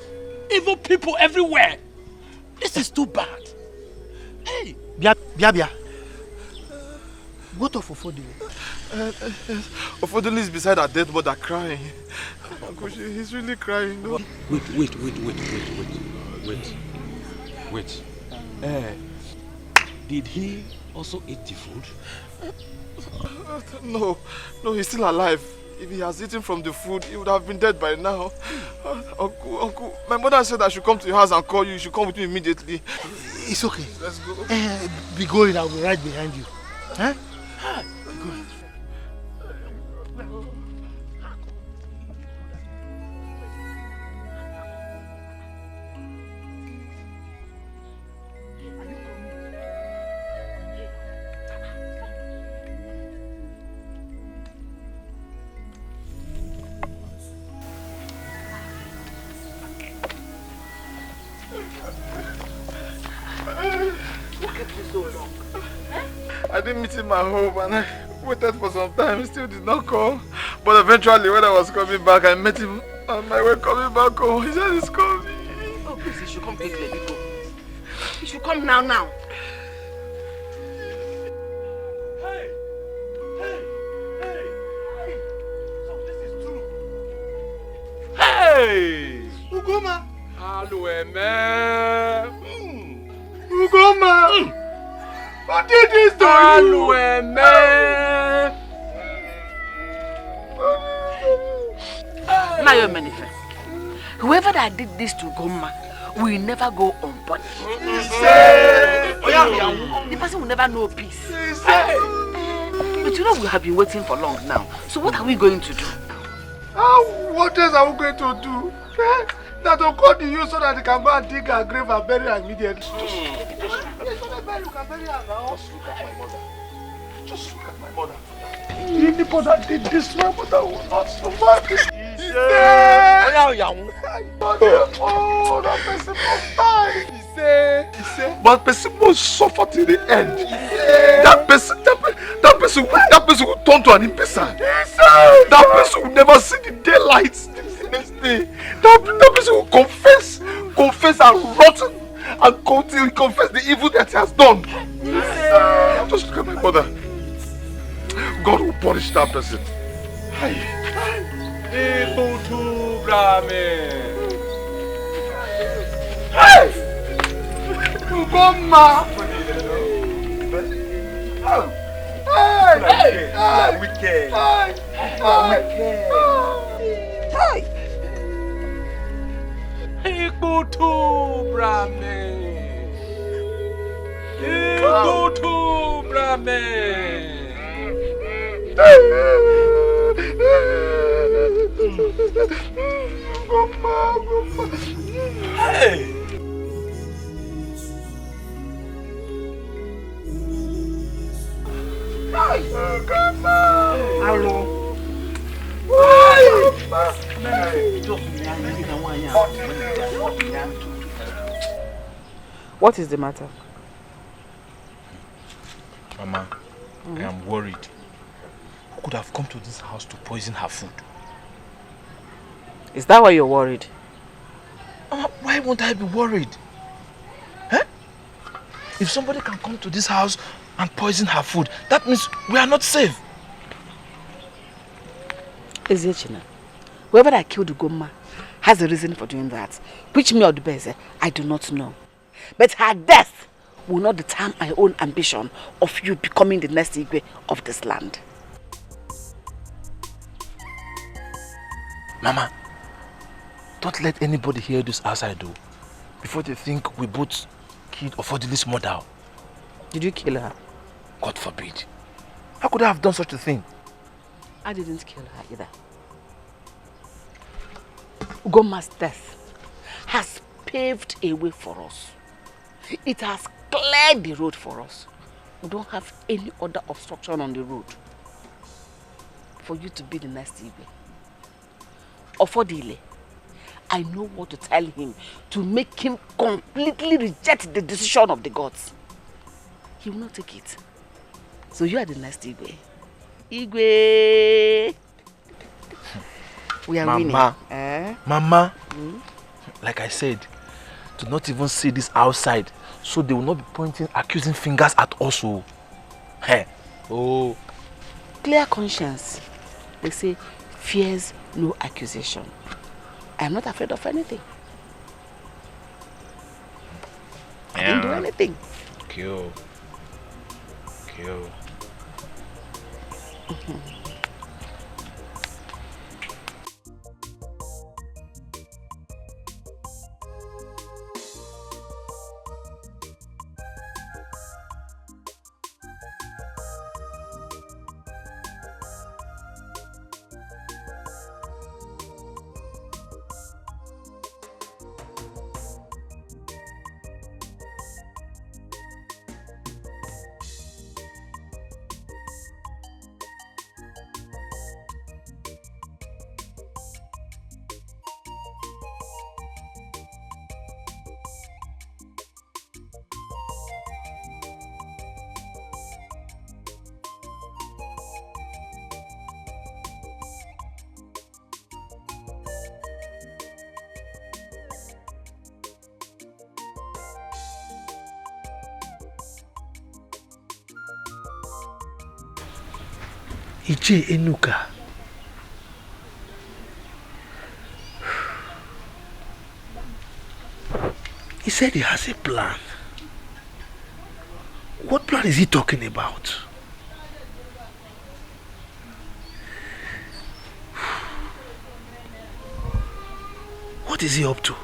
Evil people everywhere. This is too bad. Hey! Bia. What of Ofodile? Ofodile is beside her dead mother crying. Uncle, he's really crying. No? Wait. Did he also eat the food? No, he's still alive. If he has eaten from the food, he would have been dead by now. Uncle, my mother said I should come to your house and call you. You should come with me immediately. It's okay. Let's go. Be going, I'll be right behind you. Huh? Go. I didn't meet him at my home and I waited for some time. He still did not come. But eventually when I was coming back, I met him on my way coming back home. He said he's coming. Oh, please, he should come quickly, Biko. He should come now. Hey! Ugoma! Ugoma! Who did this to you? Mayo Menife, whoever that did this to Goma will never go unpunished. The person will never know peace. But you know we have been waiting for long now. So what are we going to do? What else are we going to do? That will call to you so that they can go and dig her grave and bury her immediately. Yes, so that you can bury her now. Just look at my mother. Anybody that did this to my mother will not survive this. Oh, that person must die. But person must suffer till the end. That person will turn to an imbecile. That person will never see the daylight the next day. That person will confess and rotten and go till he confess the evil that he has done. Just look at my mother. God will punish that person. Hey! Ugomma! Wicked! Ikutu Brahme! Ikutu Brahme! Hey! Hello. What is the matter? Mama, I am worried. Who could have come to this house to poison her food? Is that why you're worried? Mama, why won't I be worried? Huh? If somebody can come to this house and poison her food, that means we are not safe. Ezechina, whoever that killed Ugomma has a reason for doing that. Which me or the best, I do not know. But her death will not deter my own ambition of you becoming the next Igwe of this land. Mama, don't let anybody hear this outside though, before they think we both killed Ofodili's mother. Did you kill her? God forbid. How could I have done such a thing? I didn't kill her either. Ugomma's death has paved a way for us. It has cleared the road for us. We don't have any other obstruction on the road for you to be the next Igwe. Ofodile, I know what to tell him to make him completely reject the decision of the gods. He will not take it. So you are the next Igwe. Igwe! We are winning. Mama, like I said, do not even see this outside, so they will not be pointing accusing fingers at us. Hey. Oh. Clear conscience. They say, fears no accusation. I am not afraid of anything. I didn't do anything. Kill. Iche Enuka. He said he has a plan. What plan is he talking about? What is he up to?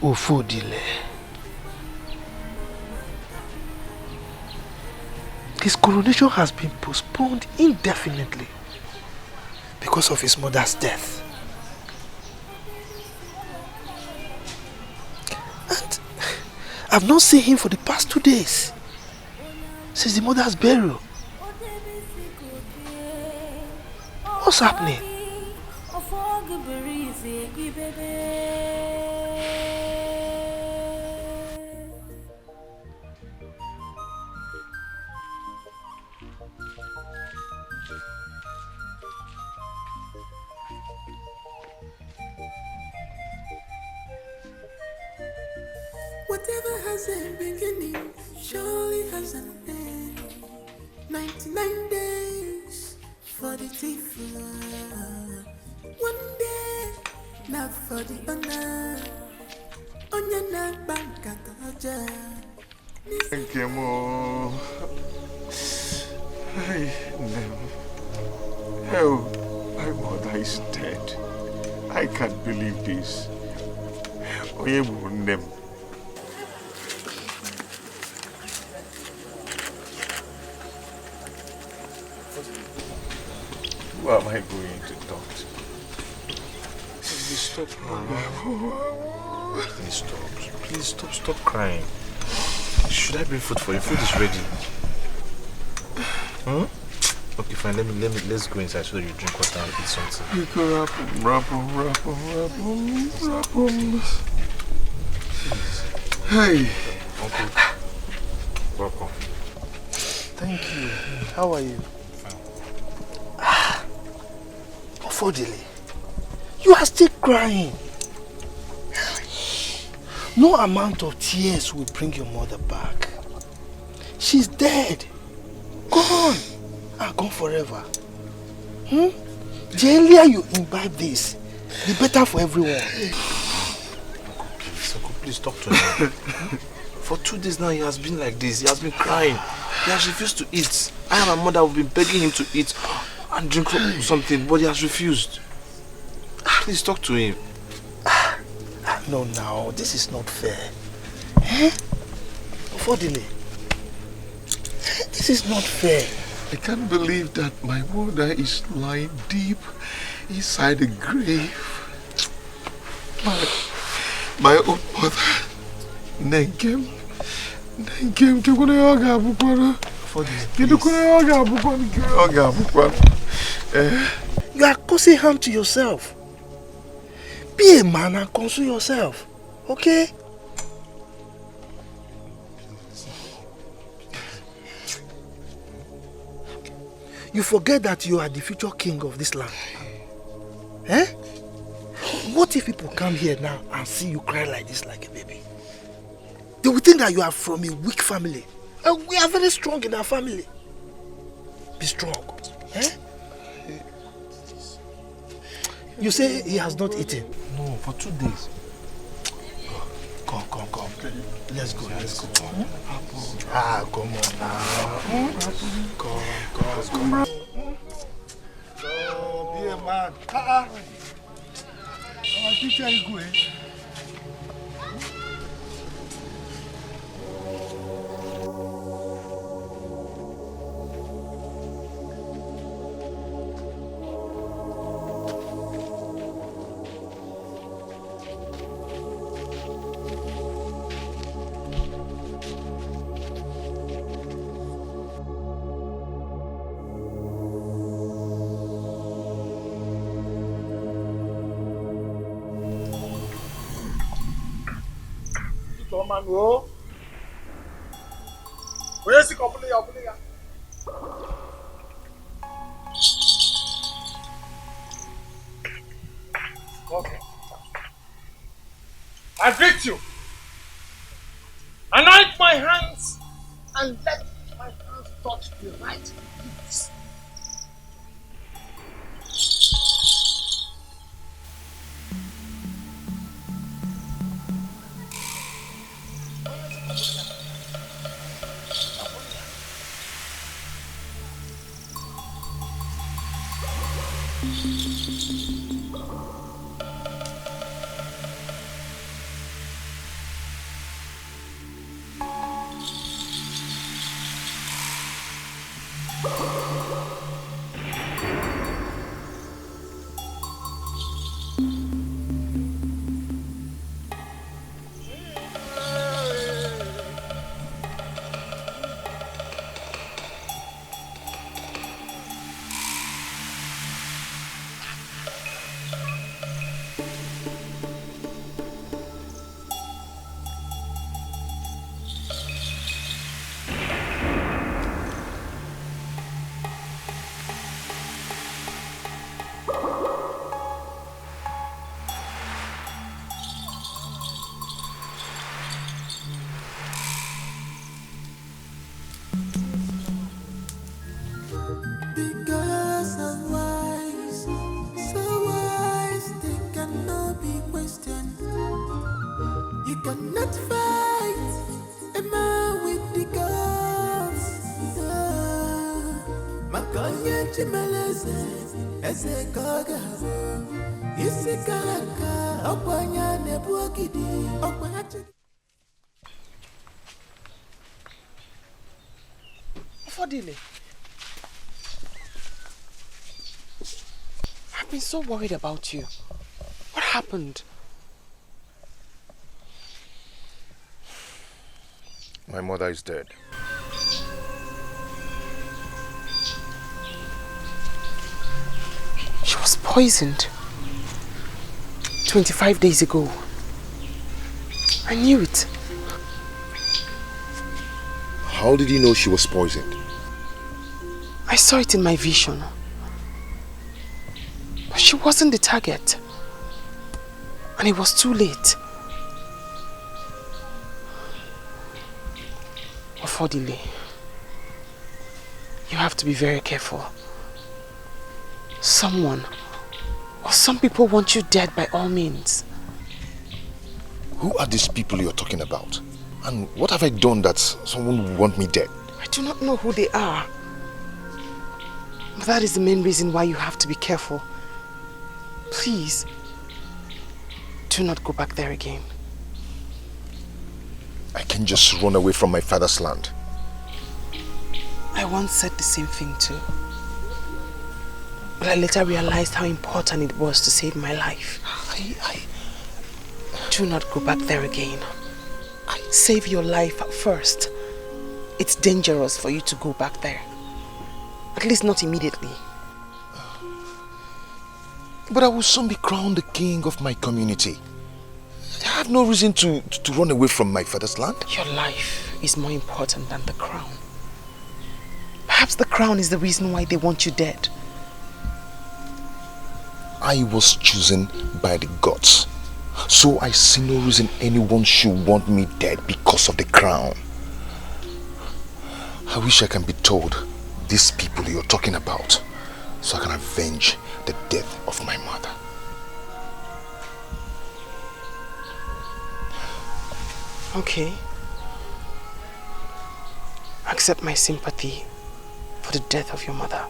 Ofodile. His coronation has been postponed indefinitely because of his mother's death. And I've not seen him for the past 2 days, since the mother's burial. What's happening? Whatever has a beginning surely has an end. 99 days for the thief. One day, not for the honor. Onya na banka kaja. Thank you, Mom. Oh, my mother is dead. I can't believe this. Who am I going to talk to? Please stop crying. Please stop crying. Should I bring food for you? Food is ready. Okay, fine. Let's go inside so that you drink water and eat something. Hey. Uncle. Welcome. Thank you. How are you? Affordably. You are still crying. No amount of tears will bring your mother back. She's dead. Gone. And gone forever. The earlier you imbibe this, the better for everyone. Uncle, please talk to him. For 2 days now, he has been like this. He has been crying. He has refused to eat. I and my mother have been begging him to eat and drink something, but he has refused. Please talk to him. No, now, this is not fair. Affordably. This is not fair. I can't believe that my mother is lying deep inside the grave. My own mother. Nenkem, you are causing harm to yourself. Be a man and console yourself, okay? You forget that you are the future king of this land. What if people come here now and see you cry like this like a baby? They will think that you are from a weak family. And we are very strong in our family. Be strong. You say he has not eaten? No, for 2 days. Come. Let's go. Come on now. Come. So, be a man. Our teacher is good. Mango. Where's the company? Okay. I greet you. Anoint my hands and let my hands touch the right lips. Fodile, I've been so worried about you. What happened? My mother is dead. She was poisoned 25 days ago. I knew it. How did you know she was poisoned? I saw it in my vision. But she wasn't the target. And it was too late. Affordily, you have to be very careful. Someone or some people want you dead by all means. Who are these people you're talking about? And what have I done that someone would want me dead? I do not know who they are. But that is the main reason why you have to be careful. Please, do not go back there again. I can just run away from my father's land. I once said the same thing too. But I later realized how important it was to save my life. Do not go back there again. Save your life first. It's dangerous for you to go back there. At least not immediately. But I will soon be crowned the king of my community. I have no reason to run away from my father's land. Your life is more important than the crown. Perhaps the crown is the reason why they want you dead. I was chosen by the gods. So I see no reason anyone should want me dead because of the crown. I wish I can be told these people you're talking about so I can avenge the death of my mother. Okay. Accept my sympathy for the death of your mother.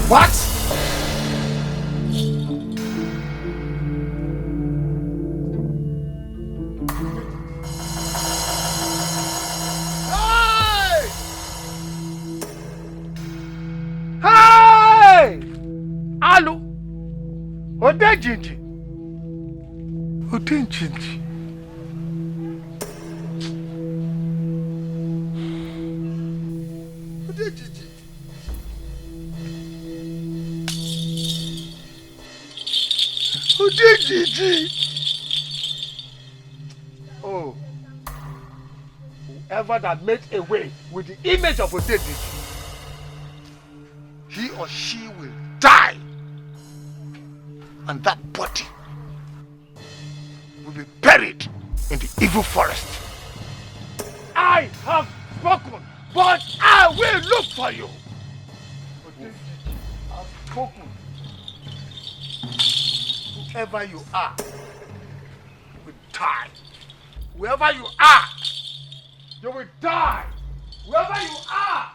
What? Allo, Odejiji. Odejiji. Odejiji. Odejiji. Oh, whoever that makes away with the image of Odejiji, he or she will die. And that body will be buried in the evil forest. I have spoken, but I will look for you. I've spoken. Whoever you are will die. Whoever you are, you will die. Whoever you are.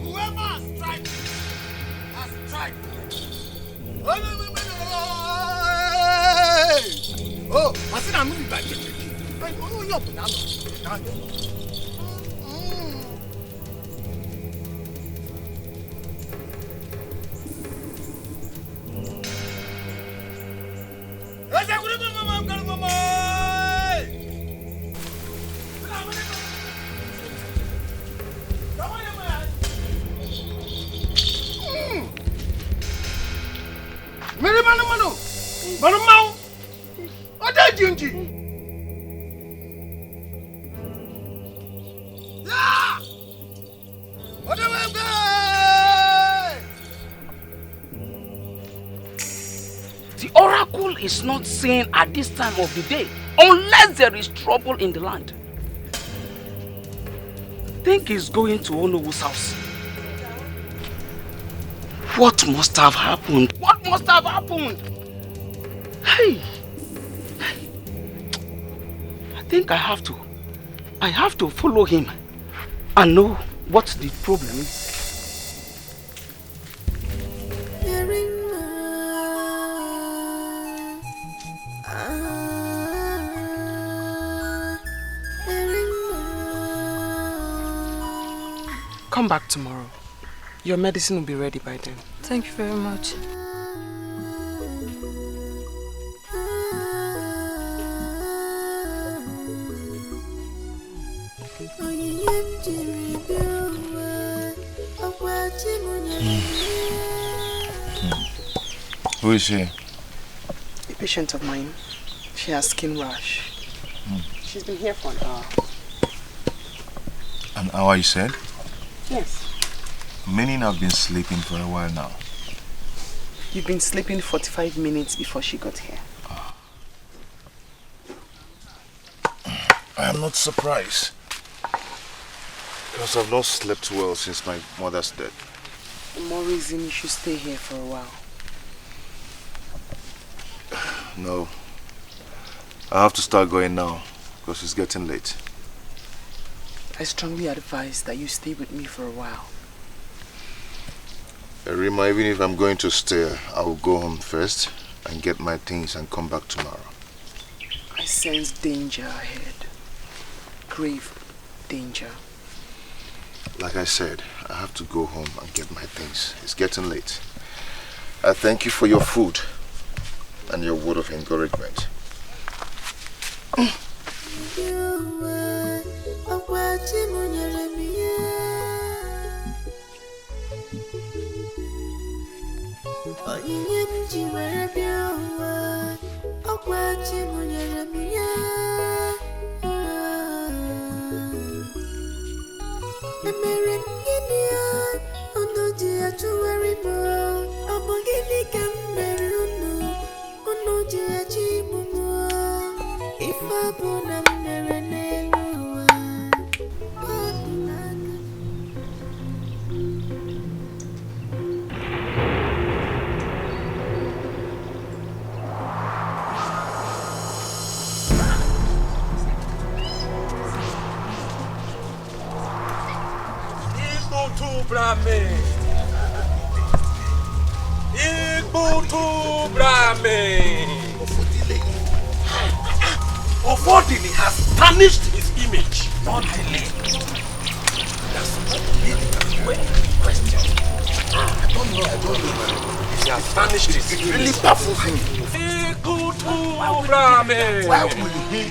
Whoever has tried has tried. Oh, I said I'm moving back. I don't know your banana. Come on, The oracle is not seen at this time of the day unless there is trouble in the land. Think he's going to Onowu's house. What must have happened? What must have happened? Hey! I think I have to follow him and know what the problem is. Come back tomorrow. Your medicine will be ready by then. Thank you very much. Who is she? A patient of mine. She has skin rash. She's been here for an hour. An hour, you said? Yes. Meaning I've been sleeping for a while now. You've been sleeping 45 minutes before she got here. I am not surprised. Because I've not slept well since my mother's death. The more reason you should stay here for a while. No. I have to start going now because it's getting late. I strongly advise that you stay with me for a while. Rima, even if I'm going to stay, I will go home first and get my things and come back tomorrow. I sense danger ahead. Grave danger. Like I said, I have to go home and get my things. It's getting late. I thank you for your food and your word of encouragement. Confronting has tarnished his image. Not delay. That's not the question. I don't know. He has tarnished his image. It really baffles me. Why will he?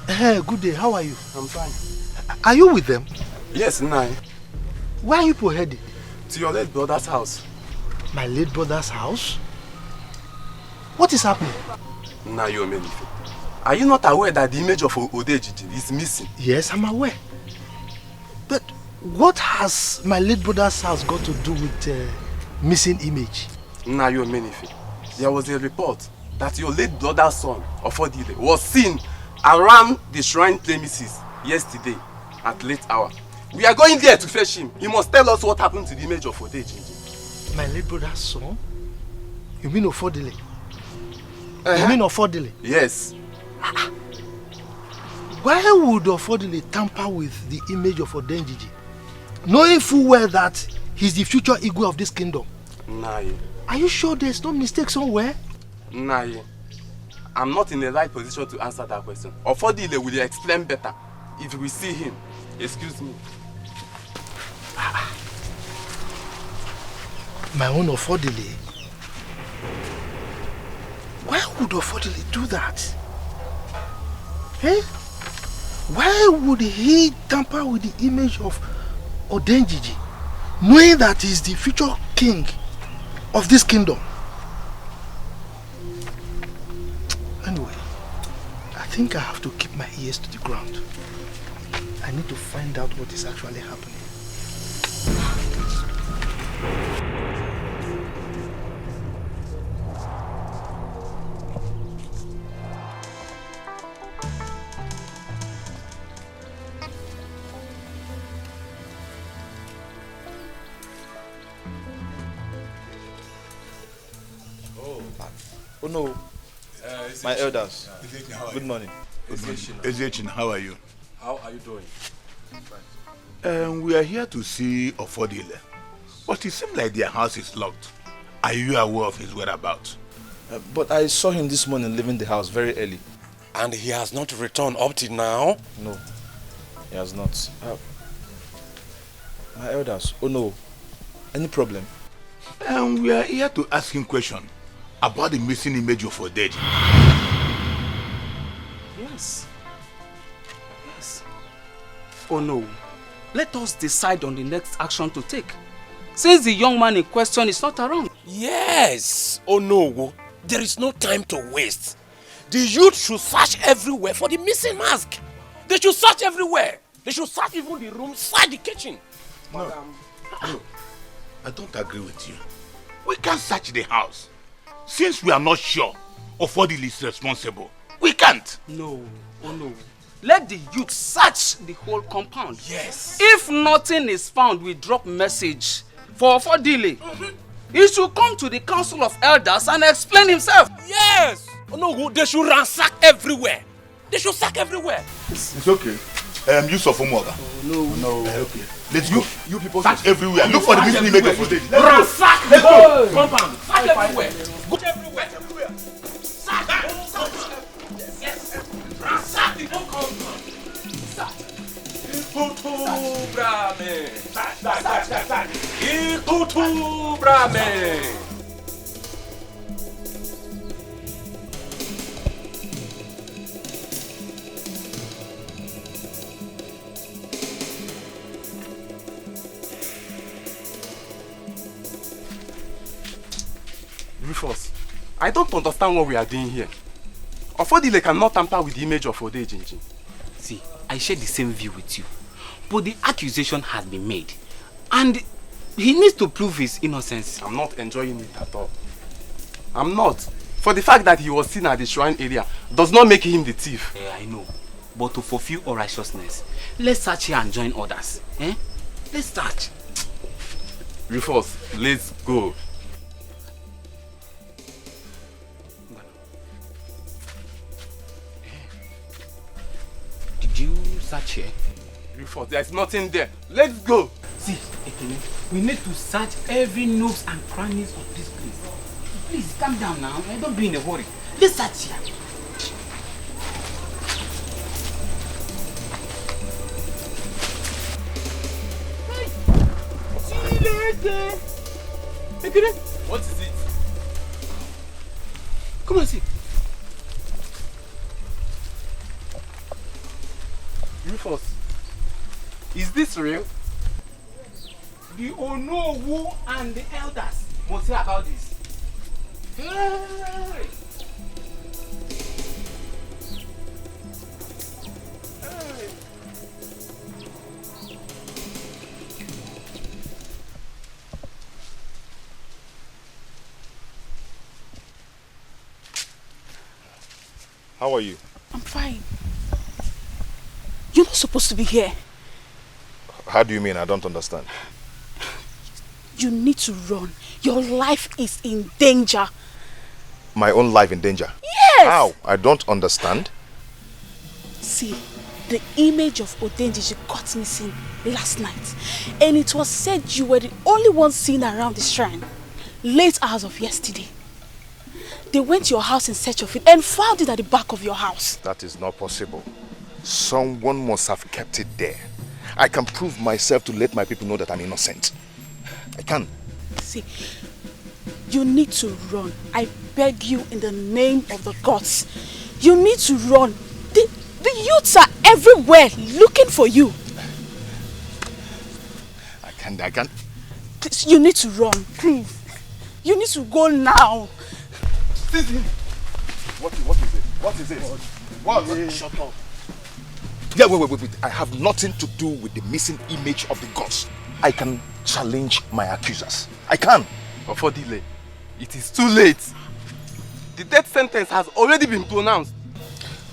Hey, good day. How are you? I'm fine. Are you with them? Yes, Nai. Where are you headed? To your late brother's house. My late brother's house? What is happening? Nai, are you not aware that the image of Odejiji is missing? Yes, I'm aware. But what has my late brother's house got to do with missing image? Nai, there was a report that your late brother's son, Ofodile, was seen around the shrine premises yesterday at late hour. We are going there to fetch him. He must tell us what happened to the image of Odeji. My late brother's son? You mean Ofodile? You mean Ofodile? Yes. Why would Ofodile tamper with the image of Odenjiji, knowing full well that he's the future Igwe of this kingdom? Nai. Are you sure there's no mistake somewhere? Nai, I'm not in the right position to answer that question. Ofodile will explain better if we see him. Excuse me. My own Ofodile? Why would Ofodile do that? Eh? Why would he tamper with the image of Odenjiji, knowing that he's the future king of this kingdom? Anyway, I think I have to keep my ears to the ground. I need to find out what is actually happening. Oh no, my elders. Good morning. Ezechin, how are you? How are you doing? We are here to see Ofodile, but it seems like their house is locked. Are you aware of his whereabouts? But I saw him this morning leaving the house very early. And he has not returned up till now? No, he has not. My elders, oh no, any problem? We are here to ask him question about the missing image of Odeji. Yes. Oh no. Let us decide on the next action to take, since the young man in question is not around. Yes. Oh no. There is no time to waste. The youth should search everywhere for the missing mask. They should search everywhere. They should search even the room, search the kitchen. No, I don't agree with you. We can't search the house. Since we are not sure of what is responsible, we can't. No, oh no. Let the youth search the whole compound. Yes. If nothing is found, we drop message for delay. He should come to the council of elders and explain himself. Yes. Oh no, they should ransack everywhere. They should search everywhere. It's okay. Use of Umoga. No. Okay. Let's go. You people search everywhere. Look for the missing image of Odeji. Ransack the whole compound. Search everywhere. Go everywhere. Search the whole compound. Yes. Ransack the whole compound. Ikutu brame. Ikutu brame. Rufus, I don't understand what we are doing here. Ofodile cannot tamper with the image of Odeji. See, I share the same view with you. But the accusation has been made. And he needs to prove his innocence. I'm not enjoying it at all. I'm not. For the fact that he was seen at the shrine area does not make him the thief. I know. But to fulfill all righteousness, let's search here and join others. Let's search. Rufus, let's go. Did you search here? Rufus, there's nothing there. Let's go. See, Ekene, we need to search every nooks and crannies of this place. Please, calm down now. Don't be in a hurry. Let's search here. Ekene, what is it? Come on, see. Rufus, is this real? The Onowu and the elders must hear about this. Hey! How are you? I'm fine. You're not supposed to be here. How do you mean? I don't understand. You need to run. Your life is in danger. My own life in danger? Yes! How? I don't understand. See, the image of Odenjiji got missing last night. And it was said you were the only one seen around the shrine. Late hours of yesterday. They went to your house in search of it and found it at the back of your house. That is not possible. Someone must have kept it there. I can prove myself to let my people know that I'm innocent. I can. See, you need to run. I beg you in the name of the gods. You need to run. The youths are everywhere looking for you. I can't. Please, you need to run, please. You need to go now. What is it? What is it? What? Shut up. Yeah, wait. I have nothing to do with the missing image of the gods. I can challenge my accusers. I can. But for delay, it is too late. The death sentence has already been pronounced.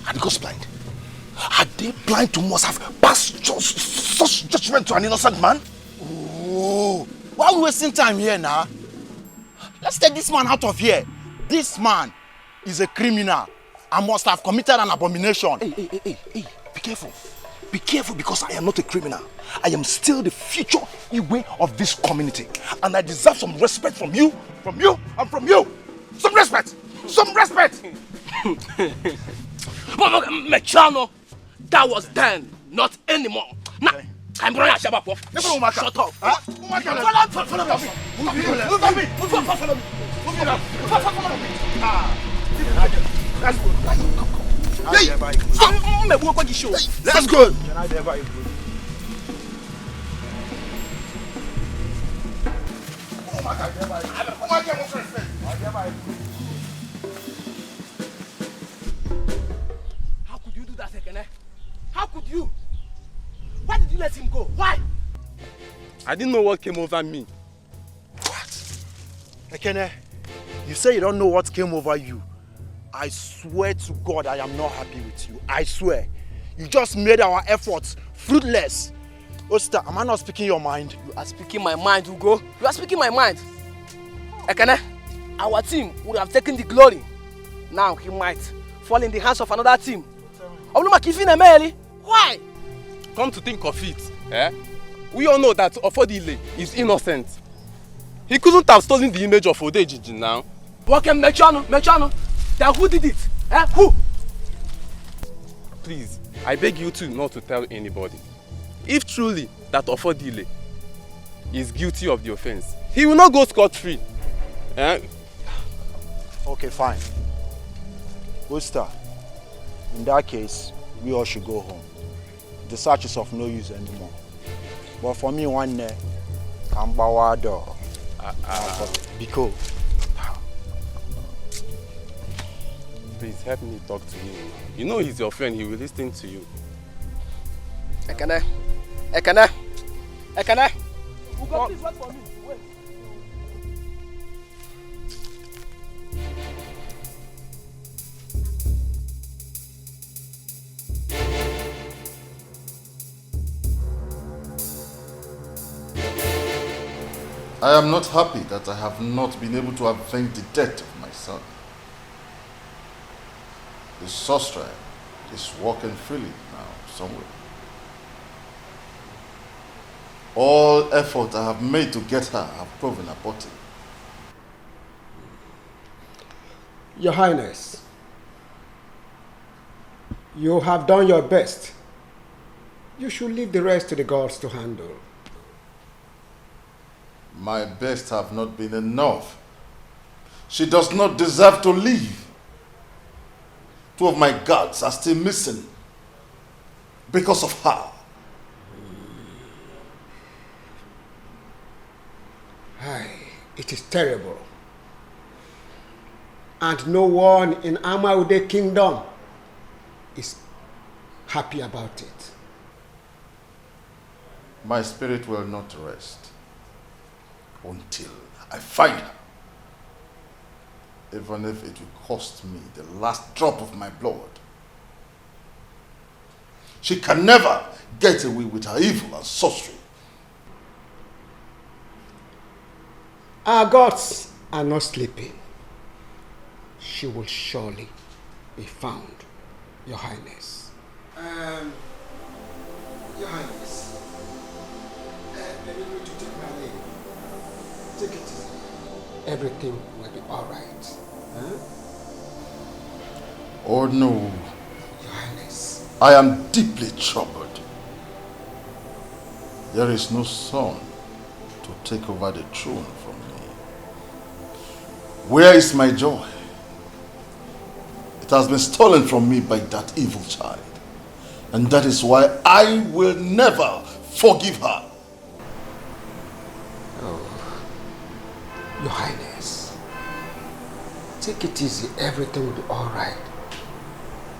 Are the gods blind? Are they blind to must have passed such judgment to an innocent man? Oh, why are we wasting time here now? Let's take this man out of here. This man is a criminal and must have committed an abomination. Hey, be careful. Be careful, because I am not a criminal. I am still the future Igwe of this community. And I deserve some respect from you, and from you. Some respect! Some respect! But Mechano, that was then, not anymore. Now, I'm going to shut up. Shut up. That's good. That's good. How could you do that, Ekene? How could you? Why did you let him go? Why? I didn't know what came over me. What? Ekene, you say you don't know what came over you. I swear to God I am not happy with you. I swear. You just made our efforts fruitless. Osta, am I not speaking your mind? You are speaking my mind, Ugo. You are speaking my mind. Ekene, our team would have taken the glory. Now he might fall in the hands of another team. Why? Come to think of it, we all know that Ofodile is innocent. He couldn't have stolen the image of Odejiji now. Okay, Mechano. Then who did it? Who? Please, I beg you two not to tell anybody. If truly that Ofodile is guilty of the offense, he will not go scot-free. Okay, fine. Osta, in that case, we all should go home. The search is of no use anymore. But for me, one day, Kambawado, Biko. Please help me talk to him. You know he's your friend, he will listen to you. Ekene. Ugo, please wait for me. Wait. I am not happy that I have not been able to avenge the death of my son. The sorcerer is walking freely now somewhere. All effort I have made to get her have proven abortive. Your Highness, you have done your best. You should leave the rest to the gods to handle. My best have not been enough. She does not deserve to live. 2 of my guards are still missing because of her. Aye, it is terrible. And no one in Amaude Kingdom is happy about it. My spirit will not rest until I find her. Even if it will cost me the last drop of my blood. She can never get away with her evil and sorcery. Our gods are not sleeping. She will surely be found, Your Highness. Your Highness, I need to take my leave. Take it easy. Everything will be all right. Huh? Oh no. Your Highness. I am deeply troubled. There is no son to take over the throne from me. Where is my joy? It has been stolen from me by that evil child. And that is why I will never forgive her. Oh, Your Highness, take it easy. Everything will be all right.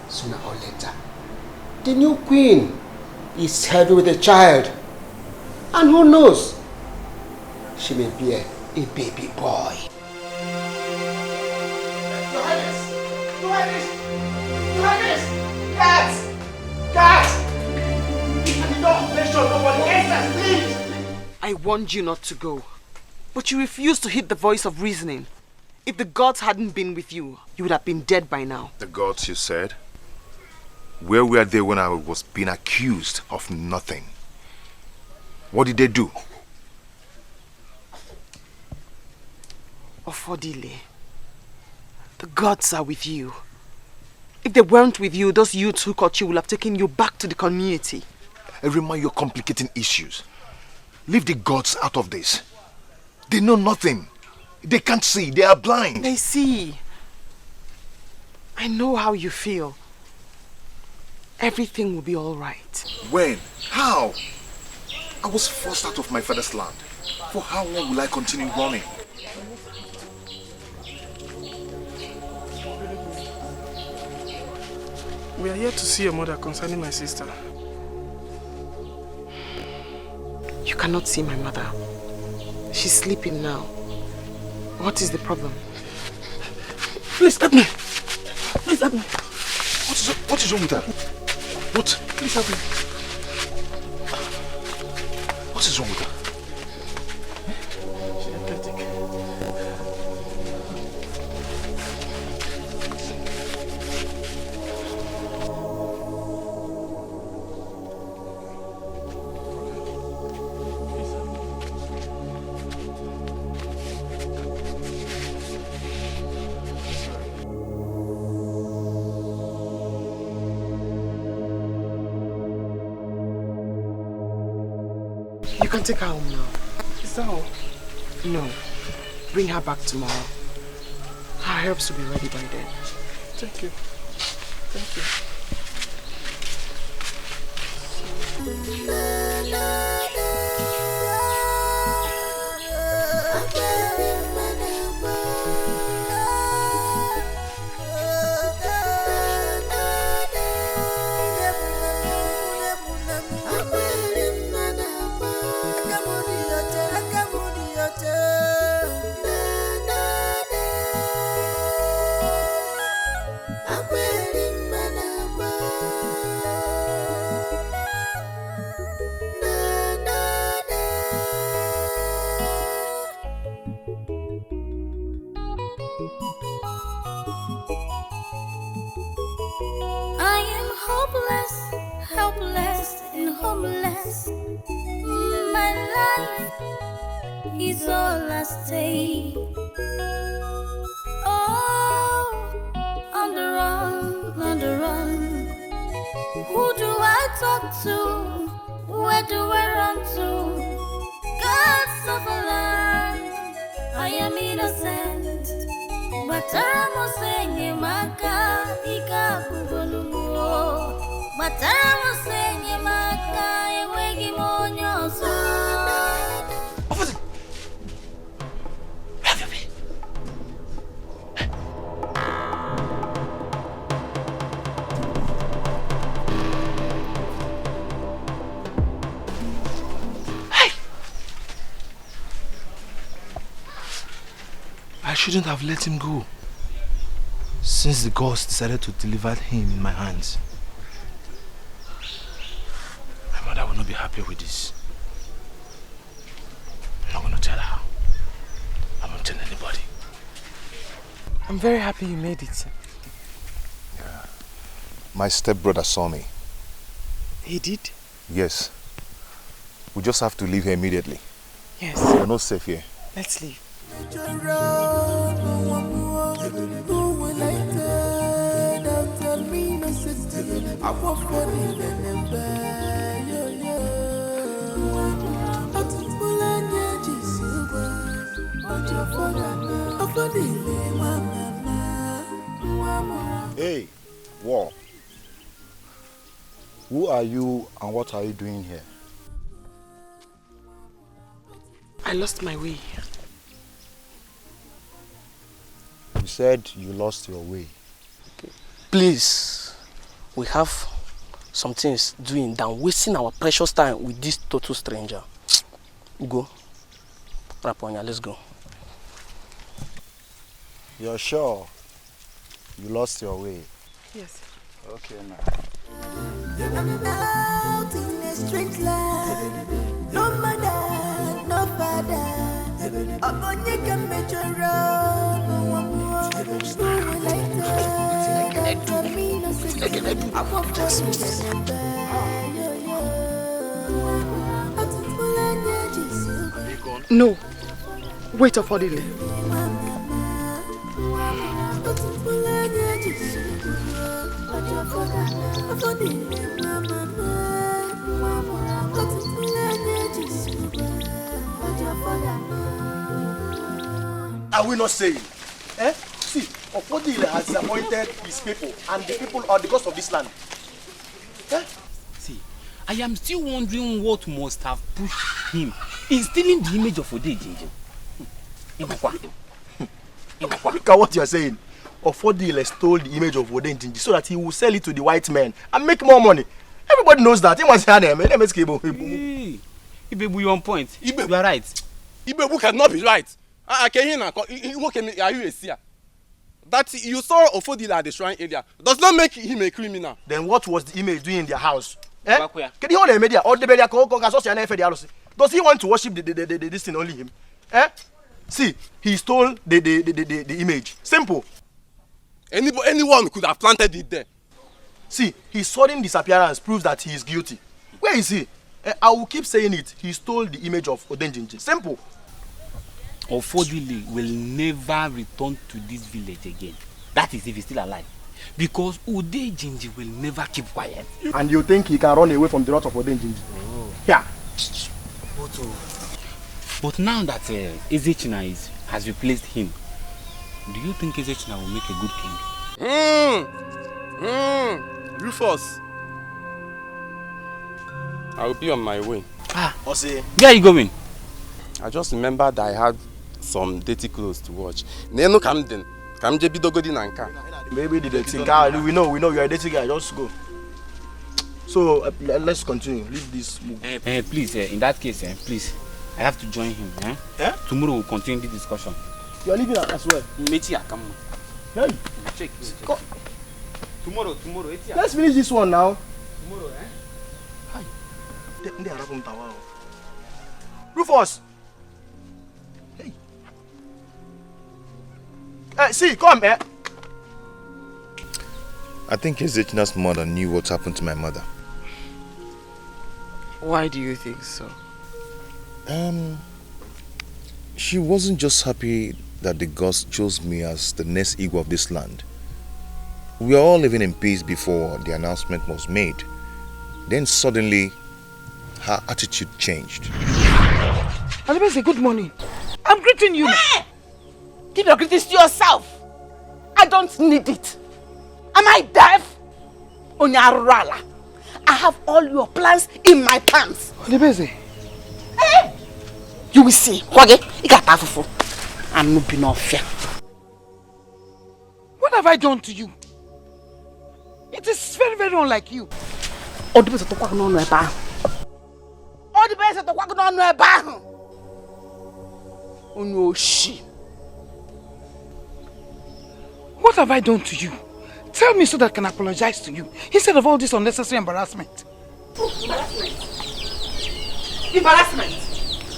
Sooner or later, the new queen is heavy with a child. And who knows, she may be a baby boy. Your Highness! Your Highness! Your Highness! Guards! Guards! At the door, make sure nobody enters, please! I warned you not to go, but you refused to heed the voice of reasoning. If the gods hadn't been with you, you would have been dead by now. The gods, you said? Where were they when I was being accused of nothing? What did they do? Ofodile, the gods are with you. If they weren't with you, those youths who caught you will have taken you back to the community. Erima, you're complicating issues. Leave the gods out of this. They know nothing. They can't see. They are blind. They see. I know how you feel. Everything will be all right. When? How? I was forced out of my father's land. For how long will I continue running? We are here to see your mother concerning my sister. You cannot see my mother. She's sleeping now. What is the problem? Please help me. Please help me. What is wrong with her? What? Please help me. What is wrong with her? She's epileptic. You can take her home now. Is that all? No. Bring her back tomorrow. Her herbs will be ready by then. Thank you. Thank you. I am hopeless, helpless, and homeless. My life is all at stake. Oh, on the run, on the run. Who do I talk to? Where do I run to? Gods of a land, I am innocent. But I'm saying maka ika kuboluo. But I'm saying maka ewegi monyoso. I shouldn't have let him go, since the gods decided to deliver him in my hands. My mother will not be happy with this. I'm not going to tell her. I won't tell anybody. I'm very happy you made it. Yeah. My stepbrother saw me. He did? Yes. We just have to leave here immediately. Yes. We're not safe here. Let's leave. Hey, War. Who are you and what are you doing here? I lost my way. You said you lost your way. Please, we have some things doing than wasting our precious time with this total stranger. Go. Raponya, let's go. You're sure you lost your way? Yes. Okay, now. I'm out in a strange land. No mother, no father. Up on your can make your road. No one more. Who will like that? That's a mean of city. I'm a just No. Wait up for the Are we not saying? Eh? See, Ofodile has disappointed his people, and the people are the gods of this land. Eh? See, I am still wondering what must have pushed him in stealing the image of Odeji. Look at what you are saying. Ofodile stole the image of Odeji so that he will sell it to the white men and make more money. Everybody knows that. He wants to name. Hey, Ibebu, you're on point. You are right. Ibebu cannot be right. I can hear now. Are you a seer? That you saw Ofodile at the shrine area does not make him a criminal. Then what was the image doing in their house? Eh? Can you hold a media or the media? Does he want to worship this thing only him? Eh? See, he stole the image. Simple. Anyone could have planted it there. See, his sudden disappearance proves that he is guilty. Where is he? I will keep saying it. He stole the image of Odenjinji. Simple. Ofodile will never return to this village again. That is if he's still alive. Because Odenjinji will never keep quiet. And you think he can run away from the wrath of Odenjinji? Oh. Yeah. But now that Ezechina has replaced him, do you think Ezechina will make a good king? Rufus. I will be on my way. Ose. Where are you going? I just remembered that I had some dirty clothes to watch. Nenu Camden. Kamje bidogodi nanka. Maybe the dating guy. We know you are a dating guy. Just go. So let's continue. Leave this move. Please, in that case, please, I have to join him. Eh? Tomorrow we'll continue the discussion. You are leaving as well. Metia, come on. Hey. Check. Tomorrow. Let's finish this one now. Tomorrow, Hi. Rufus. Hey. See, come here. I think Ezechina's mother knew what happened to my mother. Why do you think so? She wasn't just happy that the gods chose me as the next Igwe of this land. We were all living in peace before the announcement was made. Then suddenly, her attitude changed. Alibese, good morning. I'm greeting you. Hey! Give your greetings to yourself. I don't need it. Am I deaf? Onyarala. I have all your plans in my pants. Alibese. Hey! You will see. I'm not being unfair. What have I done to you? It is very, very unlike you. What have I done to you? Tell me so that I can apologize to you instead of all this unnecessary embarrassment. Embarrassment?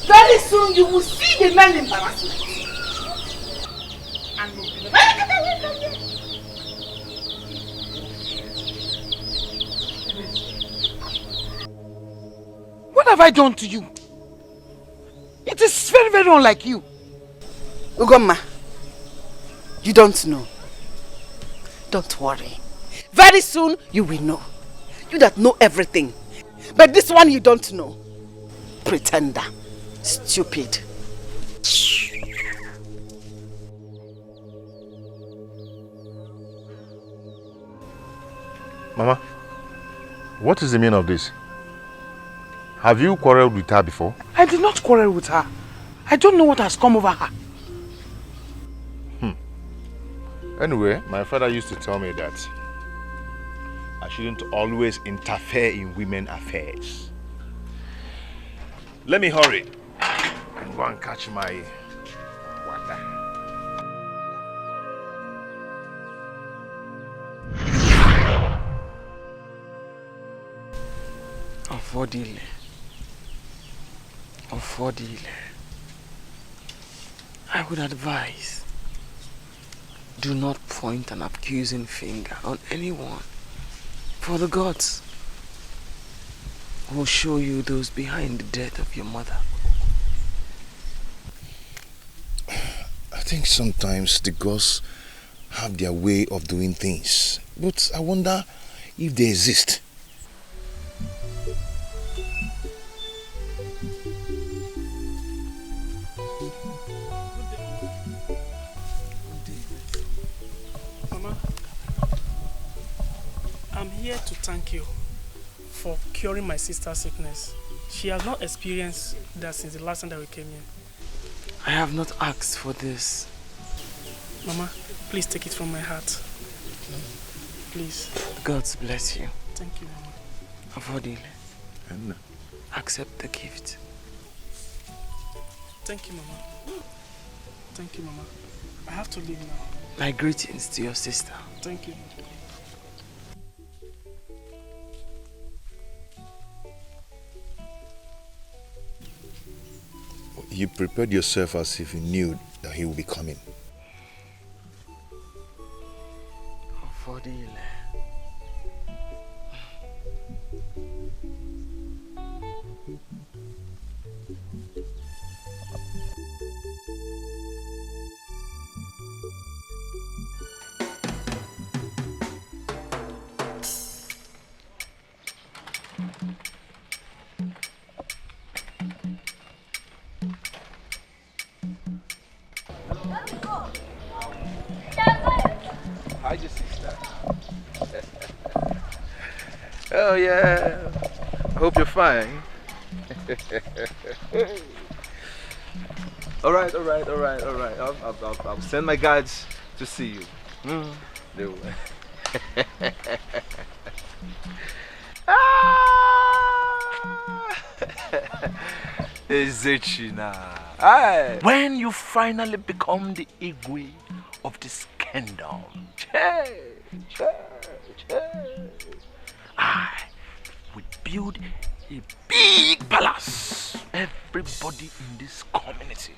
Very soon you will see the main embarrassment. What have I done to you? It is very, very unlike you. Ugoma, you don't know. Don't worry. Very soon you will know. You that know everything. But this one you don't know. Pretender. Stupid. Mama, What is the meaning of this? Have you quarreled with her before? I did not quarrel with her. I don't know what has come over her. Anyway, my father used to tell me that I shouldn't always interfere in women's affairs. Let me hurry and go and catch my water. Affordile. I would advise, do not point an accusing finger on anyone, for the gods will show you those behind the death of your mother. I think sometimes the gods have their way of doing things, but I wonder if they exist. Mama, I'm here to thank you for curing my sister's sickness. She has not experienced that since the last time that we came here. I have not asked for this. Mama, please take it from my heart. Please. God bless you. Thank you, Mama. Affordile. Accept the gift. Thank you, Mama. Thank you, Mama. I have to leave now. My greetings to your sister. Thank you. You prepared yourself as if you knew that he would be coming. Affordile. How's your sister? Oh yeah. Hope you're fine. All right. I'll send my guards to see you. They will. When you finally become the Igwe of this kingdom, I will build a big palace. Everybody in this community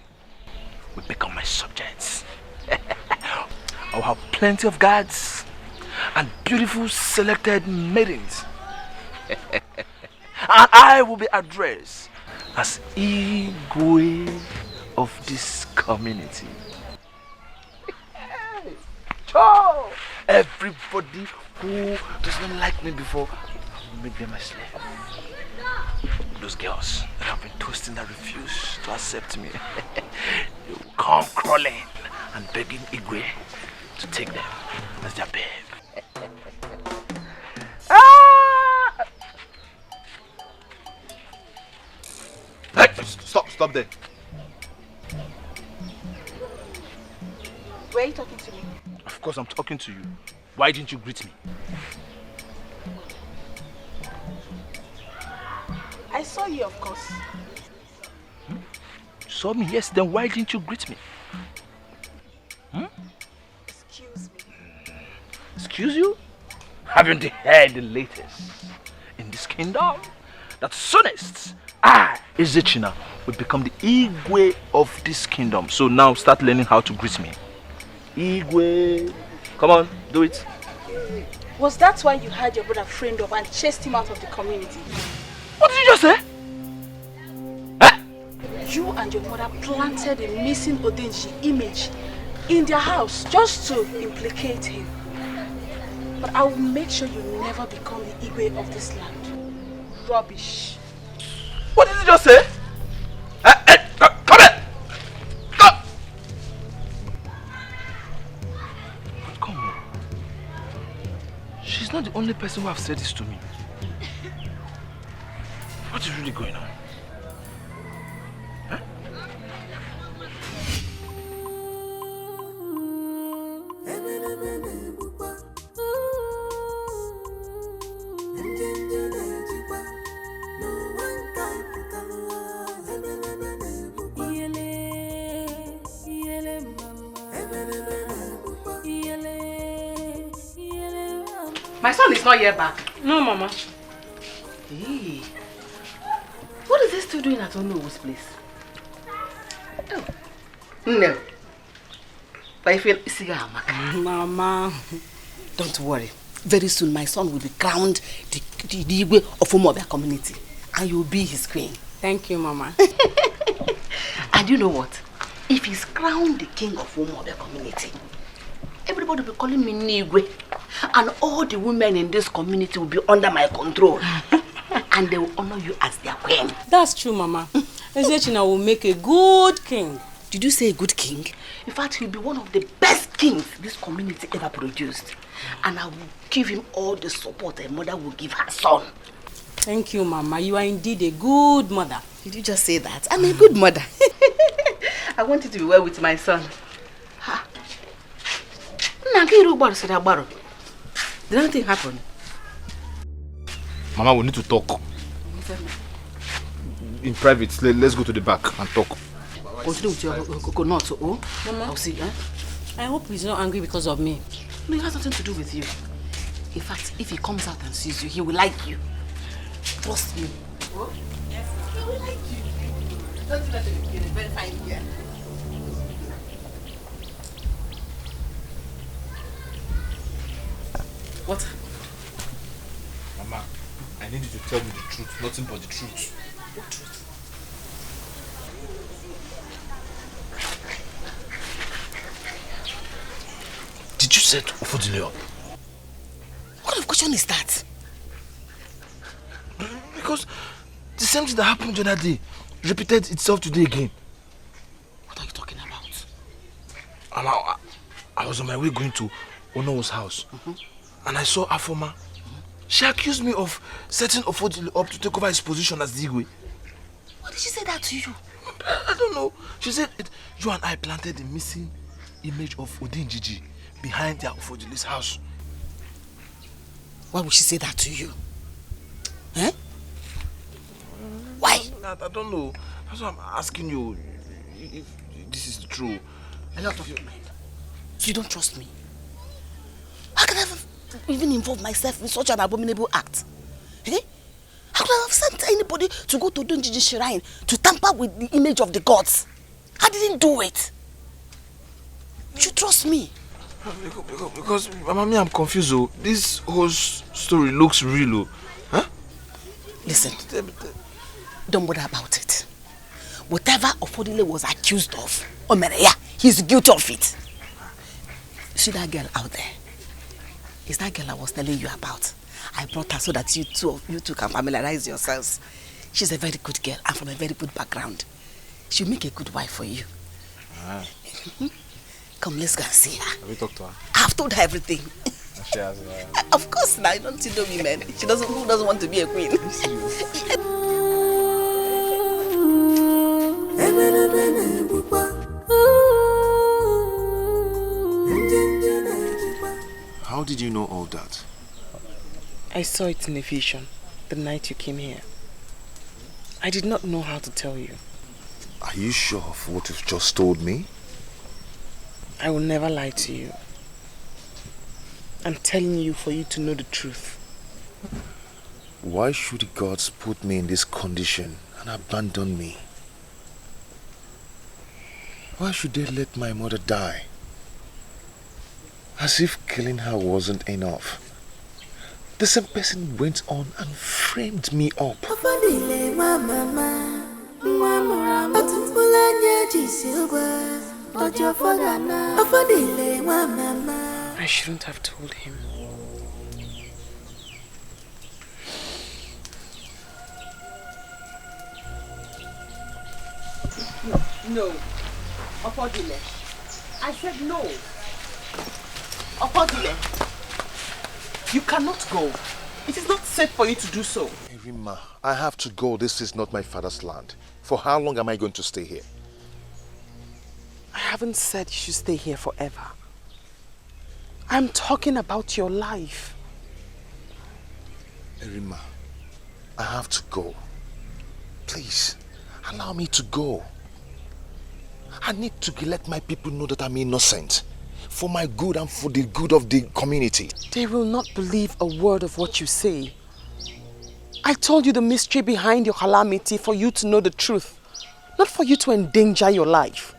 will become my subjects. I'll have plenty of guards and beautiful selected maidens. And I will be addressed as Igwe of this community. Everybody who does not like me before, I will make them my slave. Those girls that have been toasting that refuse to accept me, they will come crawling and begging Igwe to take them as their babe. Hey, stop there. Were you talking to me? Of course I'm talking to you. Why didn't you greet me? I saw you, of course. You saw me? Yes, then why didn't you greet me? Excuse me. Excuse you? Haven't you heard the latest in this kingdom? That soonest I, Ezechina, will become the Igwe of this kingdom. So now start learning how to greet me. Igwe. Come on, do it. Was that why you had your brother framed up and chased him out of the community? What did you just say? You and your mother planted a missing Odenji image in their house just to implicate him. But I will make sure you never become the Igwe of this land. Rubbish. What did you just say? Come here! Come on. She's not the only person who have said this to me. What is really going on? Huh? My son is not yet back. No, Mama. Hey. What is this still doing at Onowo's place? Oh. No. But I feel Mama. Don't worry. Very soon my son will be crowned the Igwe of Umobia community. And you will be his queen. Thank you, Mama. And you know what? If he's crowned the king of Umobia community, everybody will be calling me Nigwe. And all the women in this community will be under my control. And they will honor you as their queen. That's true, Mama. Ezechina will make a good king. Did you say a good king? In fact, he'll be one of the best kings this community ever produced. And I will give him all the support a mother will give her son. Thank you, Mama. You are indeed a good mother. Did you just say that? I'm a good mother. I want you to be well with my son. Did anything happen? Mama, we need to talk. In private, let's go to the back and talk. Continue with your coconut, oh? Mama, I'll see, eh? I hope he's not angry because of me. No, it has nothing to do with you. In fact, if he comes out and sees you, he will like you. Trust me. Oh? Yes, he will like you. Don't do that to me. You're very fine here. What? Mama, I need you to tell me the truth, nothing but the truth. What truth? Did you set Ufodile up? What kind of question is that? Because the same thing that happened the other day repeated itself today again. What are you talking about? I was on my way going to Onowo's house. And I saw Afoma. She accused me of setting Ufodile up to take over his position as the Igwe. Why did she say that to you? I don't know. She said you and I planted the missing image of Odinjiji behind their Ufodile's house. Why would she say that to you? Eh? Why? I don't know. That's why I'm asking you if this is true. A lot of your mind. You don't trust me. How can I even involve myself in such an abominable act? Eh? How could I have sent anybody to go to Odinjiji's shrine to tamper with the image of the gods? I didn't do it. You trust me. Because Mama, I'm confused. Oh. This whole story looks real. Oh. Huh? Listen, don't bother about it. Whatever Ufodile was accused of, Omereya, he's guilty of it. See that girl out there? Is that girl I was telling you about? I brought her so that you two can familiarize yourselves. She's a very good girl and from a very good background. She'll make a good wife for you. Come, let's go and see her. Have you talked to her? I've told her everything. She has. Of course, now, don't you know me, man? Who doesn't want to be a queen? How did you know all that? I saw it in a vision the night you came here. I did not know how to tell you. Are you sure of what you've just told me? I will never lie to you. I'm telling you for you to know the truth. Why should the gods put me in this condition and abandon me? Why should they let my mother die? As if killing her wasn't enough. The same person went on and framed me up. I shouldn't have told him. No. Ufodile. I said no. Ufodile. You cannot go. It is not safe for you to do so. Rima, I have to go. This is not my father's land. For how long am I going to stay here? I haven't said you should stay here forever. I'm talking about your life. Rima, I have to go. Please, allow me to go. I need to let my people know that I'm innocent. For my good and for the good of the community. They will not believe a word of what you say. I told you the mystery behind your calamity for you to know the truth, not for you to endanger your life.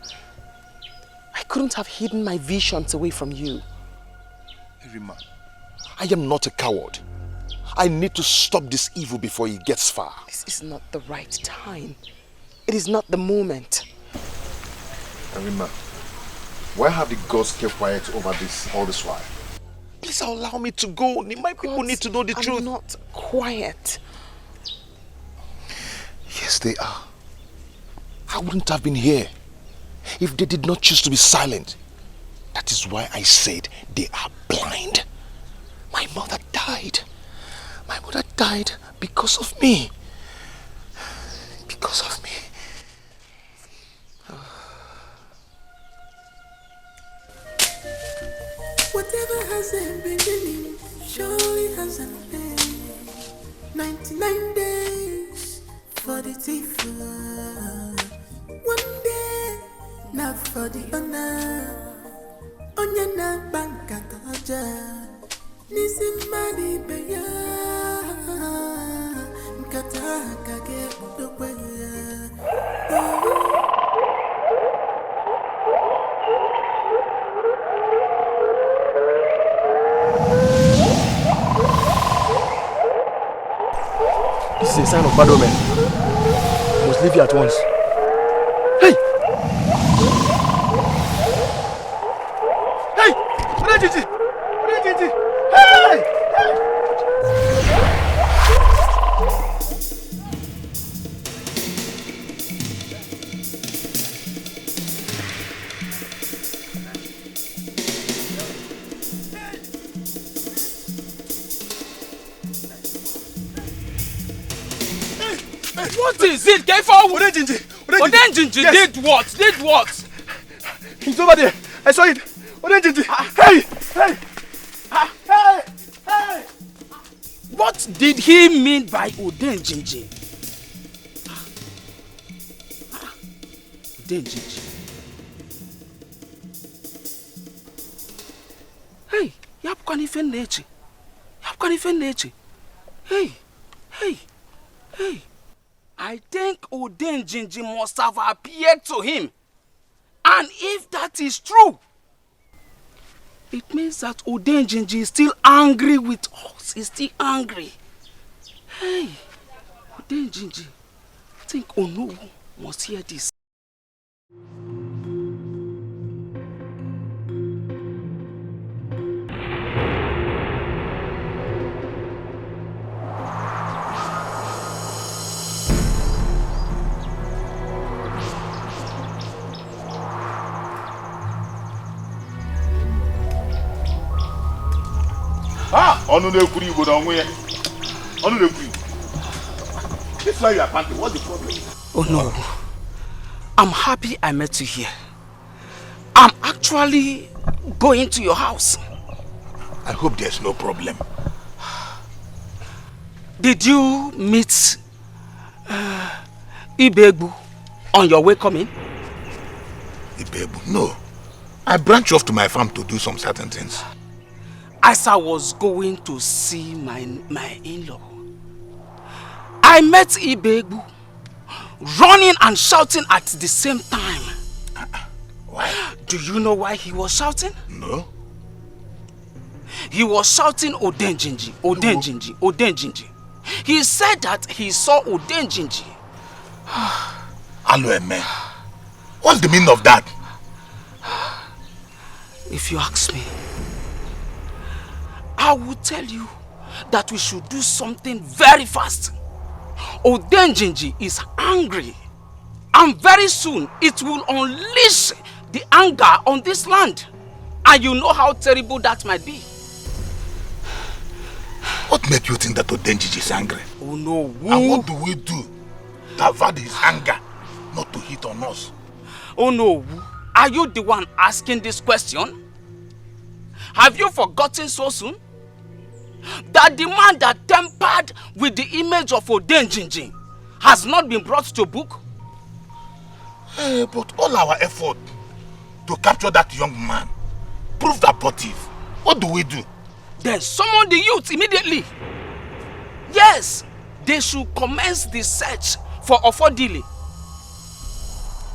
I couldn't have hidden my visions away from you. Rima, I am not a coward. I need to stop this evil before it gets far. This is not the right time. It is not the moment. Rima, why have the gods kept quiet over this all this while? Please allow me to go. My people need to know the truth. I'm not quiet. Yes, they are. I wouldn't have been here if they did not choose to be silent. That is why I said they are blind. My mother died. My mother died because of me. Because of me. Whatever has a beginning surely has an end. 99 days for the thief. One day, not for the honor. Onya na banka toja. Nisi mani beya. Nkata kage udokweya. This is a sign of bad omen. You must leave here at once. Hey! Hey! Hey! What is it? Get forward! Odenjinji did what? Did what? He's over there. I saw it. Odenjinji. Hey! Hey! Hey! Hey! What did he mean by Odenjinji? Odenjinji. Hey, yapkwani fennechi. Yapkwani fennechi. Hey, hey, hey. I think Odenjinji must have appeared to him. And if that is true, it means that Odenjinji is still angry with us. He's still angry. Hey, Odenjinji, I think Onowu must hear this. Onu na-ekwuri Igbo na onwe ya. Onu na-ekwuri. This why you are panting. What's the problem? Oh no. I'm happy I met you here. I'm actually going to your house. I hope there's no problem. Did you meet Ibegbu on your way coming? Ibegbu? No. I branch off to my farm to do some certain things. As I was going to see my in-law, I met Ibegbu running and shouting at the same time. Why? Do you know why he was shouting? No. He was shouting Odenjinji, Odenjinji, Odenjinji. He said that he saw Odenjinji. Hello, man. What's the meaning of that? If you ask me, I will tell you that we should do something very fast. Odenjinji is angry, and very soon it will unleash the anger on this land. And you know how terrible that might be. What made you think that Odenjiji is angry? Oh no. And what do we do to avert his anger not to hit on us? Oh no. Are you the one asking this question? Have you forgotten so soon that the man that tampered with the image of Odenjiji has not been brought to book? But all our effort to capture that young man proved abortive. What do we do? Then summon the youth immediately. Yes, they should commence the search for Ofodile.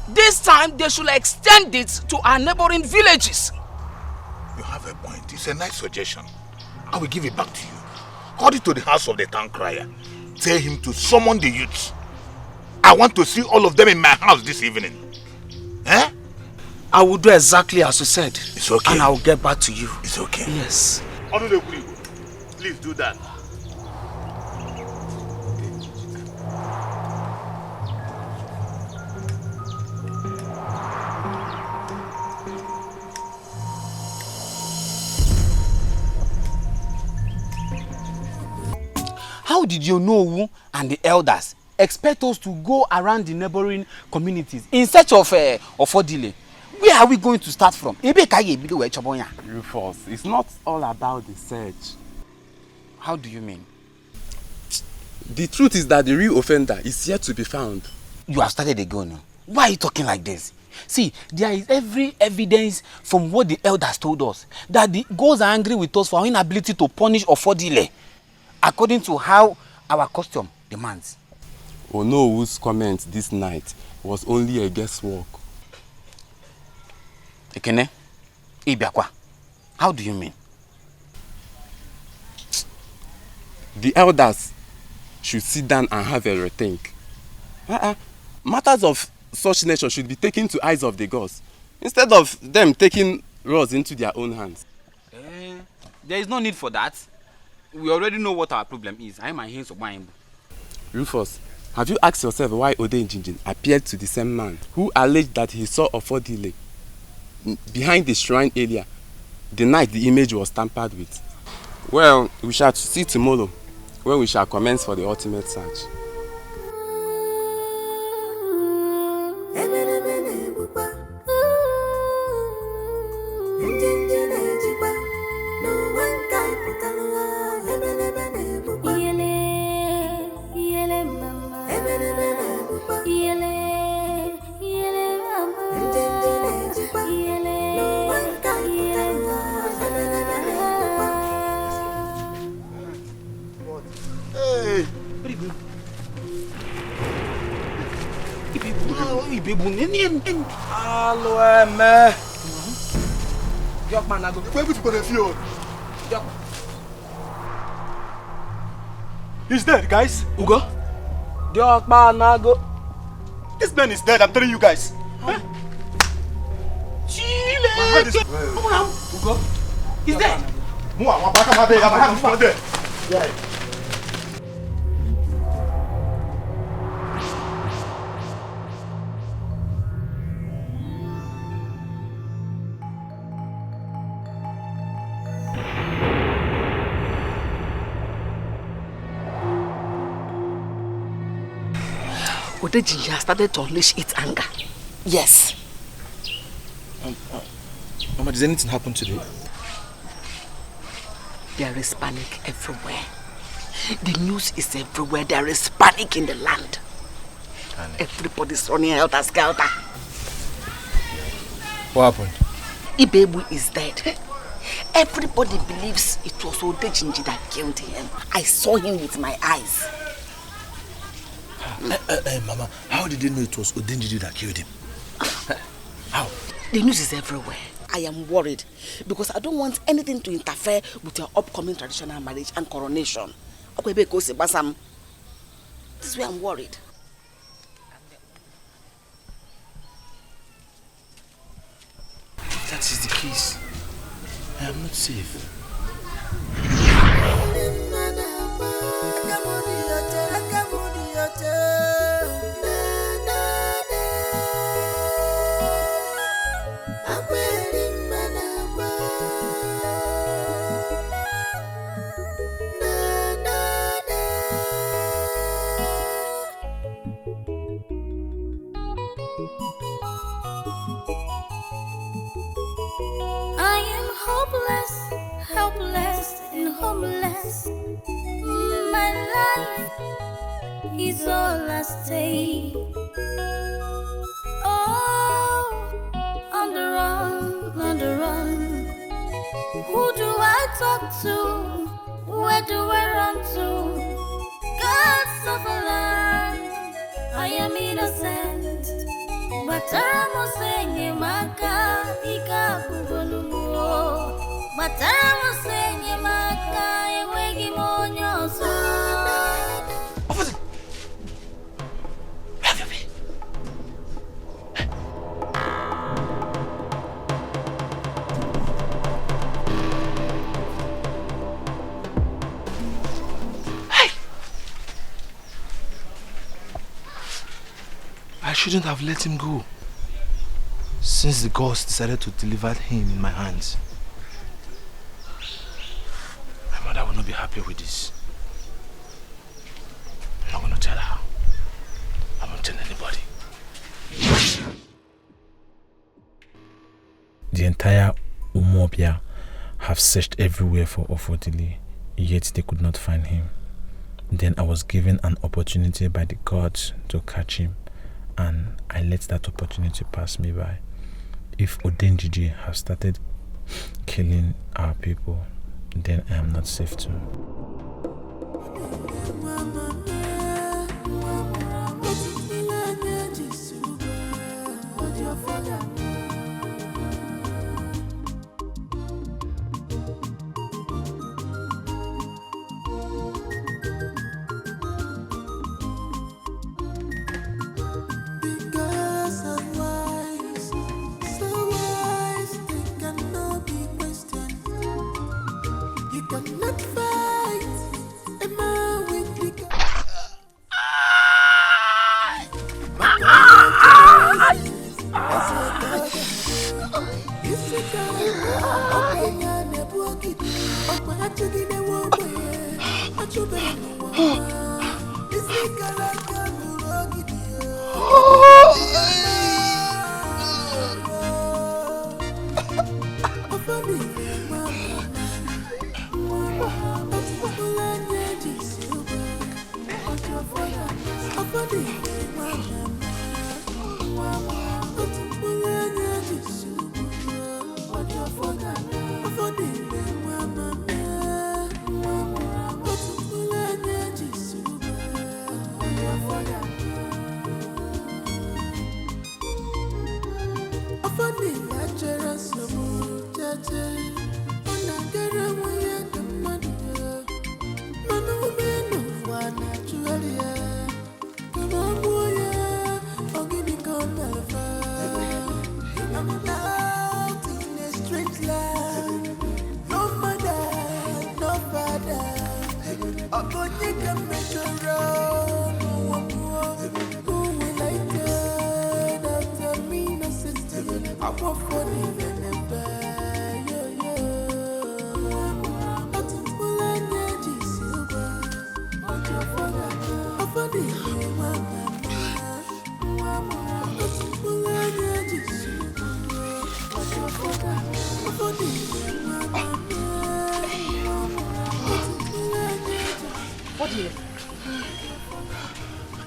This time they should extend it to our neighboring villages. You have a point. It's a nice suggestion. I will give it back to you. Call it to the house of the town crier. Tell him to summon the youths. I want to see all of them in my house this evening. Eh? I will do exactly as you said. It's okay. And I will get back to you. It's okay. Yes. Please do that. How did you know and the elders expect us to go around the neighboring communities in search of Ofodile? Where are we going to start from? Rufus, it's not all about the search. How do you mean? The truth is that the real offender is yet to be found. You have started again. Why are you talking like this? See, there is every evidence from what the elders told us that the gods are angry with us for our inability to punish Ofodile according to how our custom demands. Onowu's comment this night was only a guesswork. Ekene, Ibiakwa, how do you mean? The elders should sit down and have a rethink. Matters of such nature should be taken to eyes of the gods, instead of them taking rods into their own hands. There is no need for that. We already know what our problem is. I am my hands of mine. Rufus, have you asked yourself why Odenjiji appeared to the same man who alleged that he saw Ofodile behind the shrine area the night the image was tampered with? Well, we shall see tomorrow when we shall commence for the ultimate search. Hello, man. Man, I go. Where would you go to feel? He's dead, guys. Ugo? Man, I go. This man is dead, I'm telling you guys. Chile. Ugo? He's dead. Yeah. Odenjiji has started to unleash its anger. Yes. Mama, does anything happen today? There is panic everywhere. The news is everywhere. There is panic in the land. Everybody's running helter-skelter. What happened? Ibebu is dead. Everybody believes it was Odenjiji that killed him. I saw him with my eyes. Mama, how did you know it was Odenjiji that killed him? How? The news is everywhere. I am worried because I don't want anything to interfere with your upcoming traditional marriage and coronation. This is why I'm worried. If that is the case, I am not safe. homeless. My life is all at stake. Oh, on the run, on the run. Who do I talk to? Where do I run to? Gods of a land, I am innocent. But I'm saying, Maka, Ika, Bugolumo. But I'm saying, Maka, Ewegi Monyo, so. I shouldn't have let him go, since the gods decided to deliver him in my hands. My mother will not be happy with this. I'm not going to tell her. I won't tell anybody. The entire Umobia have searched everywhere for Ofodile, yet they could not find him. Then I was given an opportunity by the gods to catch him, and I let that opportunity pass me by. If Odenjiji has started killing our people, then I am not safe too.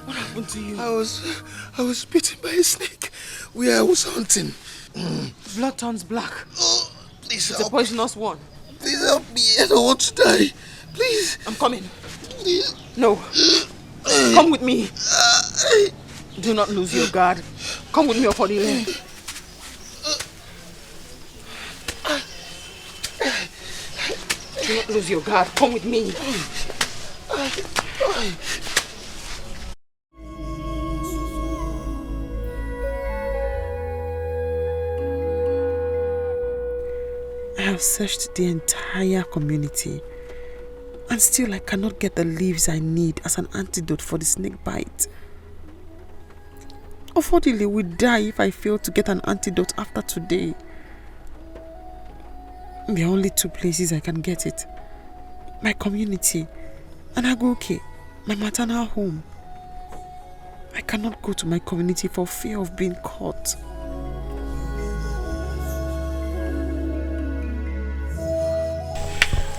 What happened to you? I was bitten by a snake where I was hunting. Blood turns black. Oh, please it's help. A poisonous one. Please help me. I don't want to die. Please. I'm coming. Please. No. Come with me. Do not lose your guard. Come with me, Ofodile. Do not lose your guard. Come with me. I have searched the entire community, and still I cannot get the leaves I need as an antidote for the snake bite. Ofodile will die if I fail to get an antidote after today. There are only two places I can get it. My community and Agoke, my maternal home. I cannot go to my community for fear of being caught.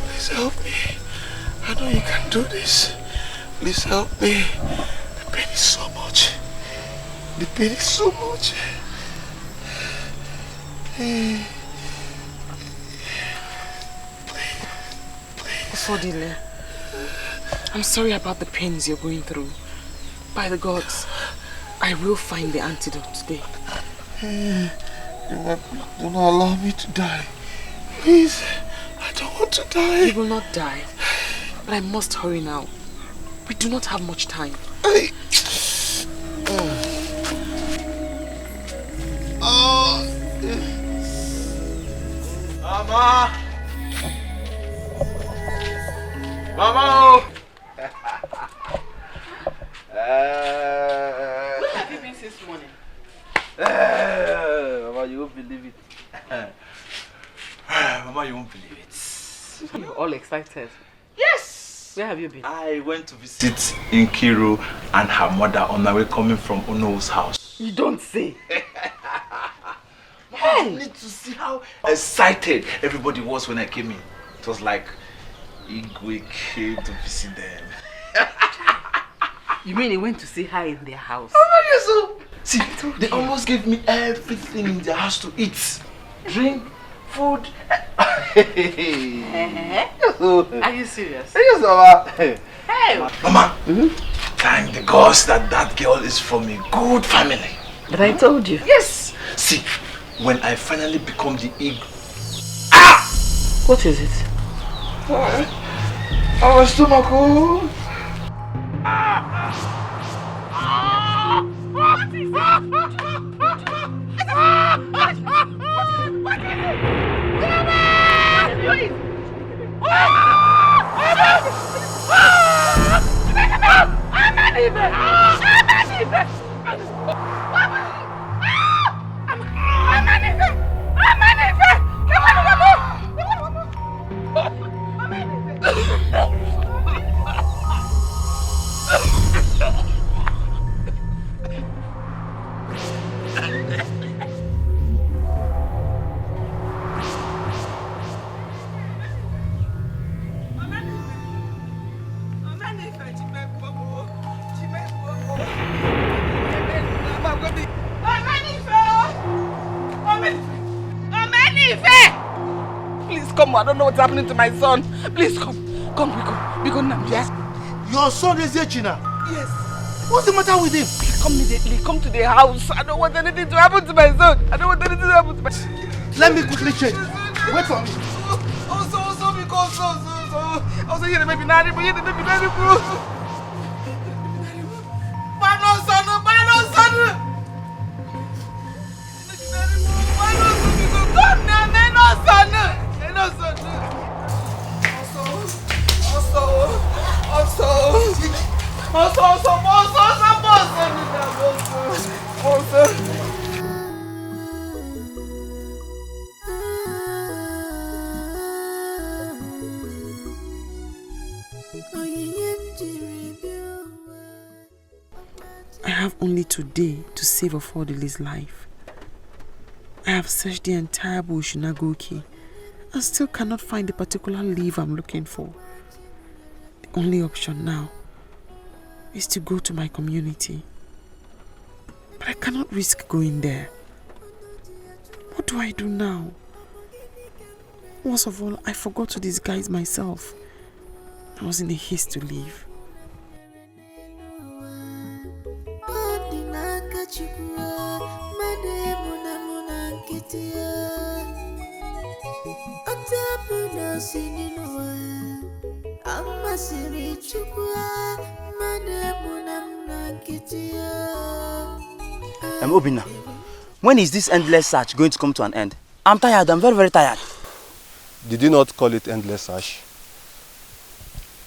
Please help me. I know you can do this. Please help me. The pain is so much. The pain is so much. Ofodile, I'm sorry about the pains you're going through. By the gods, I will find the antidote today. Do not allow me to die. Please, I don't want to die. You will not die. But I must hurry now. We do not have much time. Mama! Mama! Where have you been since morning? Mama, you won't believe it. Mama, you won't believe it. You're all excited. Yes! Where have you been? I went to visit Nkiru and her mother on my way coming from Ono's house. You don't say. Hey! You need to see how excited everybody was when I came in. It was like Igwe came to visit them. You mean he went to see her in their house? Oh, yes, so. See, they almost gave me everything in their house to eat. Drink, food. Are you serious? Yes, Mama. Hey! Mama, thank the gods that that girl is from a good family. But I told you. Yes. See, when I finally become the eagle. What is it? Our stomach. What is Please come, I don't know what's happening to my son. Please come. Come, we go now. Yes? Your son is China. Yes. What's the matter with him? Come immediately, come to the house. I don't want anything to happen to my son. I don't want anything to happen to my son. Let me quickly check. Wait for me. Also, because also here the baby nanny, but here the baby nanny, bro. Bano son. I have only today to save Ofodile's life. I have searched the entire bush in Nagoki and still cannot find the particular leaf I'm looking for. The only option now is to go to my community. But I cannot risk going there. What do I do now? Worst of all, I forgot to disguise myself. I was in a haste to leave. Obina, when is this endless search going to come to an end? I'm tired, I'm very, very tired. Did you not call it endless search?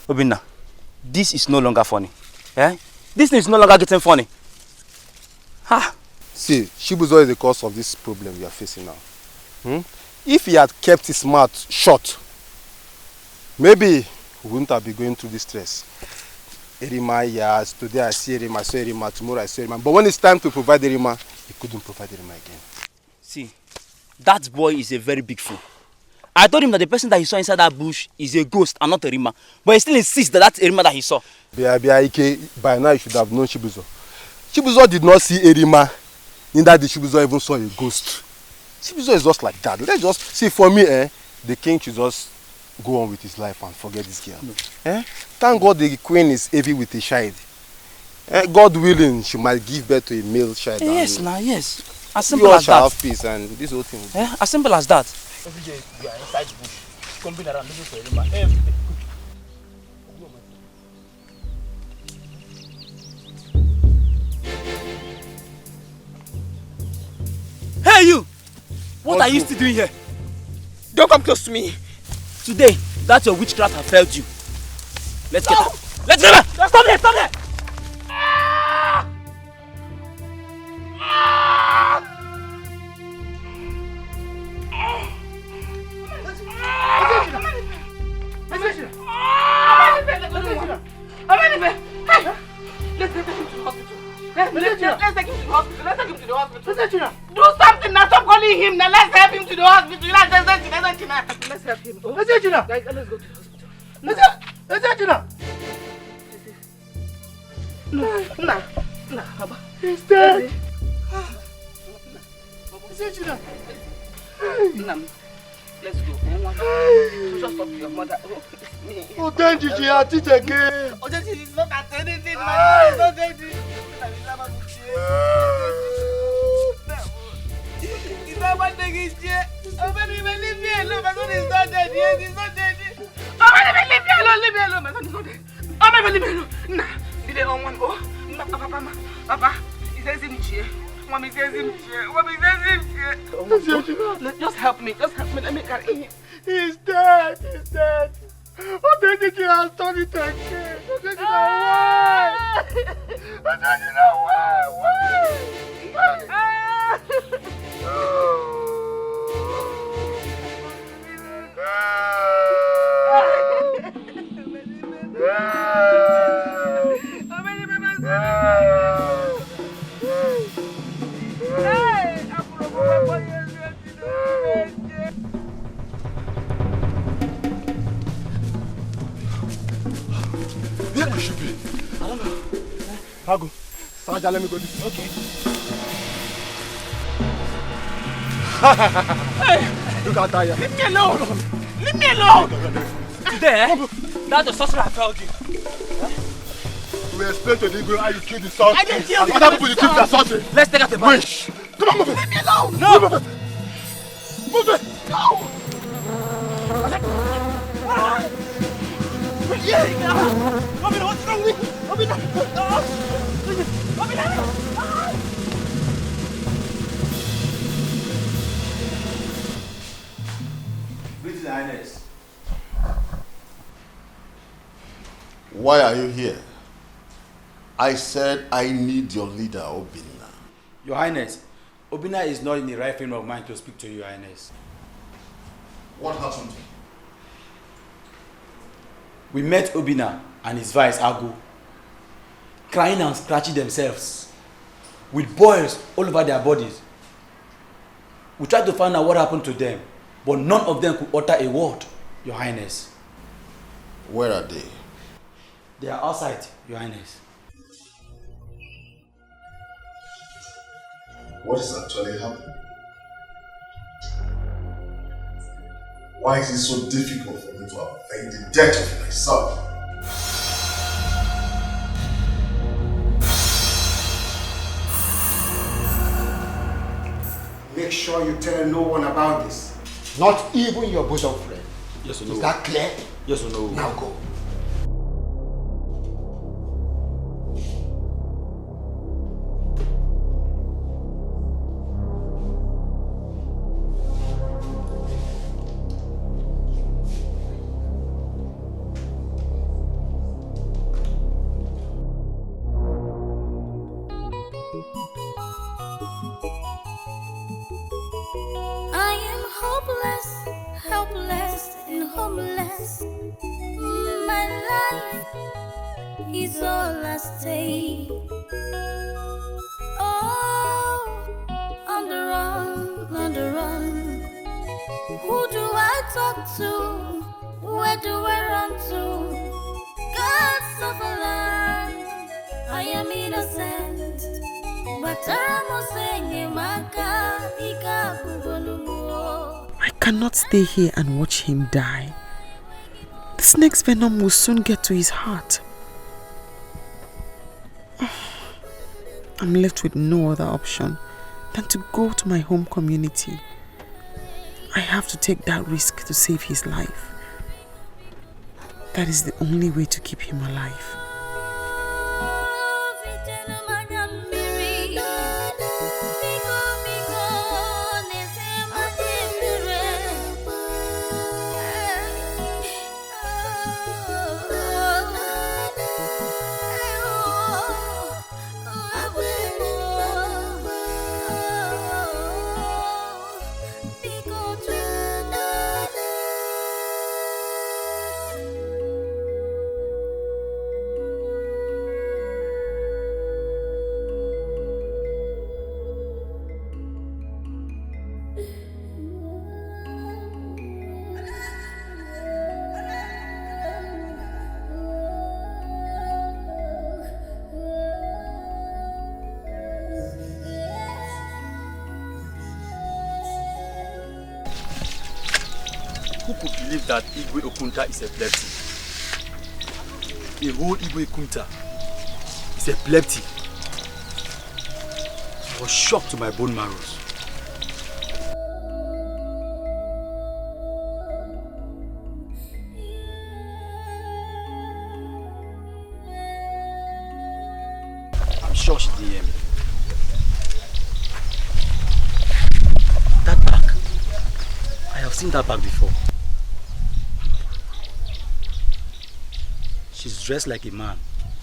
Obina, this is no longer funny. Eh? This thing is no longer getting funny. Ha! See, Shibuzo is the cause of this problem we are facing now. If he had kept his mouth shut, maybe we wouldn't have been going through this stress. Erima, yes, today I see Erima, I saw Erima, tomorrow I saw Erima. But when it's time to provide Erima, he couldn't provide Erima again. See, that boy is a very big fool. I told him that the person that he saw inside that bush is a ghost and not a Rima. But he still insists that that's a Rima that he saw. By now you should have known Chibuzo. Chibuzo did not see a Rima. Neither did Chibuzo even saw a ghost. Chibuzo is just like that. Let's just see, for me, the king should just go on with his life and forget this girl. No. Thank God the queen is heavy with a child. God willing, she might give birth to a male child. Yes, now, yes. As simple as that. Have peace and this whole thing. As simple as that. Every day you are inside the bush, combing around looking for a Rima. Every day. Hey you! What are you still doing here? Don't come close to me. Today, that your witchcraft have failed you. Let's get up. Let's get up! Stop there! Stop there! Let's take him to the hospital. Let's take him to the hospital. Do something now. Stop calling him now. Let's help him to the hospital. Let's help him. Let's go to the hospital. No, Baba. He's dead. Let's go. Just talk to your mother. Oh, then Gigi, at it again. Oh, Gigi is not at anything. My is not anything. It's not one thing. It's just. Oh, man, leave me alone. My son is not dead. Yes, he's not dead. Oh, man, leave me alone. Leave me alone. My son is not dead. Oh, man, leave me alone. Nah, did they don't want to go? Papa, he says him here. Mommy says him here. Mommy says him here. Just help me. Just help me. Let me carry him. He's dead. He's dead. Oh, then Gigi has done it again. Oh, Gigi, why? Oh, Gigi, Where we should be? I don't know. I'll go. Saja, let me go this way. Okay. Hey! Look at that. Leave me alone! Leave me alone! Today, that's the sorcerer I told you. We explain to the Igbo how you killed the son. I didn't kill the other people you killed their son. Let's take out the body. Wait! Come on, move it! Leave me alone! No! Move it! Move it! No! What's wrong with you? British Highness. Why are you here? I said I need your leader, Obina. Your Highness, Obina is not in the right frame of mind to speak to you, Your Highness. What happened? We met Obina and his vice, Agu, crying and scratching themselves, with boils all over their bodies. We tried to find out what happened to them, but none of them could utter a word, Your Highness. Where are they? They are outside, Your Highness. What is actually happening? Why is it so difficult for me to avenge the death of my son? Make sure you tell no one about this. Not even your bosom friend. Yes or no? Is that clear? Yes or no? Now go. Who do I talk to? Where do I run to? Gods of a land, I am innocent. I cannot stay here and watch him die. This next venom will soon get to his heart. I'm left with no other option than to go to my home community. I have to take that risk to save his life. That is the only way to keep him alive. Who could believe that Igwe Okunta is epileptic? The whole Igwe Okunta is epileptic. I was shocked to my bone marrows. I'm sure she didn't hear me. That bag, I have seen that bag before. She's dressed like a man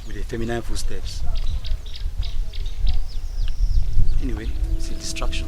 with a feminine footsteps. Anyway, it's a distraction.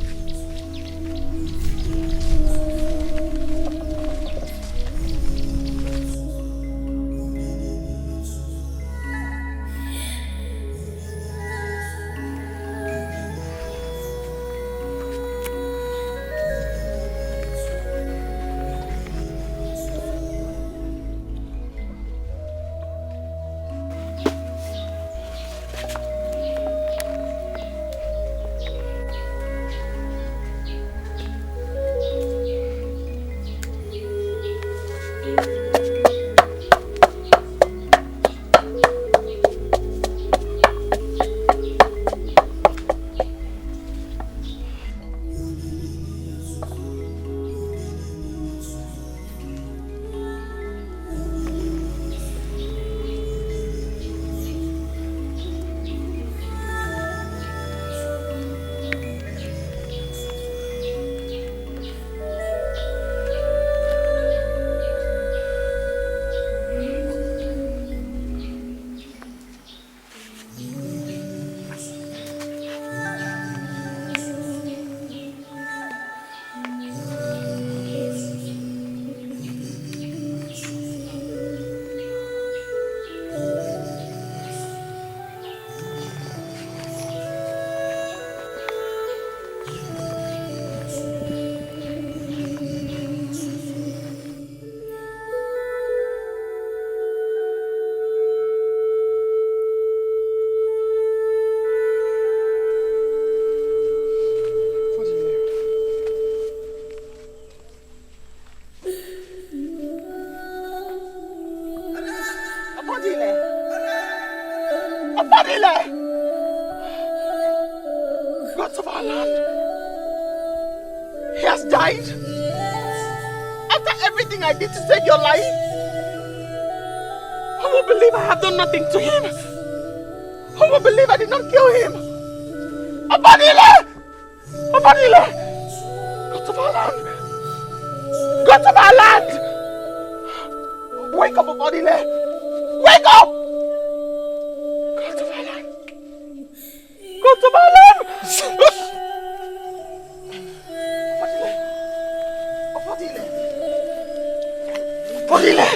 Gods of our land. He has died. After everything I did to save your life. Who will believe I have done nothing to him? Who will believe I did not kill him? Abadile! Abadile! Gods of our land! Gods of our land! Wake up, Abadile! Wake up! Gods of our land! Gods of our land! Abadile! Abadile!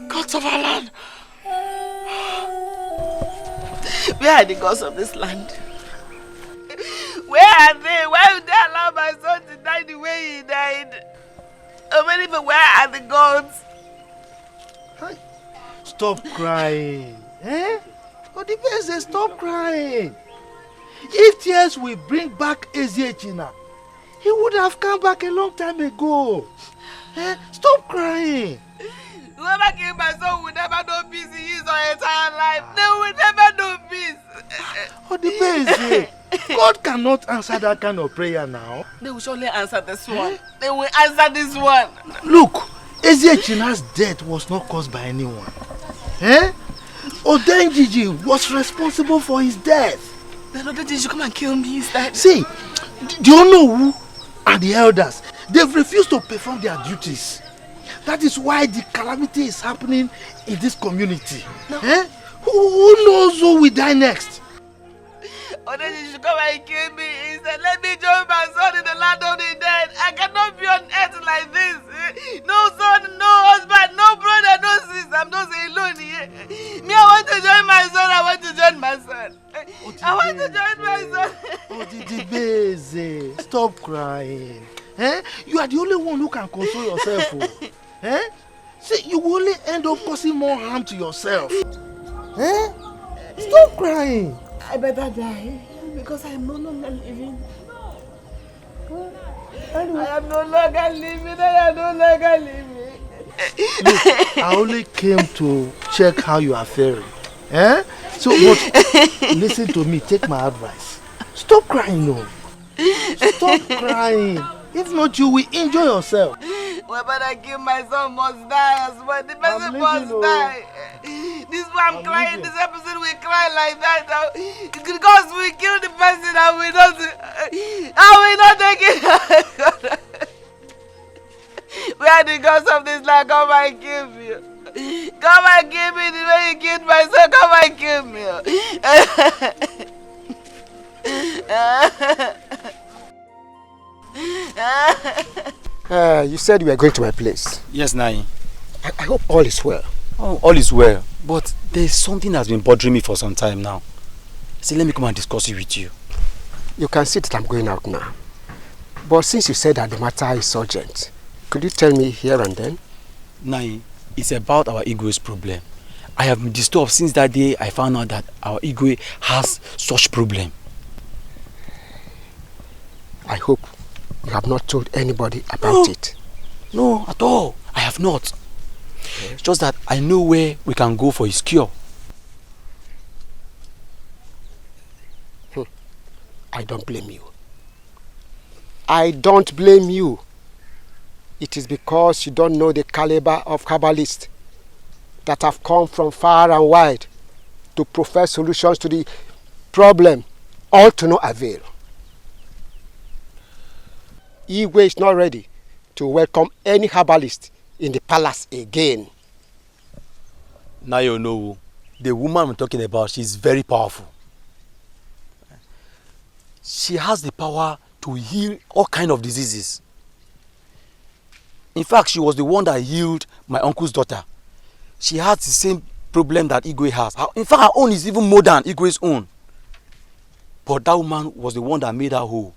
Gods of our land! Where are the gods of this land? Where are they? Why would they allow my son to die died the way he died. Even if where are the gods? Stop crying. Eh? Odibeze, stop crying. If tears will bring back Eziechina, he would have come back a long time ago. Eh? Stop crying. Whoever killed my son will never know peace in his entire life. They will never know peace. Odibeze, God cannot answer that kind of prayer now. They will surely answer this one. They will answer this one. Look, Eziechina's death was not caused by anyone. Eh? Odenjiji was responsible for his death. Then Odenjiji come and kill me instead. See, do you know who are the elders? They've refused to perform their duties. That is why the calamity is happening in this community. No. Eh? Who knows who will die next? Odenjiji should come and kill me instead. Let me join my son in the land of the dead. I cannot be on earth like this. No son, no husband, no brother, no sister. I'm just alone here. Me, I want to join my son. I want to join my son. I want to join my son. Odibeze, stop crying. Eh? You are the only one who can console yourself. Oh. Eh? See, you will only end up causing more harm to yourself. Eh? Stop crying. I better die because I am no longer living. I am no longer living. I am no longer living. Look, I only came to check how you are faring. Eh? So, but listen to me. Take my advice. Stop crying, no. Stop crying. If not, you will enjoy yourself. Whoever I kill my son must die as well. The person must die. This is why I'm crying. This episode we cry like that. Because we kill the person and we not take it. Where are the gods of this land? Come and kill me. Come and kill me the way you killed my son. Come and kill me. You said you were going to my place. Yes, Nai. I hope all is well. Oh, all is well. But there's something that's been bothering me for some time now. See, let me come and discuss it with you. You can see that I'm going out now. But since you said that the matter is urgent, could you tell me here and then? Nai, it's about our Igwe's problem. I have been disturbed since that day I found out that our Igwe has such problem. I hope you have not told anybody about it. No, at all. I have not. It's just that I know where we can go for his cure. I don't blame you. I don't blame you. It is because you don't know the caliber of Kabbalists that have come from far and wide to profess solutions to the problem, all to no avail. Igwe is not ready to welcome any herbalist in the palace again. Now you know, the woman I'm talking about, she's very powerful. She has the power to heal all kinds of diseases. In fact, she was the one that healed my uncle's daughter. She has the same problem that Igwe has. In fact, her own is even more than Igwe's own. But that woman was the one that made her whole.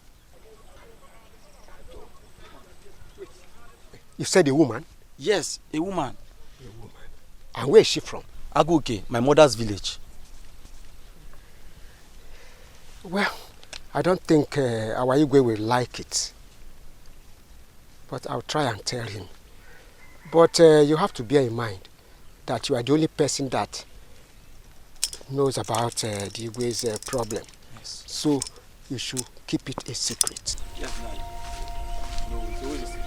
You said a woman? Yes, a woman. A woman. And where is she from? Aguke, my mother's village. Well, I don't think our Igwe will like it. But I'll try and tell him. But you have to bear in mind that you are the only person that knows about the Igwe's problem. Yes. So you should keep it a secret. Yes, no, it's always a secret.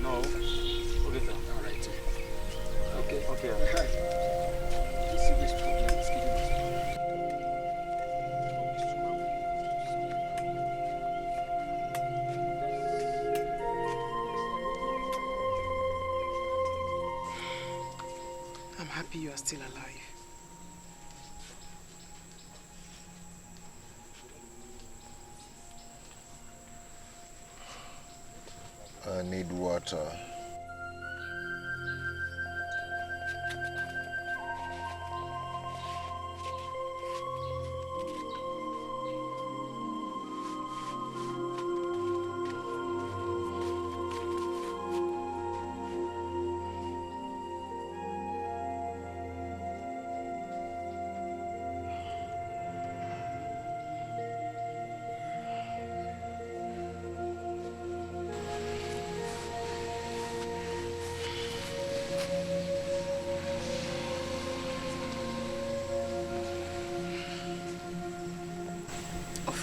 No. Okay, sir. All right. Okay. I'm happy you are still alive. I need water.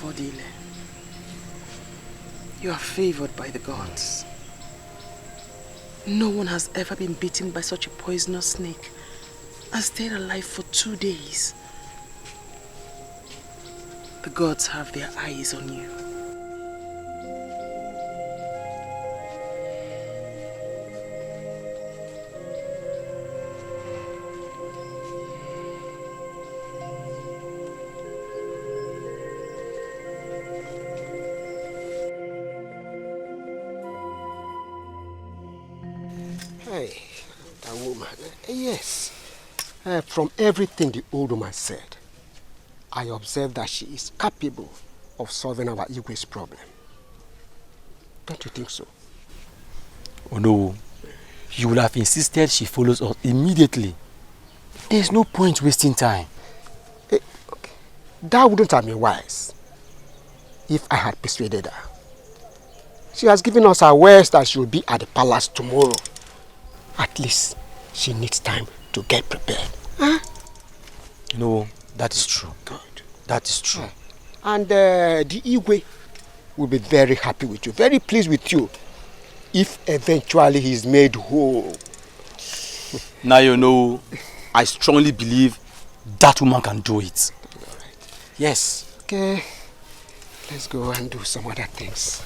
Ofodile, you are favored by the gods. No one has ever been bitten by such a poisonous snake and stayed alive for 2 days. The gods have their eyes on you. Hey, that woman. Yes. From everything the old woman said, I observed that she is capable of solving our Igwe's problem. Don't you think so? Oh no. You would have insisted she follows us immediately. There's no point wasting time. Okay. That wouldn't have been wise if I had persuaded her. She has given us her words that she will be at the palace tomorrow. At least she needs time to get prepared. Huh? No, that is true. Good. That is true. And the Igwe will be very happy with you, very pleased with you, if eventually he is made whole. Now you know, I strongly believe that woman can do it. Right. Yes. Okay, let's go and do some other things.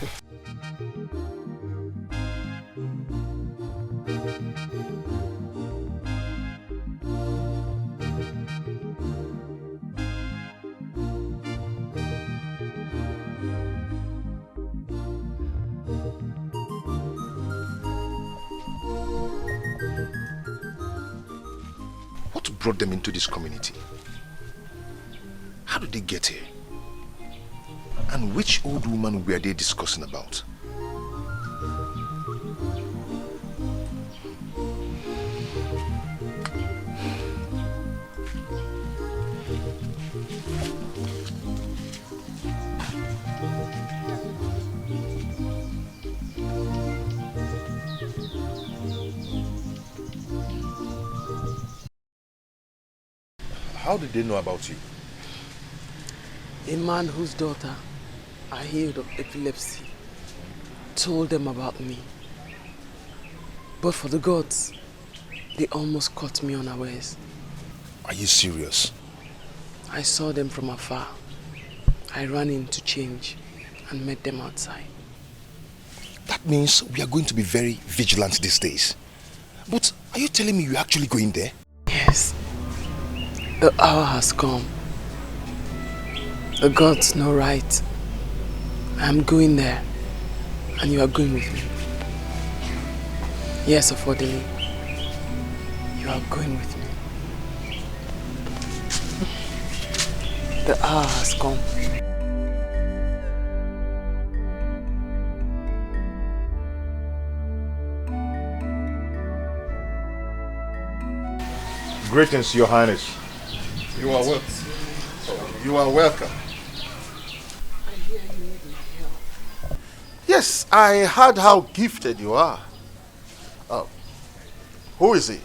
What brought them into this community? How did they get here? And which old woman were they discussing about? How did they know about you? A man whose daughter are healed of epilepsy told them about me. But for the gods, they almost caught me unawares. Are you serious? I saw them from afar. I ran in to change and met them outside. That means we are going to be very vigilant these days. But are you telling me you're actually going there? Yes. The hour has come. The gods know right. I am going there, and you are going with me. Yes, Ofodile, you are going with me. The hour has come. Greetings, Your Highness. You are welcome. You are welcome. I hear you need my help. Yes, I heard how gifted you are. Who is he?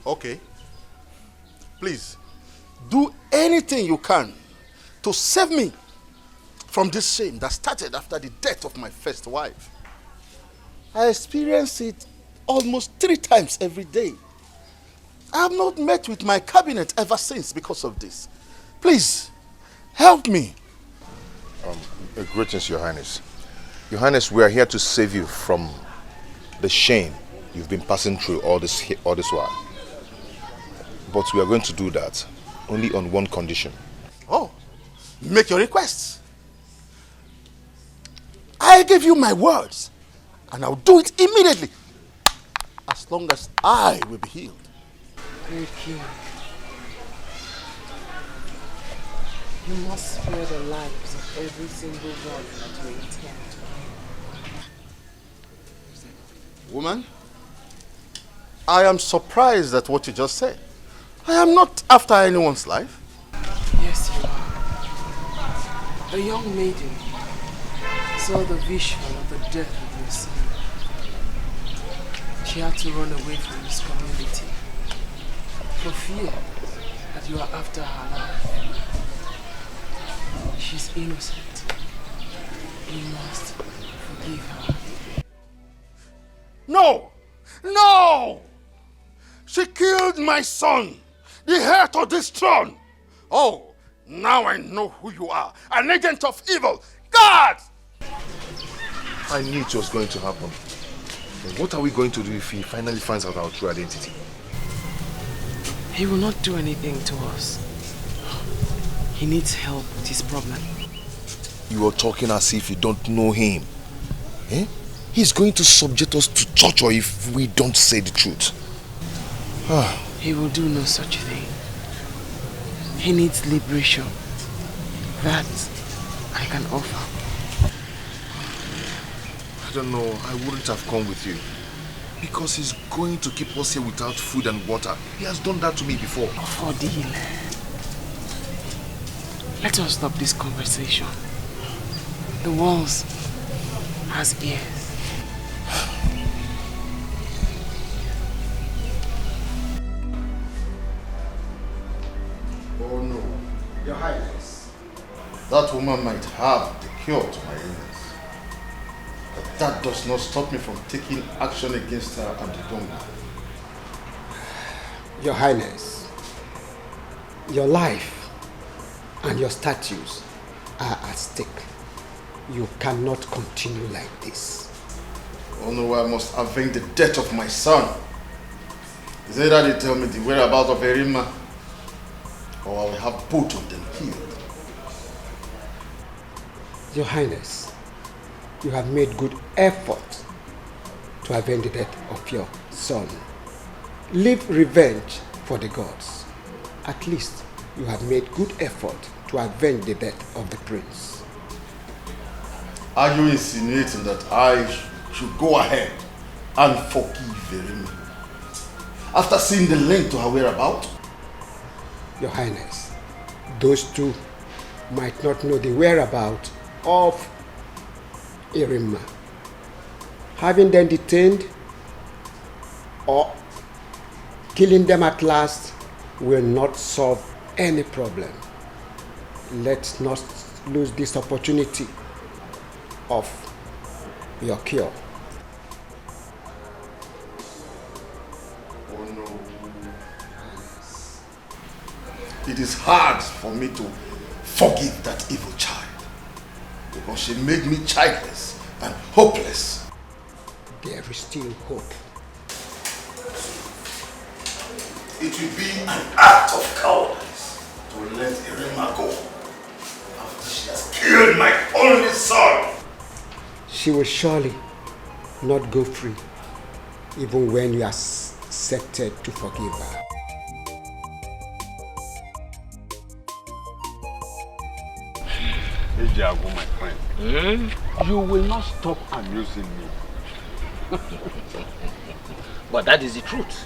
Okay. Please, do anything you can to save me from this shame that started after the death of my first wife. I experience it almost 3 times every day. I have not met with my cabinet ever since because of this. Please, help me. Greetings, Your Highness. Your Highness, we are here to save you from the shame you've been passing through all this while. But we are going to do that only on one condition. Oh, make your requests. I give you my words, and I'll do it immediately, as long as I will be healed. Thank you. You must spare the lives of every single one that you intend. Woman, I am surprised at what you just said. I am not after anyone's life. Yes, you are. A young maiden saw the vision of the death of your son. She had to run away from this community, for fear that you are after her life. She's innocent. You must forgive her. No! No! She killed my son, the heir to this throne. Oh, now I know who you are. An agent of evil. God! I knew it was going to happen. But what are we going to do if he finally finds out our true identity? He will not do anything to us. He needs help with his problem. You are talking as if you don't know him. Eh? He's going to subject us to torture if we don't say the truth. He will do no such thing. He needs liberation. That I can offer. I don't know, I wouldn't have come with you. Because he's going to keep us here without food and water. He has done that to me before. Odile, let us stop this conversation. The walls has ears. Oh no, Your Highness. That woman might have the cure to my illness. But that does not stop me from taking action against her and the donor. Your Highness, your life and your statues are at stake. You cannot continue like this. Oh no, I must avenge the death of my son. Is it that they tell me the whereabouts of Erima? Or I will have both of them killed. Your Highness, you have made good effort to avenge the death of your son. Leave revenge for the gods. At least you have made good effort to avenge the death of the prince. Are you insinuating that I should go ahead and forgive Erima after seeing the link to her whereabouts? Your Highness, those two might not know the whereabouts of Erima. Having them detained or killing them at last will not solve any problem. Let's not lose this opportunity of your cure. Oh no. It is hard for me to forgive that evil child because she made me childless and hopeless. There is still hope. It will be an act of cowardice to let Erima go after she has killed my only son. She will surely not go free, even when you are accepted to forgive her. Ejiago, my friend, you will not stop amusing me. But that is the truth.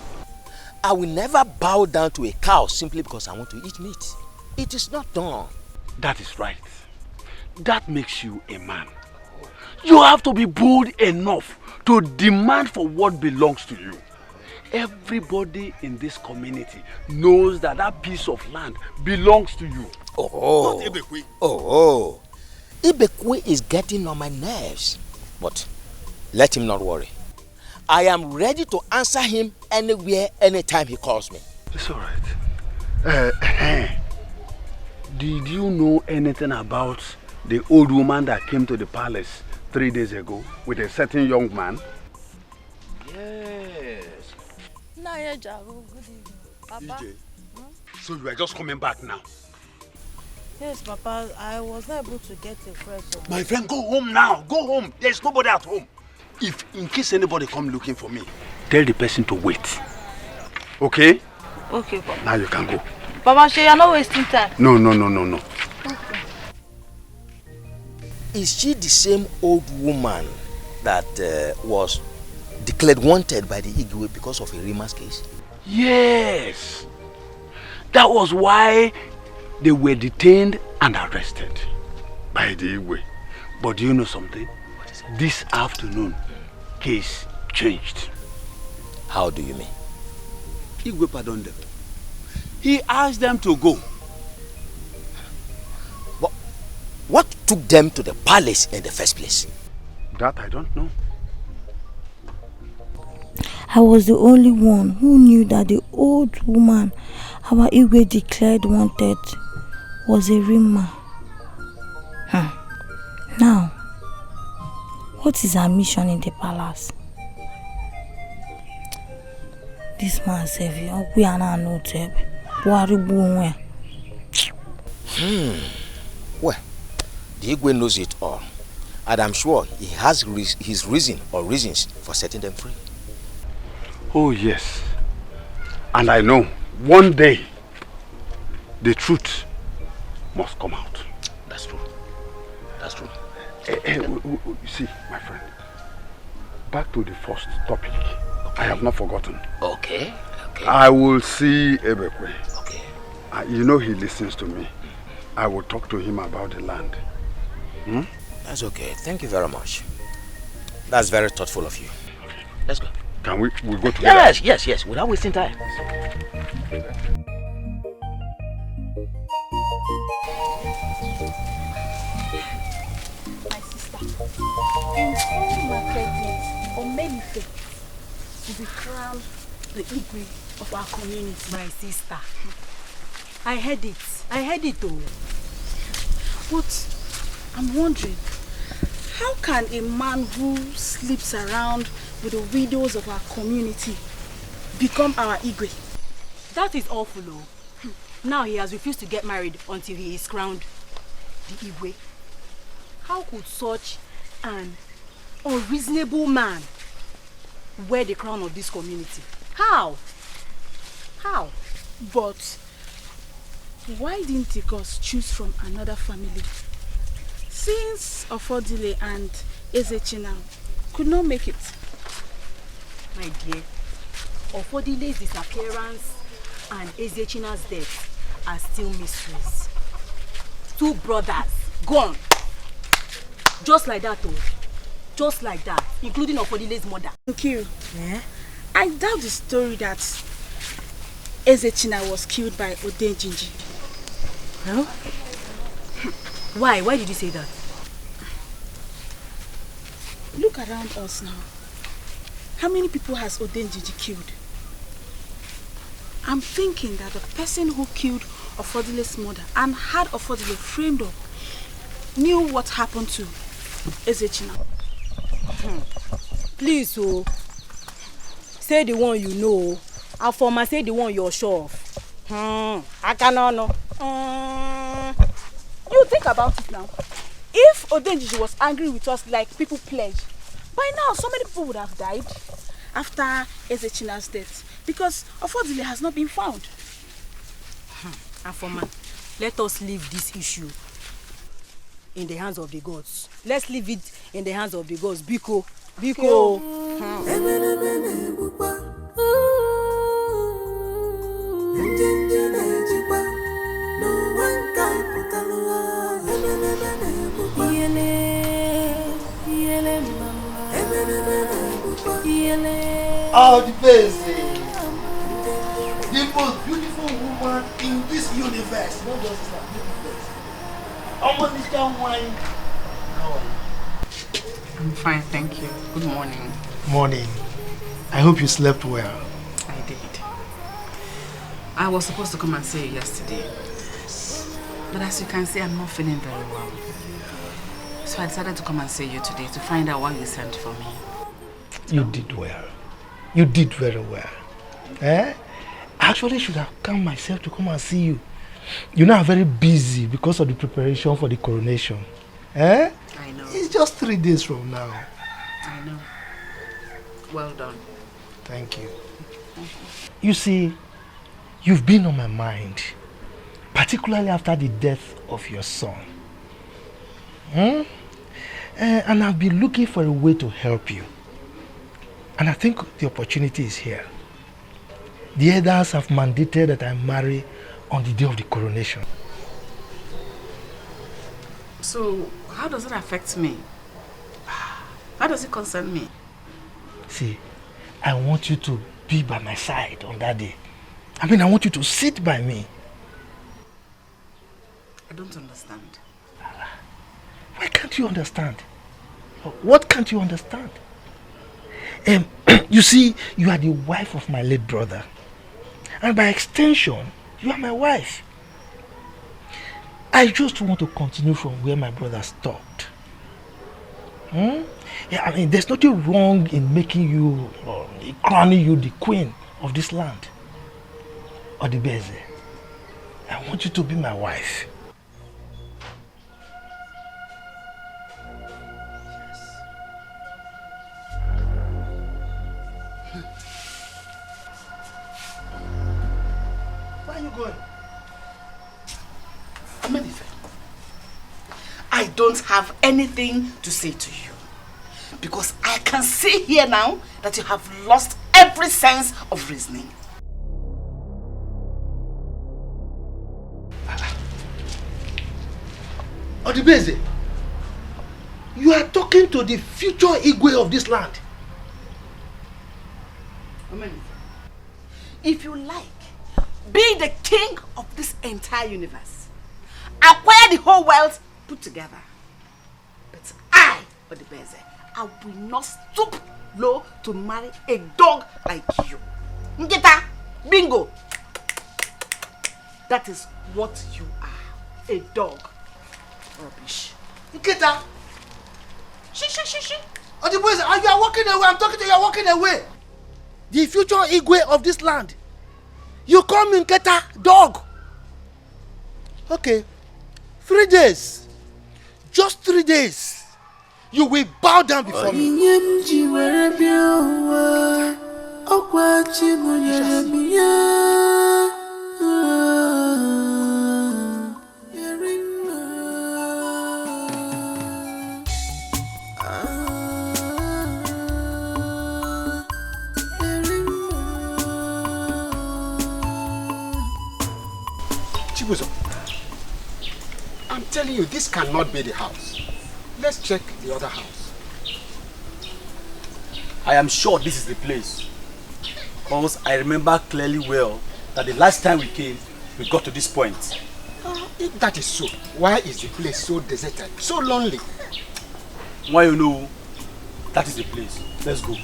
I will never bow down to a cow simply because I want to eat meat. It is not done. That is right. That makes you a man. You have to be bold enough to demand for what belongs to you. Everybody in this community knows that that piece of land belongs to you. Oh, not Ibekwe. Oh, Ibekwe is getting on my nerves. But let him not worry. I am ready to answer him anywhere, anytime he calls me. It's all right. Did you know anything about the old woman that came to the palace 3 days ago with a certain young man? Yes. Good evening, Papa. So you are just coming back now? Yes, Papa. I was not able to get a fresh one. My friend, go home now. Go home. There's nobody at home. If in case anybody come looking for me, tell the person to wait. Okay? Okay, Papa. Now you can go. Papa, you're not wasting time. No. Okay. Is she the same old woman that was declared wanted by the Igwe because of Erima's case? Yes. That was why they were detained and arrested by the Igwe. But do you know something? This afternoon, case changed. How do you mean? Igwe pardoned them. He asked them to go. What took them to the palace in the first place? That I don't know. I was the only one who knew that the old woman our Igwe declared wanted was a Rima. Now, what is her mission in the palace? This man said, we are not noted. Well, the Igwe knows it all, and I'm sure he has his reasons for setting them free. Oh yes, and I know one day the truth must come out. That's true. That's true. See, my friend, back to the first topic. Okay. I have not forgotten. Okay. I will see Ebekwe. Okay. You know he listens to me. I will talk to him about the land. That's okay. Thank you very much. That's very thoughtful of you. Okay. Let's go. Can we go together? Yes, without wasting time. My sister, in all my pregnancy, or many faiths, to be crowned the Igwe of our community. My sister, I heard it though. But I'm wondering, how can a man who sleeps around with the widows of our community become our Igwe? That is awful, though. Now he has refused to get married until he is crowned the Igwe. How could such an unreasonable man wear the crown of this community? How? But why didn't the gods choose from another family? Since Ofodile and Ezechina could not make it. My dear, Ofodile's disappearance and Ezechina's death are still mysteries. 2 brothers gone. Just like that, though. Just like that, including Ofodile's mother. Thank you. I doubt the story that Ezechina was killed by Odenjinji. Huh? Why? Why did you say that? Look around us now. How many people has Odenjinji killed? I'm thinking that the person who killed Ofodile's mother and had Ofodile framed up knew what happened to Ezechina. Please, say the one you know. And for my say the one you're sure of. I cannot know. You think about it now. If Odenjiji was angry with us like people pledged, by now so many people would have died after Ezechina's death because Ofodile has not been found. Afoma, let us leave this issue in the hands of the gods. Let's leave it in the hands of the gods. Biko. Oh, the best. The most beautiful woman in this universe. Not just that universe. How are you? I'm fine, thank you. Good morning. Morning. I hope you slept well. I did. I was supposed to come and see you yesterday. But as you can see, I'm not feeling very well. So I decided to come and see you today to find out why you sent for me. You did well. You did very well. I actually should have come myself to come and see you. You know I'm very busy because of the preparation for the coronation. I know. It's just 3 days from now. I know. Well done. Thank you. You see, you've been on my mind, particularly after the death of your son. And I've been looking for a way to help you. And I think the opportunity is here. The elders have mandated that I marry on the day of the coronation. So, how does it affect me? How does it concern me? See, I want you to be by my side on that day. I mean, I want you to sit by me. I don't understand. Why can't you understand? What can't you understand? You see, you are the wife of my late brother. And by extension, you are my wife. I just want to continue from where my brother stopped. Yeah, I mean, there's nothing wrong in making you, crowning you the queen of this land. Or the Beze. I want you to be my wife. Where are you going? I don't have anything to say to you. Because I can see here now that you have lost every sense of reasoning. Odibeze, you are talking to the future Igwe of this land. If you like, be the king of this entire universe. Acquire the whole wealth put together. But I, Odibeze, I will not stoop low to marry a dog like you. Ngeta, bingo. That is what you are. A dog. Rubbish. Ngeta. She. Odibeze, you are walking away. I'm talking to you. You are walking away. The future Igwe of this land. You call me Ngeta, dog. Okay. 3 days. Just 3 days. You will bow down before me. Chibuzo, I'm telling you, this cannot be the house. Let's check the other house. I am sure this is the place. Because I remember clearly well that the last time we came, we got to this point. If that is so, why is the place so deserted, so lonely? Why you know that is the place. Let's go.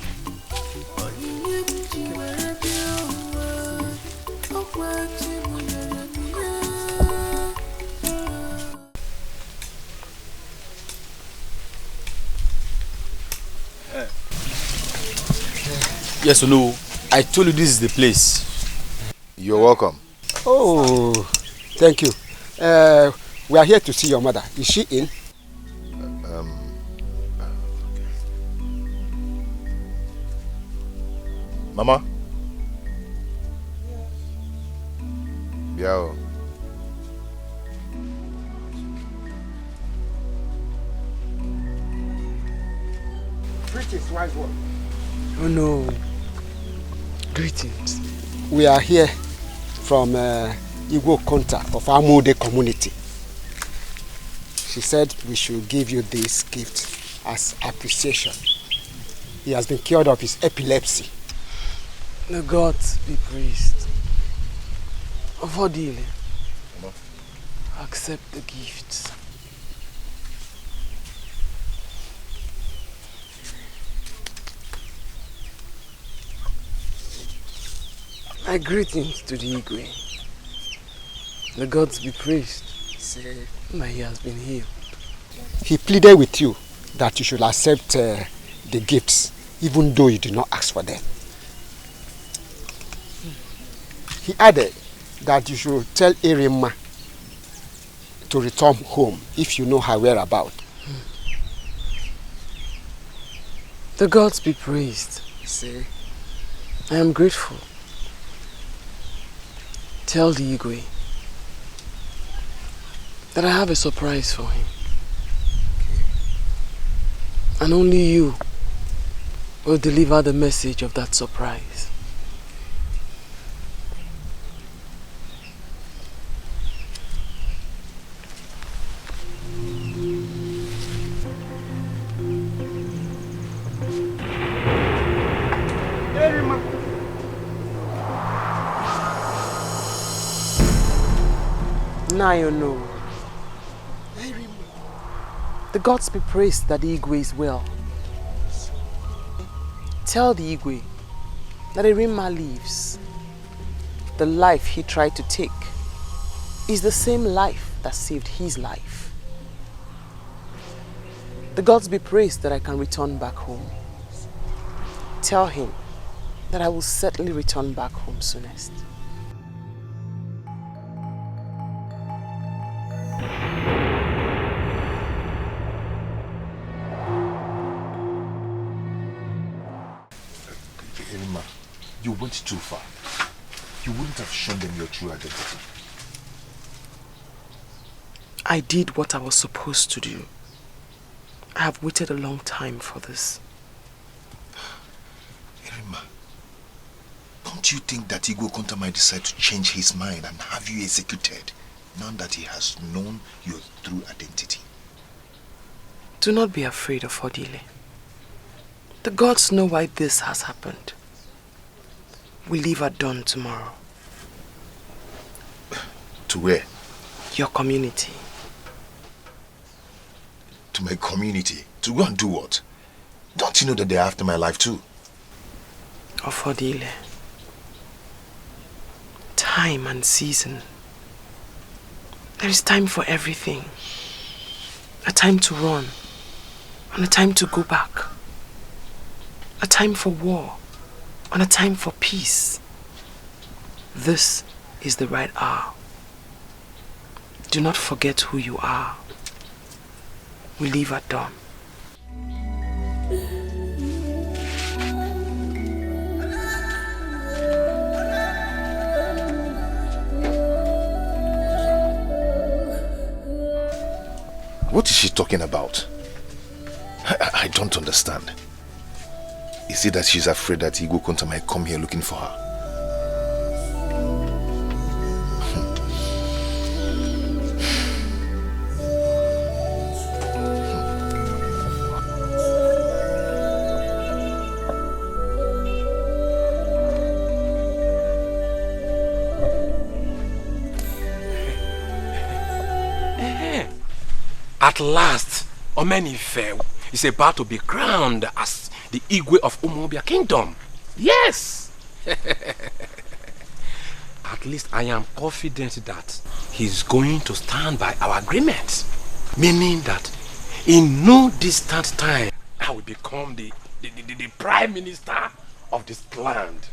Yes or no? I told you this is the place. You're welcome. Oh, thank you. We are here to see your mother. Is she in? Mama? Yeah. Greetings, wise one. Oh no. Greetings. We are here from Igbo Konta of Amode community. She said we should give you this gift as appreciation. He has been cured of his epilepsy. The gods be praised. Avodile, accept the gifts. My greetings to the Igwe. The gods be praised. Say, my he has been healed. He pleaded with you that you should accept the gifts, even though you did not ask for them. He added that you should tell Erima to return home if you know her whereabouts. The gods be praised. Say, I am grateful. Tell the Igwe that I have a surprise for him. And only you will deliver the message of that surprise. deny or no. The gods be praised that the Igwe is well. Tell the Igwe that Erima lives. The life he tried to take is the same life that saved his life. The gods be praised that I can return back home. Tell him that I will certainly return back home soonest. Erima, you went too far. You wouldn't have shown them your true identity. I did what I was supposed to do. I have waited a long time for this. Erima, don't you think that Igwe Konta might decide to change his mind and have you executed now that he has known your true identity? Do not be afraid of Odile. The gods know why this has happened. We leave at dawn tomorrow. To where? Your community. To my community? To go and do what? Don't you know that they're after my life too? Of Odile. Time and season. There is time for everything. A time to run. And a time to go back. A time for war. And a time for peace. This is the right hour. Do not forget who you are. We leave at dawn. What is she talking about? I don't understand. Is it that she's afraid that Igwe Konta might come here looking for her? At last, Omenife is about to be crowned as the Igwe of Umobia Kingdom. Yes! At least I am confident that he's going to stand by our agreement. Meaning that in no distant time, I will become the Prime Minister of this land.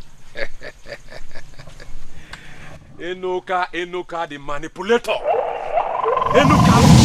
Enoka the manipulator. Enoka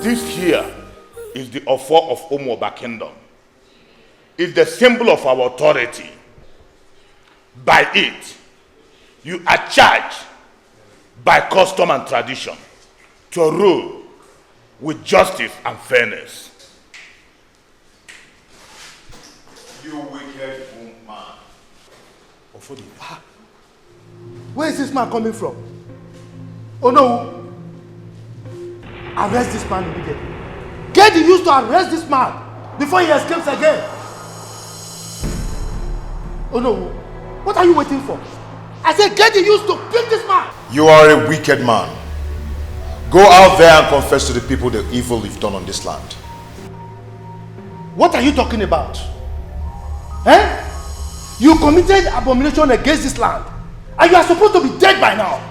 This here is the offer of Umoba Kingdom. It's the symbol of our authority. By it, you are charged by custom and tradition to rule with justice and fairness. You wicked woman. Where is this man coming from? Oh no! Arrest this man immediately. Get the youth to arrest this man before he escapes again. Oh no! What are you waiting for? I said get the youth to pick this man! You are a wicked man. Go out there and confess to the people the evil you've done on this land. What are you talking about? Eh? You committed abomination against this land and you are supposed to be dead by now.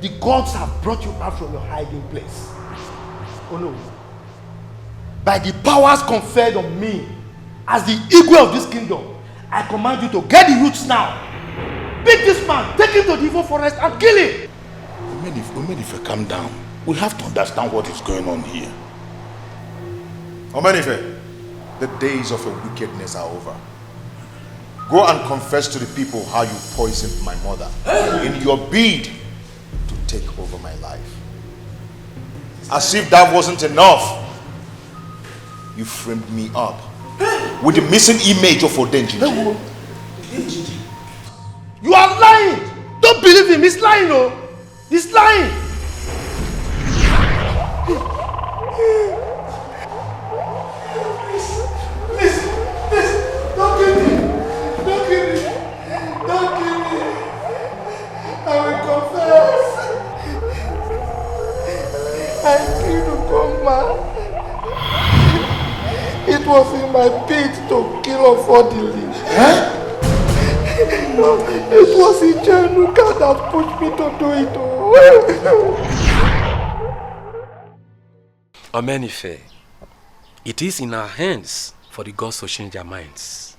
The gods have brought you out from your hiding place Oh no. By the powers conferred on me as the Igwe of this kingdom, I command you to get the youths now. Beat this man, take him to the evil forest and kill him. Omenife, calm down. We have to understand what is going on here. Omenife, the days of your wickedness are over. Go and confess to the people how you poisoned my mother in your bid to take over my life. As if that wasn't enough, you framed me up with the missing image of Odenjiji. You are lying! Don't believe him, he's lying, oh! He's lying! Please, don't kill me! Don't kill me! Don't kill me! I will confess! I killed Ugoma. It was in my pit to kill Ofodili. Huh? No, it was Ijenuka that pushed me to do it. Omenife, it is in our hands for the gods to change their minds.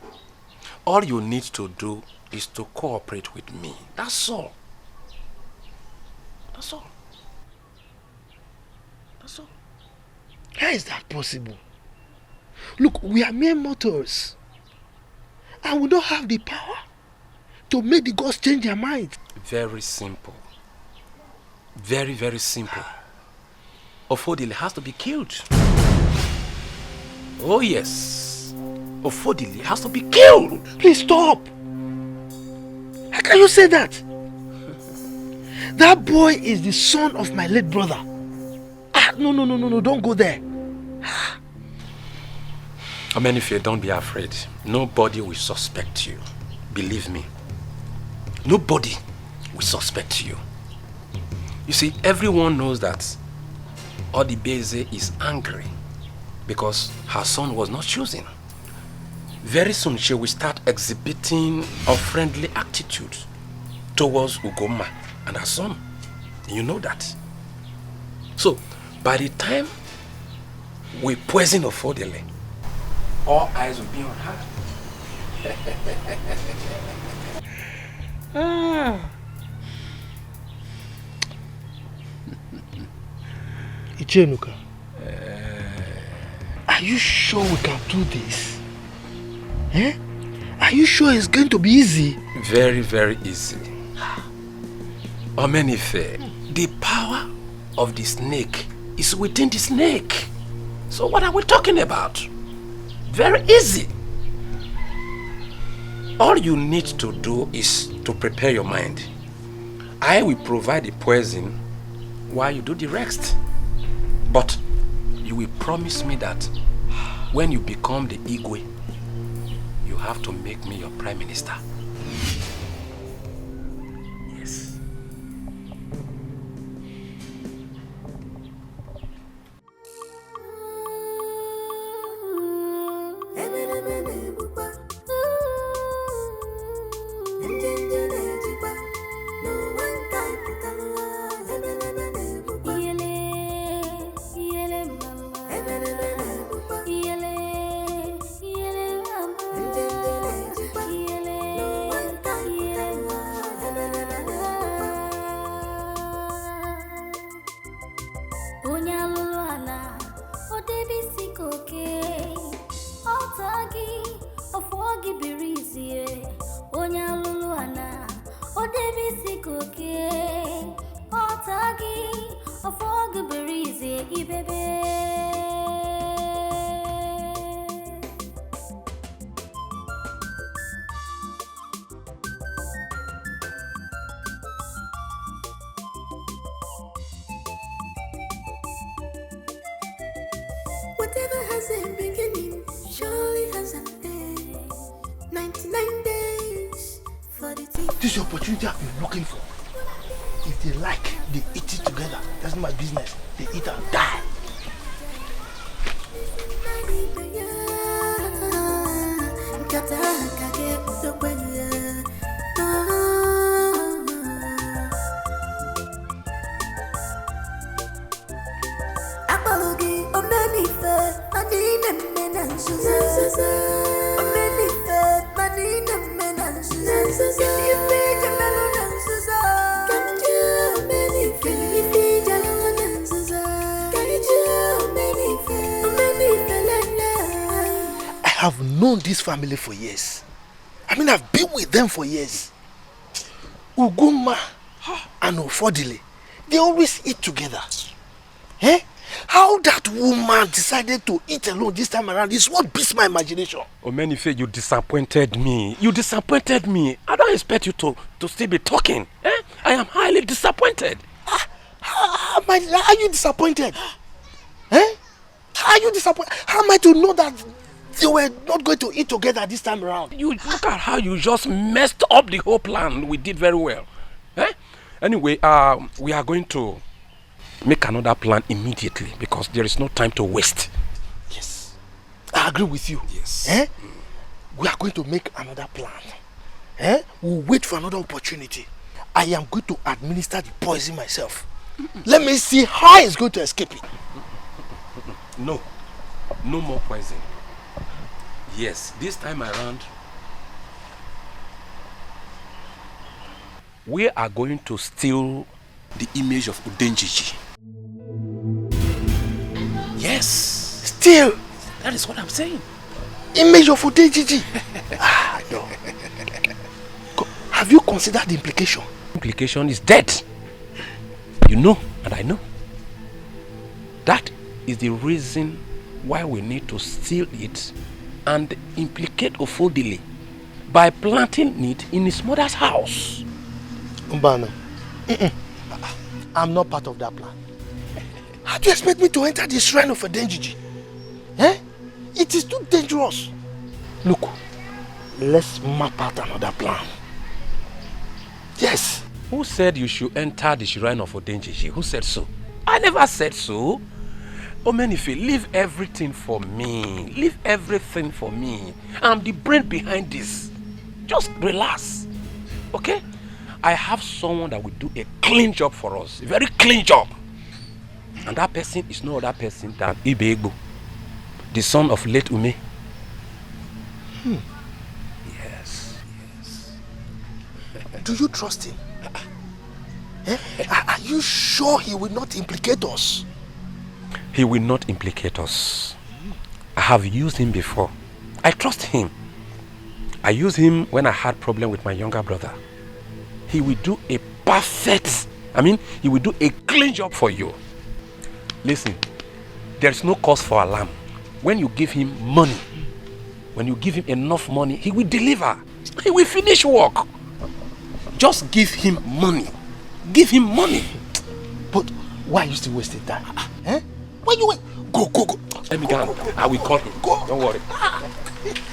All you need to do is to cooperate with me. That's all. That's all. That's all. How is that possible? Look, we are mere mortals. And we don't have the power to make the gods change their minds. Very simple. Very, very simple. Ofodile has to be killed. Oh yes. Ofodile has to be killed. Please stop. How can you say that? That boy is the son of my late brother. No, don't go there. Omenife, don't be afraid. Nobody will suspect you. Believe me. Nobody will suspect you. You see, everyone knows that Odibeze is angry because her son was not chosen. Very soon she will start exhibiting a friendly attitude towards Ugoma and her son. You know that. So, by the time we poison Ofodile, all eyes will be on her. Ijenuka, are you sure we can do this? Eh? Are you sure it's going to be easy? Very, very easy. Omenife, the power of the snake is within the snake. So what are we talking about? Very easy. All you need to do is to prepare your mind. I will provide the poison while you do the rest. But you will promise me that when you become the Igwe, you have to make me your prime minister. Yes. Whatever has a beginning surely has an end. 99 days for the team. This is the opportunity I've been looking for. If they like, they eat it together. That's not my business. They eat and die. Apology. I have known this family for years. I mean, I've been with them for years. Uguma and Ofodile, they always eat together. Eh? How that woman decided to eat alone this time around is what beats my imagination. Omenife, you disappointed me. You disappointed me. I don't expect you to still be talking. Eh? I am highly disappointed. How are you disappointed? Eh? How are you disappointed? How am I to know that they were not going to eat together this time around? You look at how you just messed up the whole plan. We did very well. Eh? Anyway, we are going to make another plan immediately because there is no time to waste. Yes, I agree with you. Yes. Eh? We are going to make another plan. Eh? We'll wait for another opportunity. I am going to administer the poison myself. Let me see how he's going to escape it. No. No more poison. Yes, this time around, we are going to steal the image of Udenjiji. Yes. Steal? That is what I'm saying. Image of Udenjiji? No. Have you considered the implication? Implication is dead. You know, and I know. That is the reason why we need to steal it and implicate Ofodile by planting it in his mother's house. Mbano, I'm not part of that plan. How do you expect me to enter the shrine of Udenjiji? Eh? It is too dangerous. Look, let's map out another plan. Yes. Who said you should enter the shrine of Udenjiji? Who said so? I never said so. Omenife, leave everything for me. Leave everything for me. I'm the brain behind this. Just relax. Okay? I have someone that will do a clean job for us. A very clean job. And that person is no other person than Ibegbo, the son of late Ume. Yes. Do you trust him? Eh? Are you sure he will not implicate us? He will not implicate us. I have used him before. I trust him. I used him when I had problem with my younger brother. He will do a he will do a clean job for you. Listen, there is no cause for alarm. When you give him money, when you give him enough money, he will deliver. He will finish work. Just give him money. Give him money. But why are you still wasting time? Eh? Why you wait? Go. Let me go. I will call him. Go. Don't worry.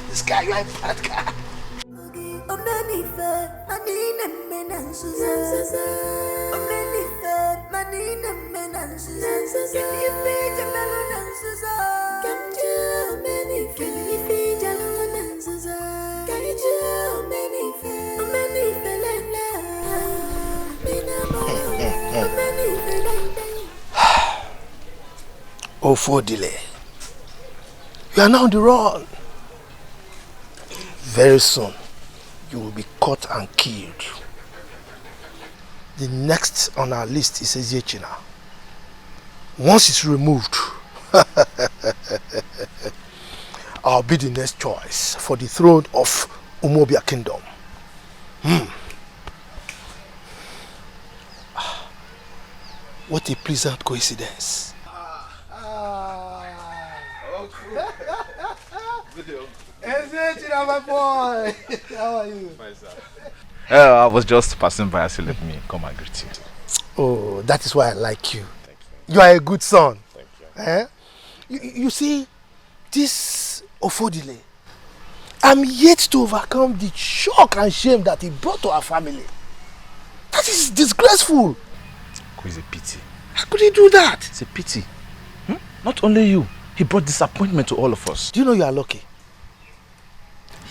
This guy, you are a bad guy. Ofodile, you are now on the run. Very soon, you will be caught and killed. The next on our list is Ezechina. Once it's removed, I'll be the next choice for the throne of Umobia Kingdom. What a pleasant coincidence. Ezechina, my boy. How are you? Fine, sir. I was just passing by, so let me come and greet you. Oh, that is why I like you. Thank you. You are a good son. Thank you. You see, this Ofodile, I'm yet to overcome the shock and shame that he brought to our family. That is disgraceful. It's a pity. How could he do that? It's a pity. Not only you, he brought disappointment to all of us. Do you know you are lucky?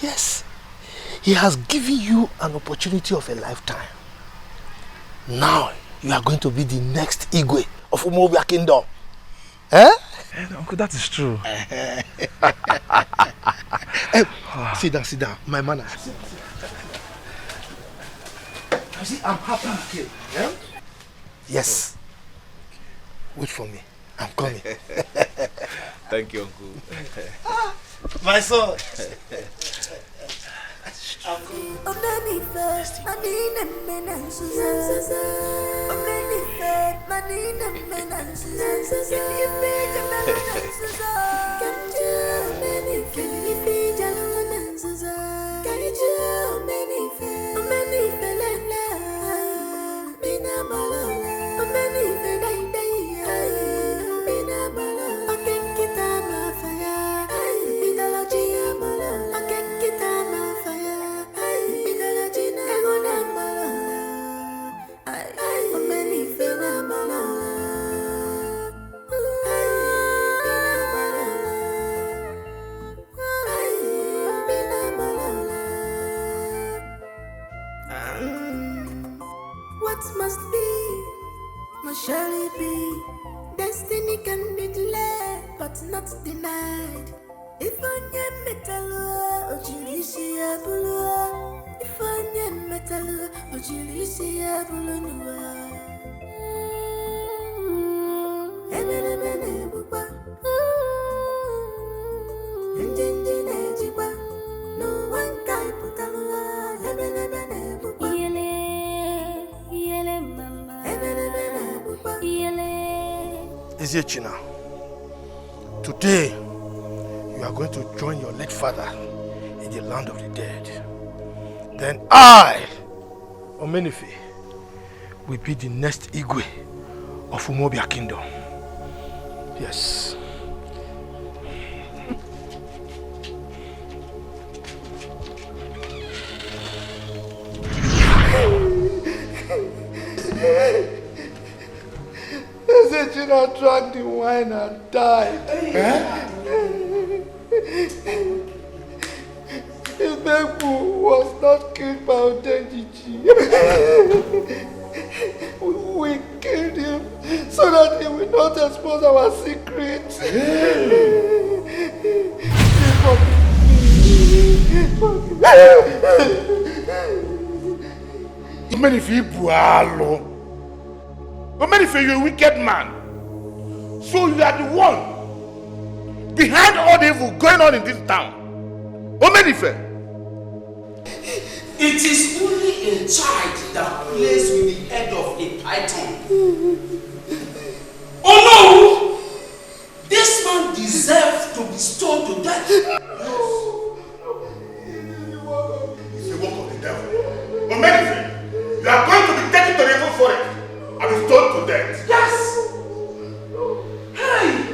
Yes. He has given you an opportunity of a lifetime. Now, you are going to be the next Igwe of Umobia Kingdom. Eh? Uncle, that is true. Sit down. My manners. You see, I'm happy you came. Yeah? Yes. Wait for me. I'm coming. Thank you, Uncle. My son. What must be, must surely be. Destiny can be delayed, but not denied. If onye metal, ojirisi abulu. If onye metal, ojirisi abulu. Ebelebele bukwa, njinji nejikwa. No one can put a love. Ebelebele bukwa. Ezechina, today you are going to join your late father in the land of the dead. Then I, Omenife, will be the next Igwe of Umobia Kingdom. Yes. Ezechina drank the wine and died. Ibebu was not killed by Odenjiji. We killed him so that he will not expose our secrets. Many people are but many of you are a wicked man. So you are the one behind all the evil going on in this town. Omenife. It is only a child that plays with the head of a python. Oh no! This man deserves to be stoned to death. It's the work of the devil. Omenife, you are going to be taken to the evil forest and be stoned to death. Yes! Hey!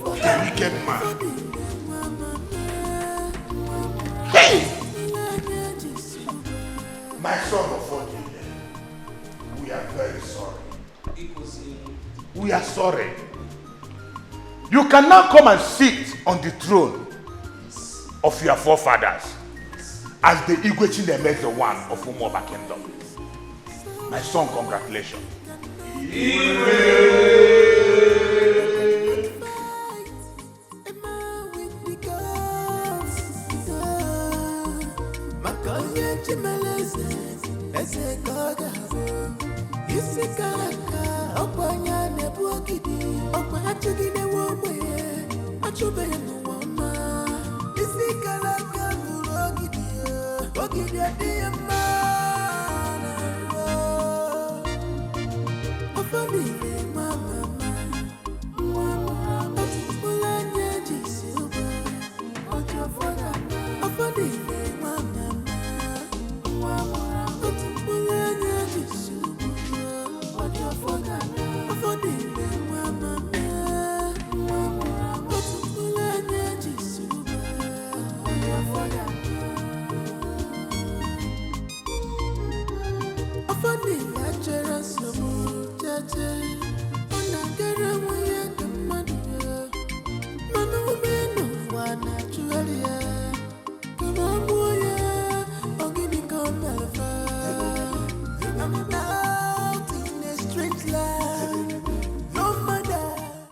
The wicked man. Hey! My son of Odile, we are very sorry. We are sorry. You can now come and sit on the throne of your forefathers as the Igwe Chinemeze the one of Umoba Kingdom. My son, congratulations. Funny, I just